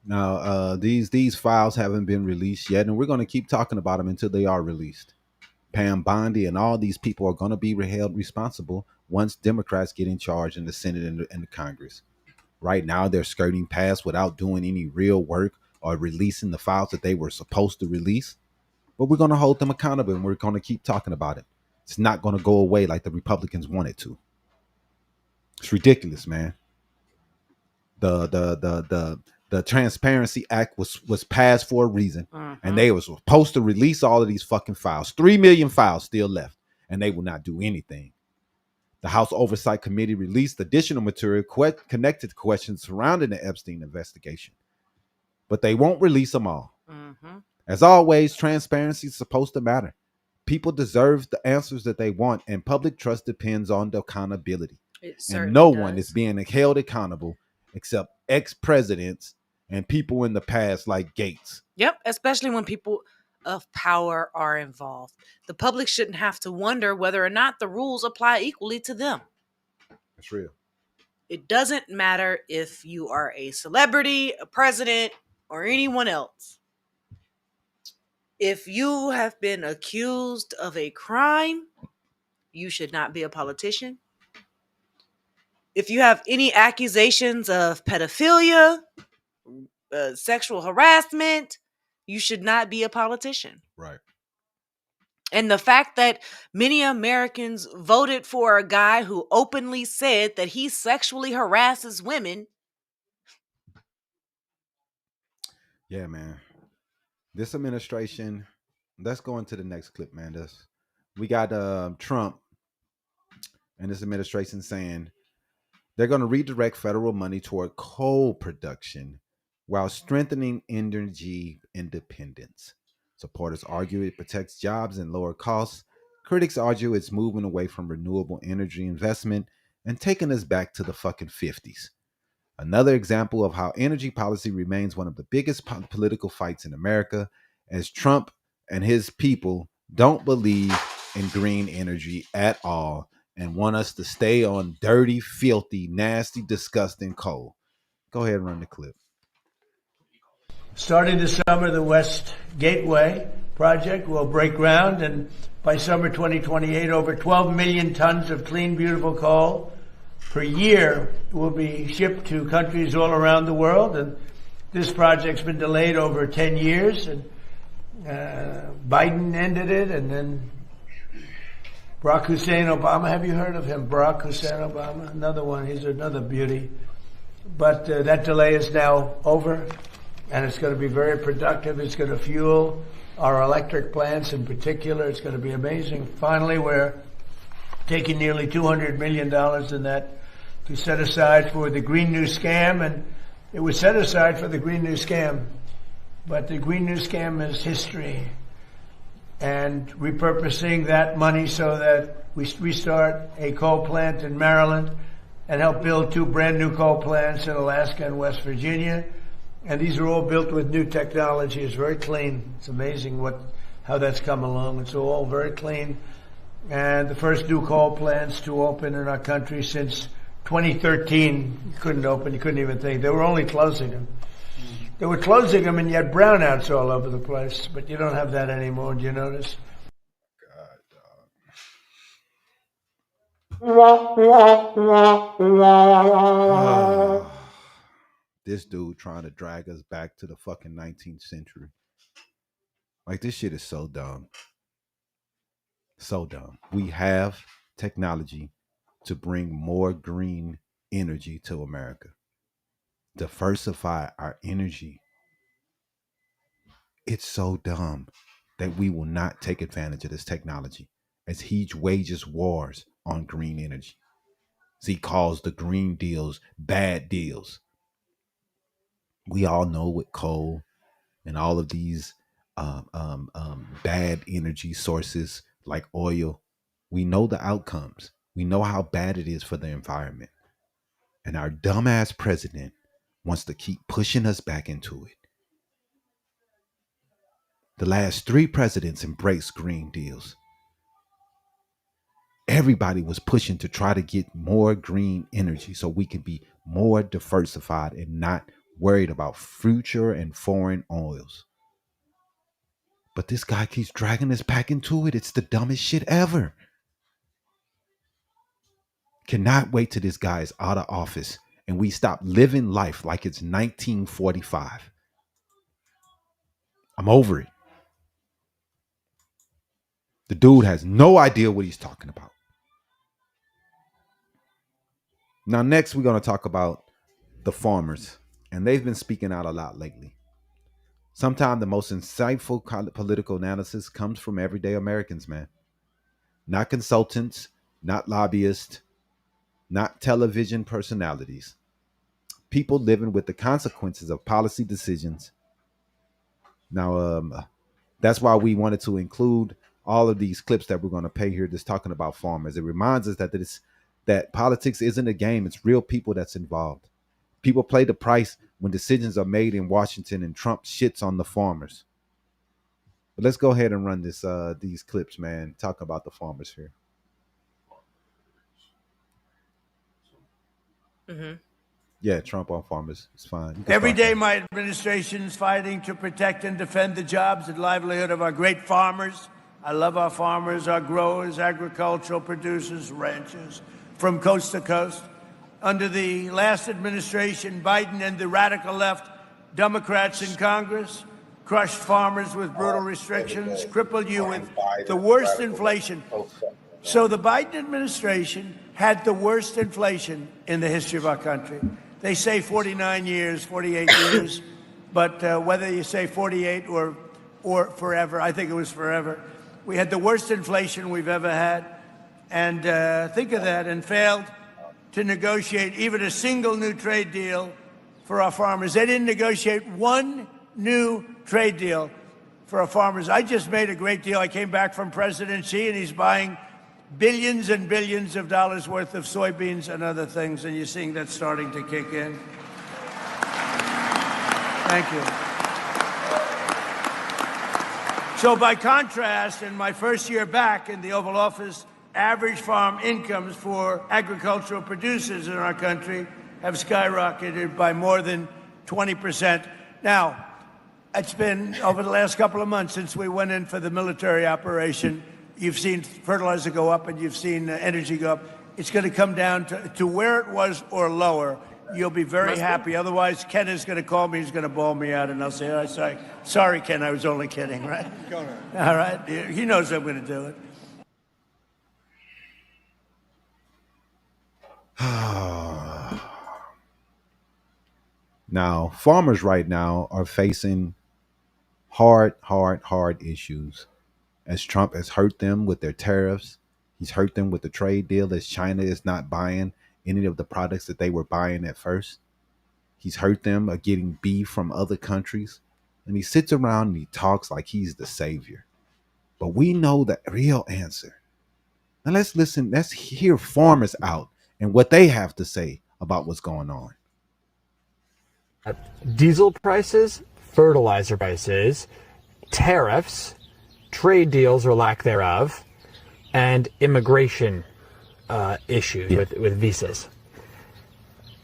Now, these files haven't been released yet, and we're going to keep talking about them until they are released. Pam Bondi and all these people are going to be held responsible once Democrats get in charge in the Senate and the Congress. Right now, they're skirting past without doing any real work or releasing the files that they were supposed to release. But we're going to hold them accountable, and we're going to keep talking about it. It's not going to go away like the Republicans want it to. It's ridiculous, man. The Transparency Act was passed for a reason, and they were supposed to release all of these fucking files. 3 million files still left, and they will not do anything. The House Oversight Committee released additional material connected to questions surrounding the Epstein investigation, but they won't release them all. As always, transparency is supposed to matter. People deserve the answers that they want, and public trust depends on the accountability. And no one is being held accountable except ex-presidents and people in the past like Gates. Yep, especially when people of power are involved. The public shouldn't have to wonder whether or not the rules apply equally to them. That's real. It doesn't matter if you are a celebrity, a president, or anyone else. If you have been accused of a crime, you should not be a politician. If you have any accusations of pedophilia, sexual harassment, you should not be a politician. Right. And the fact that many Americans voted for a guy who openly said that he sexually harasses women. Yeah, man. This administration, let's go into the next clip, man. We got Trump and this administration saying they're going to redirect federal money toward coal production while strengthening energy independence. Supporters argue it protects jobs and lower costs. Critics argue it's moving away from renewable energy investment and taking us back to the fucking 50s. Another example of how energy policy remains one of the biggest political fights in America, as Trump and his people don't believe in green energy at all and want us to stay on dirty, filthy, nasty, disgusting coal. Go ahead and run the clip. Starting this summer, the West Gateway project will break ground, and by summer 2028, over 12 million tons of clean, beautiful coal per year will be shipped to countries all around the world. And this project's been delayed over 10 years, and Biden ended it, and then Barack Hussein Obama. Have you heard of him? Barack Hussein Obama, another one. He's another beauty. But that delay is now over, and it's going to be very productive. It's going to fuel our electric plants in particular. It's going to be amazing. Finally, we're taking nearly $200 million in that to set aside for the Green New Scam, and it was set aside for the Green New Scam, but the Green New Scam is history, and repurposing that money so that we restart a coal plant in Maryland and help build 2 brand new coal plants in Alaska and West Virginia. And these are all built with new technology. It's very clean. It's amazing how that's come along. It's all very clean. And the first new coal plants to open in our country since 2013. You couldn't open. You couldn't even think. They were only closing them. They were closing them, and you had brownouts all over the place. But you don't have that anymore. Do you notice? This dude trying to drag us back to the fucking 19th century. Like, this shit is so dumb. So dumb. We have technology to bring more green energy to America. Diversify our energy. It's so dumb that we will not take advantage of this technology as he wages wars on green energy. As he calls the green deals bad deals. We all know with coal and all of these bad energy sources like oil, we know the outcomes. We know how bad it is for the environment. And our dumbass president wants to keep pushing us back into it. The last 3 presidents embraced green deals. Everybody was pushing to try to get more green energy so we can be more diversified and not worried about future and foreign oils. But this guy keeps dragging us back into it. It's the dumbest shit ever. Cannot wait till this guy is out of office and we stop living life like it's 1945. I'm over it. The dude has no idea what he's talking about. Now, next, we're going to talk about the farmers, and they've been speaking out a lot lately. Sometimes the most insightful political analysis comes from everyday Americans, man. Not consultants, not lobbyists, not television personalities. People living with the consequences of policy decisions. Now, that's why we wanted to include all of these clips that we're going to play here just talking about farmers. It reminds us that politics isn't a game. It's real people that's involved. People pay the price when decisions are made in Washington, and Trump shits on the farmers. But let's go ahead and run these clips, man. Talk about the farmers here. Mm-hmm. Yeah, Trump on farmers. It's fine. Every day my administration is fighting to protect and defend the jobs and livelihood of our great farmers. I love our farmers, our growers, agricultural producers, ranchers from coast to coast. Under the last administration, Biden and the radical left, Democrats in Congress, crushed farmers with brutal restrictions, crippled you with the worst inflation. So the Biden administration had the worst inflation in the history of our country. They say 49 years, 48 years, but whether you say 48 or forever, I think it was forever. We had the worst inflation we've ever had. And think of that, and failed to negotiate even a single new trade deal for our farmers. They didn't negotiate one new trade deal for our farmers. I just made a great deal. I came back from President Xi, and he's buying billions and billions of dollars worth of soybeans and other things, and you're seeing that starting to kick in. Thank you. So by contrast, in my first year back in the Oval Office, average farm incomes for agricultural producers in our country have skyrocketed by more than 20%. Now, it's been over the last couple of months since we went in for the military operation. You've seen fertilizer go up and you've seen energy go up. It's going to come down to where it was or lower. You'll be very happy. Otherwise, Ken is going to call me. He's going to bawl me out, and I'll say, oh, sorry, Ken, I was only kidding, right? All right. He knows I'm going to do it. Now, farmers right now are facing hard issues as Trump has hurt them with their tariffs. He's hurt them with the trade deal as China is not buying any of the products that they were buying at first. He's hurt them of getting beef from other countries. And he sits around and he talks like he's the savior. But we know the real answer. Now let's listen. Let's hear farmers out and what they have to say about what's going on. Diesel prices, fertilizer prices, tariffs, trade deals or lack thereof, and immigration issues with visas.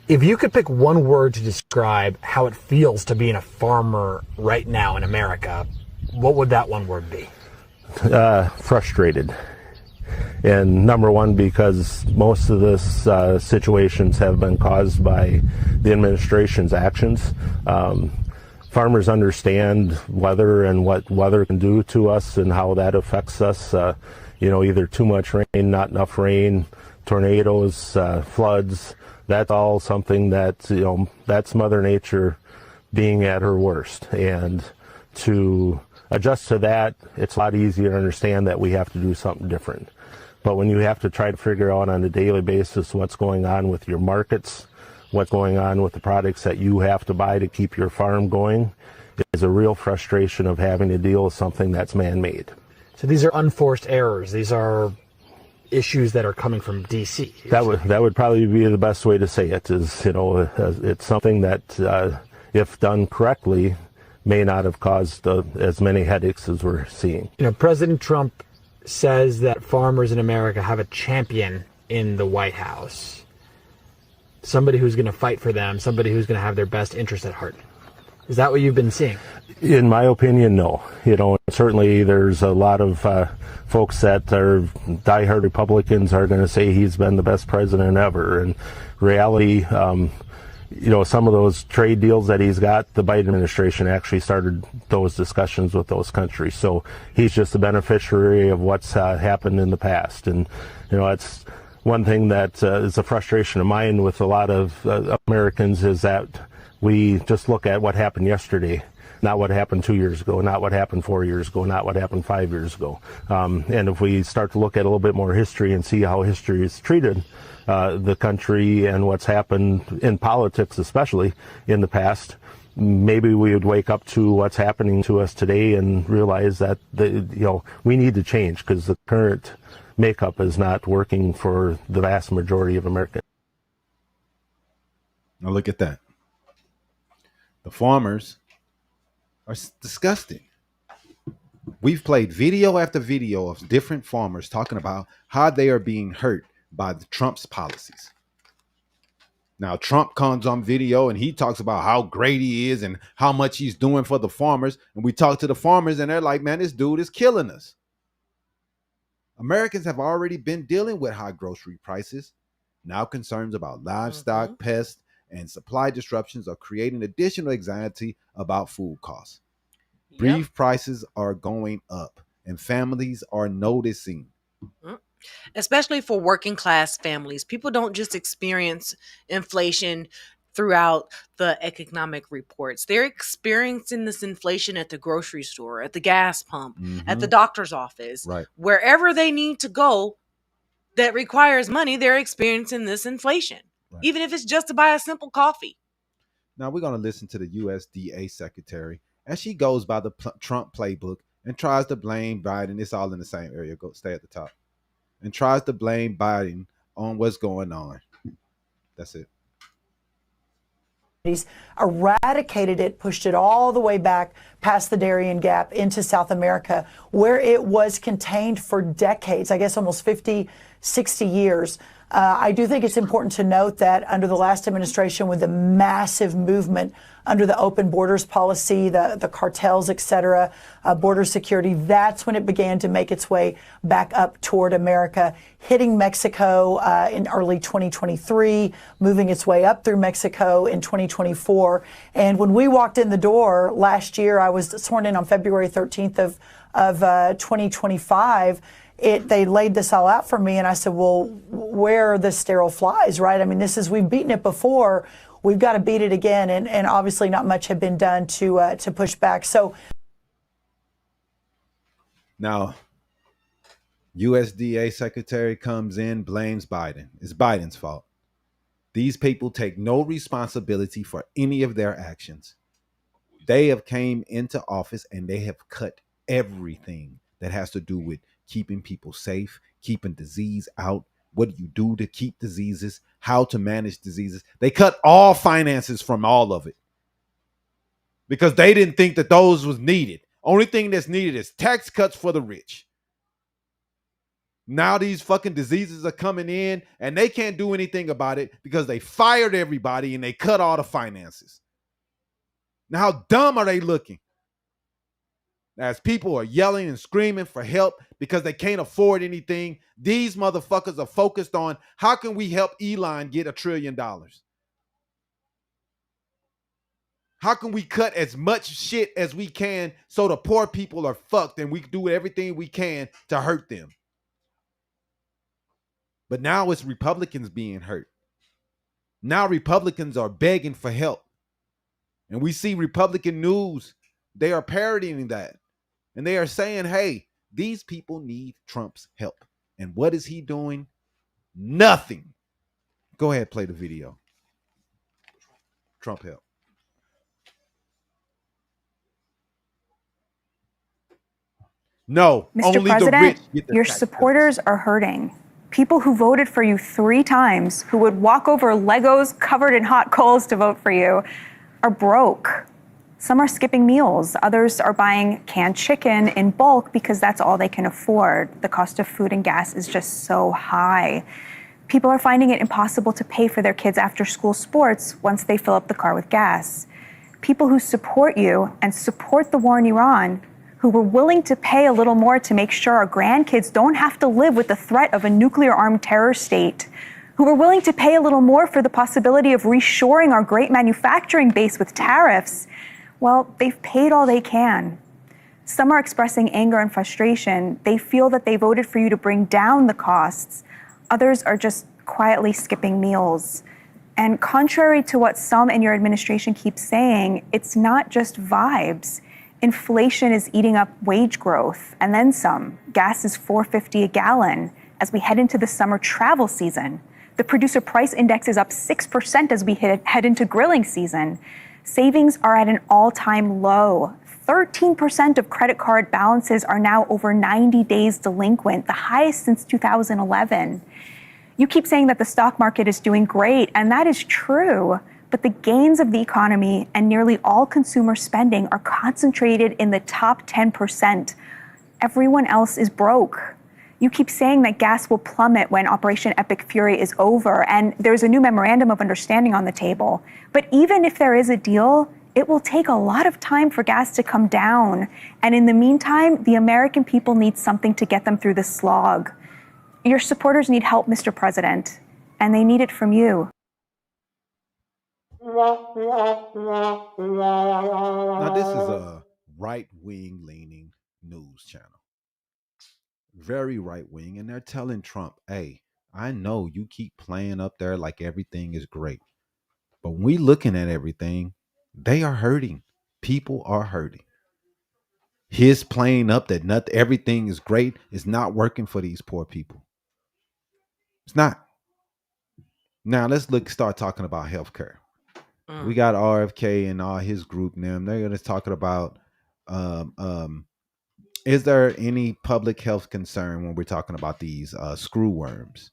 If you could pick one word to describe how it feels to be a farmer right now in America, what would that one word be? Frustrated. And number one, because most of this situations have been caused by the administration's actions. Farmers understand weather and what weather can do to us and how that affects us. Either too much rain, not enough rain, tornadoes, floods. That's all something that, that's Mother Nature being at her worst. And to adjust to that, it's a lot easier to understand that we have to do something different. But when you have to try to figure out on a daily basis what's going on with your markets, what's going on with the products that you have to buy to keep your farm going, is a real frustration of having to deal with something that's man-made. So these are unforced errors. These are issues that are coming from D.C. That would probably be the best way to say it. Is it's something that, if done correctly, may not have caused as many headaches as we're seeing. You know, President Trump says that farmers in America have a champion in the White House. Somebody who's going to fight for them, somebody who's going to have their best interest at heart. Is that what you've been seeing? In my opinion, no. You know, certainly there's a lot of folks that are diehard Republicans are going to say he's been the best president ever. And reality, you know, some of those trade deals that he's got, the Biden administration actually started those discussions with those countries. So he's just a beneficiary of what's happened in the past. And, you know, it's one thing that is a frustration of mine with a lot of Americans is that we just look at what happened yesterday, not what happened 2 years ago, not what happened 4 years ago, not what happened 5 years ago. And if we start to look at a little bit more history and see how history has treated the country and what's happened in politics, especially in the past, maybe we would wake up to what's happening to us today and realize that we need to change because the current makeup is not working for the vast majority of Americans. Now look at that. The farmers are disgusting. We've played video after video of different farmers talking about how they are being hurt by the Trump's policies. Now, Trump comes on video and he talks about how great he is and how much he's doing for the farmers. And we talk to the farmers and they're like, man, this dude is killing us. Americans have already been dealing with high grocery prices. Now concerns about livestock, pests, and supply disruptions are creating additional anxiety about food costs. Beef prices are going up and families are noticing. Especially for working class families. People don't just experience inflation throughout the economic reports. They're experiencing this inflation at the grocery store, at the gas pump, at the doctor's office, wherever they need to go that requires money, they're experiencing this inflation, even if it's just to buy a simple coffee. Now we're going to listen to the USDA secretary as she goes by the Trump playbook and tries to blame Biden. It's all in the same area. Go stay at the top. And tries to blame Biden on what's going on. That's it. He's eradicated it, pushed it all the way back past the Darien Gap into South America, where it was contained for decades, I guess almost 50, 60 years. I do think it's important to note that under the last administration, with the massive movement under the open borders policy, the cartels, et cetera, border security, that's when it began to make its way back up toward America, hitting Mexico in early 2023, moving its way up through Mexico in 2024. And when we walked in the door last year, I was sworn in on February 13th of 2025. They laid this all out for me, and I said, well, where are the sterile flies, right? I mean, we've beaten it before. We've got to beat it again, and obviously not much had been done to push back. So now, USDA secretary comes in, blames Biden. It's Biden's fault. These people take no responsibility for any of their actions. They have came into office and they have cut everything that has to do with keeping people safe, keeping disease out. What do you do to keep diseases? How to manage diseases? They cut all finances from all of it because they didn't think that those was needed. Only thing that's needed is tax cuts for the rich. Now these fucking diseases are coming in and they can't do anything about it because they fired everybody and they cut all the finances. Now how dumb are they looking? As people are yelling and screaming for help because they can't afford anything, these motherfuckers are focused on how can we help Elon get $1 trillion? How can we cut as much shit as we can so the poor people are fucked and we do everything we can to hurt them? But now it's Republicans being hurt. Now Republicans are begging for help. And we see Republican news, they are parodying that. And they are saying, hey, these people need Trump's help. And what is he doing? Nothing. Go ahead, play the video. Trump help. No, Mr. only President, the rich get the your tax supporters are hurting. People who voted for you 3 times, who would walk over Legos covered in hot coals to vote for you, are broke. Some are skipping meals. Others are buying canned chicken in bulk because that's all they can afford. The cost of food and gas is just so high. People are finding it impossible to pay for their kids' after-school sports once they fill up the car with gas. People who support you and support the war in Iran, who were willing to pay a little more to make sure our grandkids don't have to live with the threat of a nuclear-armed terror state, who were willing to pay a little more for the possibility of reshoring our great manufacturing base with tariffs, well, they've paid all they can. Some are expressing anger and frustration. They feel that they voted for you to bring down the costs. Others are just quietly skipping meals. And contrary to what some in your administration keep saying, it's not just vibes. Inflation is eating up wage growth, and then some. Gas is $4.50 a gallon as we head into the summer travel season. The producer price index is up 6% as we head into grilling season. Savings are at an all-time low. 13% of credit card balances are now over 90 days delinquent, the highest since 2011. You keep saying that the stock market is doing great, and that is true. But the gains of the economy and nearly all consumer spending are concentrated in the top 10%. Everyone else is broke. You keep saying that gas will plummet when Operation Epic Fury is over, and there's a new memorandum of understanding on the table. But even if there is a deal, it will take a lot of time for gas to come down. And in the meantime, the American people need something to get them through the slog. Your supporters need help, Mr. President, and they need it from you. Now, this is a right-wing leaning news channel. Very right-wing, and they're telling Trump, hey, I know you keep playing up there like everything is great. But when we looking at everything, they are hurting. People are hurting. His playing up that everything is great is not working for these poor people. It's not. Now, let's start talking about healthcare. We got RFK and all his group and them. They're going to talking about is there any public health concern when we're talking about these screwworms?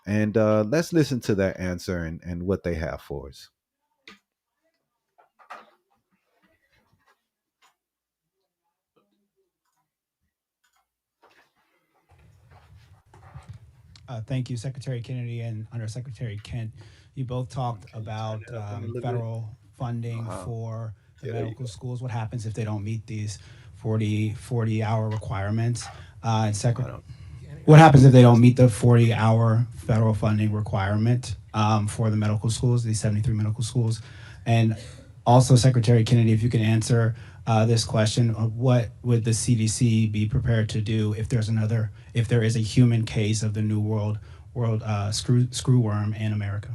And let's listen to their answer and what they have for us. Thank you, Secretary Kennedy and Undersecretary Kent. You both talked about federal funding for the medical schools. What happens if they don't meet these 40-hour requirements? What happens if they don't meet the 40-hour federal funding requirement for the medical schools, these 73 medical schools? And also, Secretary Kennedy, if you can answer this question, what would the CDC be prepared to do if there is a human case of the new world screwworm in America?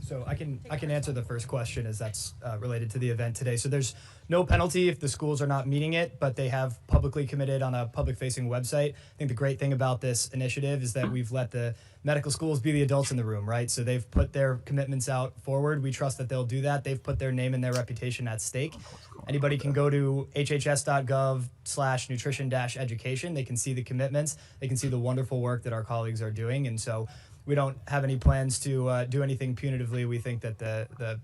So I can answer the first question, as that's related to the event today. So there's no penalty if the schools are not meeting it, but they have publicly committed on a public-facing website. I think the great thing about this initiative is that we've let the medical schools be the adults in the room, right? So they've put their commitments out forward. We trust that they'll do that. They've put their name and their reputation at stake. Anybody can go to hhs.gov/nutrition-education. They can see the commitments. They can see the wonderful work that our colleagues are doing. And so we don't have any plans to do anything punitively. We think that the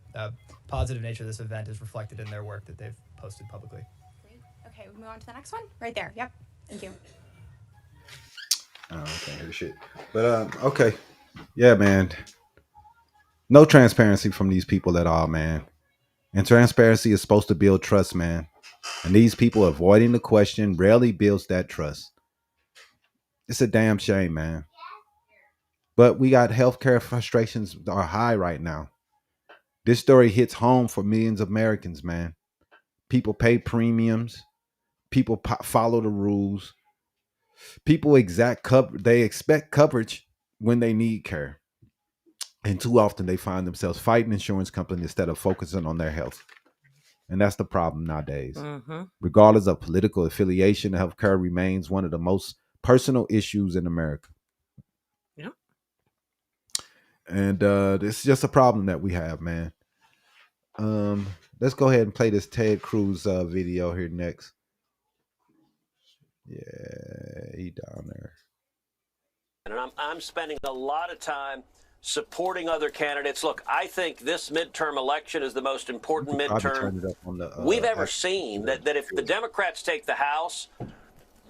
positive nature of this event is reflected in their work that they've posted publicly. Great. Okay, we move on to the next one. Right there. Yep. Thank you. Oh, okay, hear shit. But okay. Yeah, man. No transparency from these people at all, man. And transparency is supposed to build trust, man. And these people avoiding the question rarely builds that trust. It's a damn shame, man. But we got healthcare frustrations are high right now. This story hits home for millions of Americans, man. People pay premiums. People follow the rules. People they expect coverage when they need care. And too often they find themselves fighting insurance companies instead of focusing on their health. And that's the problem nowadays. Regardless of political affiliation, healthcare remains one of the most personal issues in America. Yep. And this is just a problem that we have, man. Let's go ahead and play this Ted Cruz video here next. Yeah, he down there. And I'm spending a lot of time supporting other candidates. Look, I think this midterm election is the most important midterm we've ever seen. That if the Democrats take the House,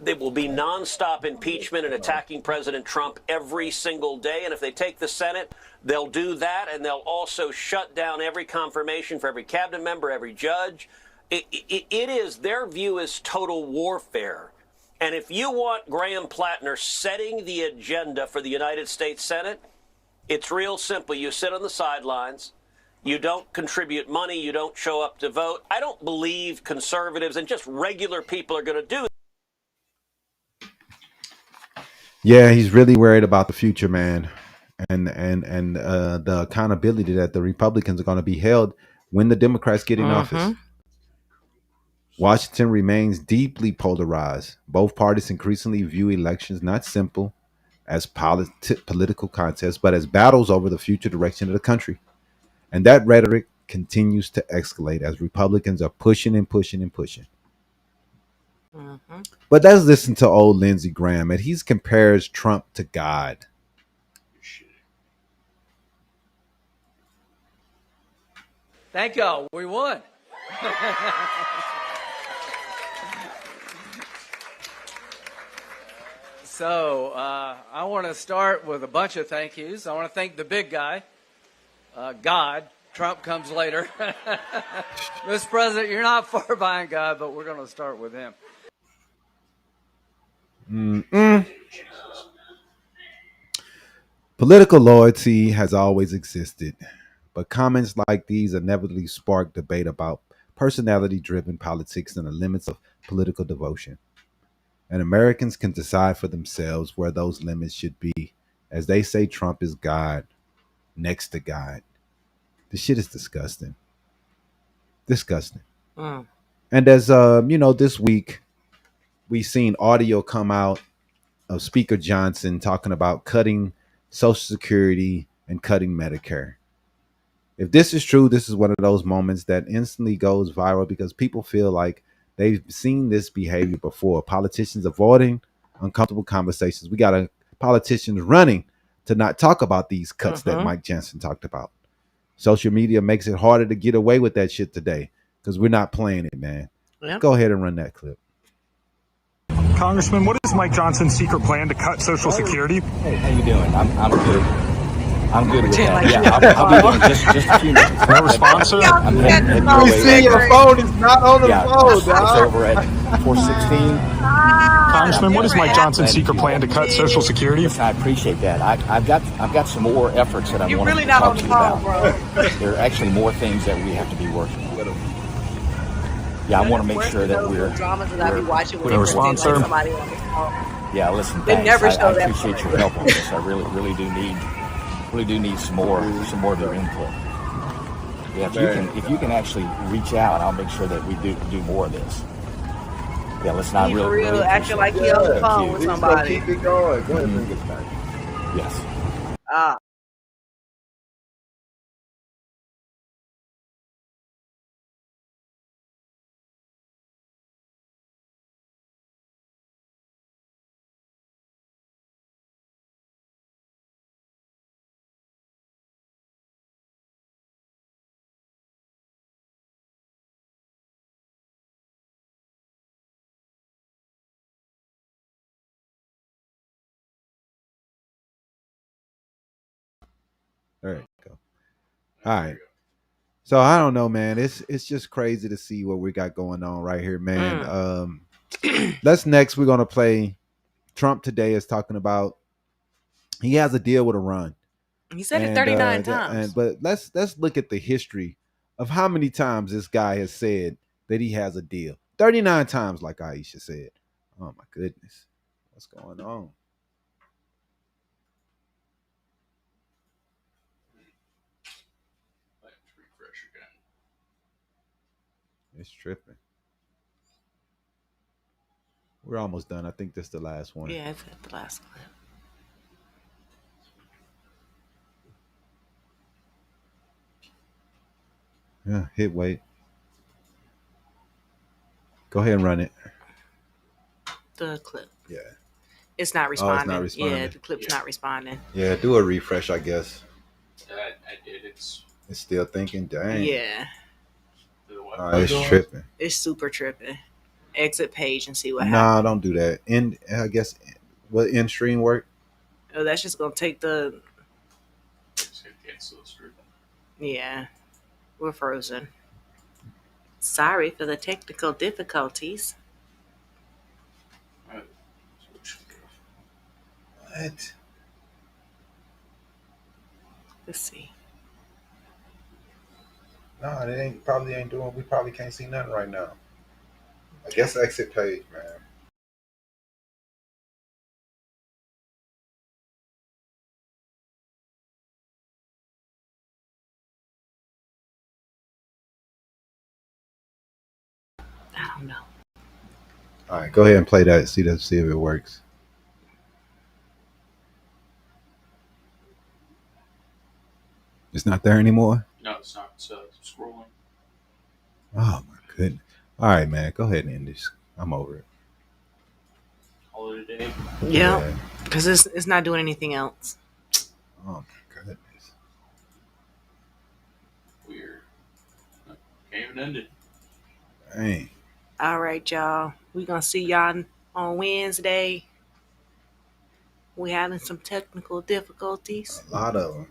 there will be nonstop impeachment and attacking President Trump every single day. And if they take the Senate, they'll do that, and they'll also shut down every confirmation for every cabinet member, every judge. It is, their view is total warfare. And if you want Graham Plattner setting the agenda for the United States Senate, it's real simple. You sit on the sidelines. You don't contribute money. You don't show up to vote. I don't believe conservatives and just regular people are going to do that. Yeah, he's really worried about the future, man, and the accountability that the Republicans are going to be held when the Democrats get in office. Washington remains deeply polarized. Both parties increasingly view elections not simple as political contests, but as battles over the future direction of the country. And that rhetoric continues to escalate as Republicans are pushing and pushing and pushing. But let's listen to old Lindsey Graham, and he compares Trump to God. Thank y'all. We won. So I want to start with a bunch of thank yous. I want to thank the big guy, God. Trump comes later. Mr. President, you're not far behind God, but we're going to start with him. Political loyalty has always existed, but comments like these inevitably spark debate about personality-driven politics and the limits of political devotion. And Americans can decide for themselves where those limits should be. As they say, Trump is God, next to God. This shit is disgusting. Disgusting. And as this week, we've seen audio come out of Speaker Johnson talking about cutting Social Security and cutting Medicare. If this is true, this is one of those moments that instantly goes viral because people feel like they've seen this behavior before. Politicians avoiding uncomfortable conversations. We got politicians running to not talk about these cuts that Mike Johnson talked about. Social media makes it harder to get away with that shit today because we're not playing it, man. Yep. Go ahead and run that clip. Congressman, what is Mike Johnson's secret plan to cut Social Security? Hey, how you doing? I'm good. I'm good with that. Yeah, I'll be doing just a few minutes. No response, sir? We see your phone is not on the phone, It's over at 416. Congressman, what is Mike Johnson's secret plan to cut Social Security? Listen, I appreciate that. I've got some more efforts that I want to talk to you about. There are actually more things that we have to be working on. Yeah, I want to make sure that we're no response, sir. Yeah, listen, They thanks. never show I that appreciate your help on this. I really do need some more of your input. Yeah, if you can actually reach out, I'll make sure that we do more of this. Yeah, listen, I really acting like he on the phone with somebody. Keep it going. Go ahead and bring it back. Yes. There you go. All right. So I don't know, man. It's just crazy to see what we got going on right here, man. Next we're gonna play. Trump today is talking about he has a deal with Iran. He said it 39 times. But let's look at the history of how many times this guy has said that he has a deal. 39 times, like Iesha said. Oh my goodness. What's going on? It's tripping. We're almost done. I think this is the last one. Yeah, it's the last clip. Yeah, hit wait. Go ahead and run it. The clip. Yeah. It's not responding. responding. Yeah, the clip's not responding. Yeah, do a refresh, I guess. It's still thinking, dang. Yeah. Oh, it's tripping. It's super tripping. Exit page and see what Nah, happens. don't do that. And I guess what in stream work? Oh, that's just gonna take the. Yeah, we're frozen. Sorry for the technical difficulties. What? Let's see. No, it probably ain't doing. We probably can't see nothing right now. I guess exit page, man. I don't know. All right, go ahead and play that. See if it works. It's not there anymore. No, it's not. It's scrolling. Oh my goodness! All right, man, go ahead and end this. I'm over it. Call it a day. Yeah, because it's not doing anything else. Oh my goodness! Weird. Can't even end it. Dang. All right, y'all. We're gonna see y'all on Wednesday. We having some technical difficulties. A lot of them.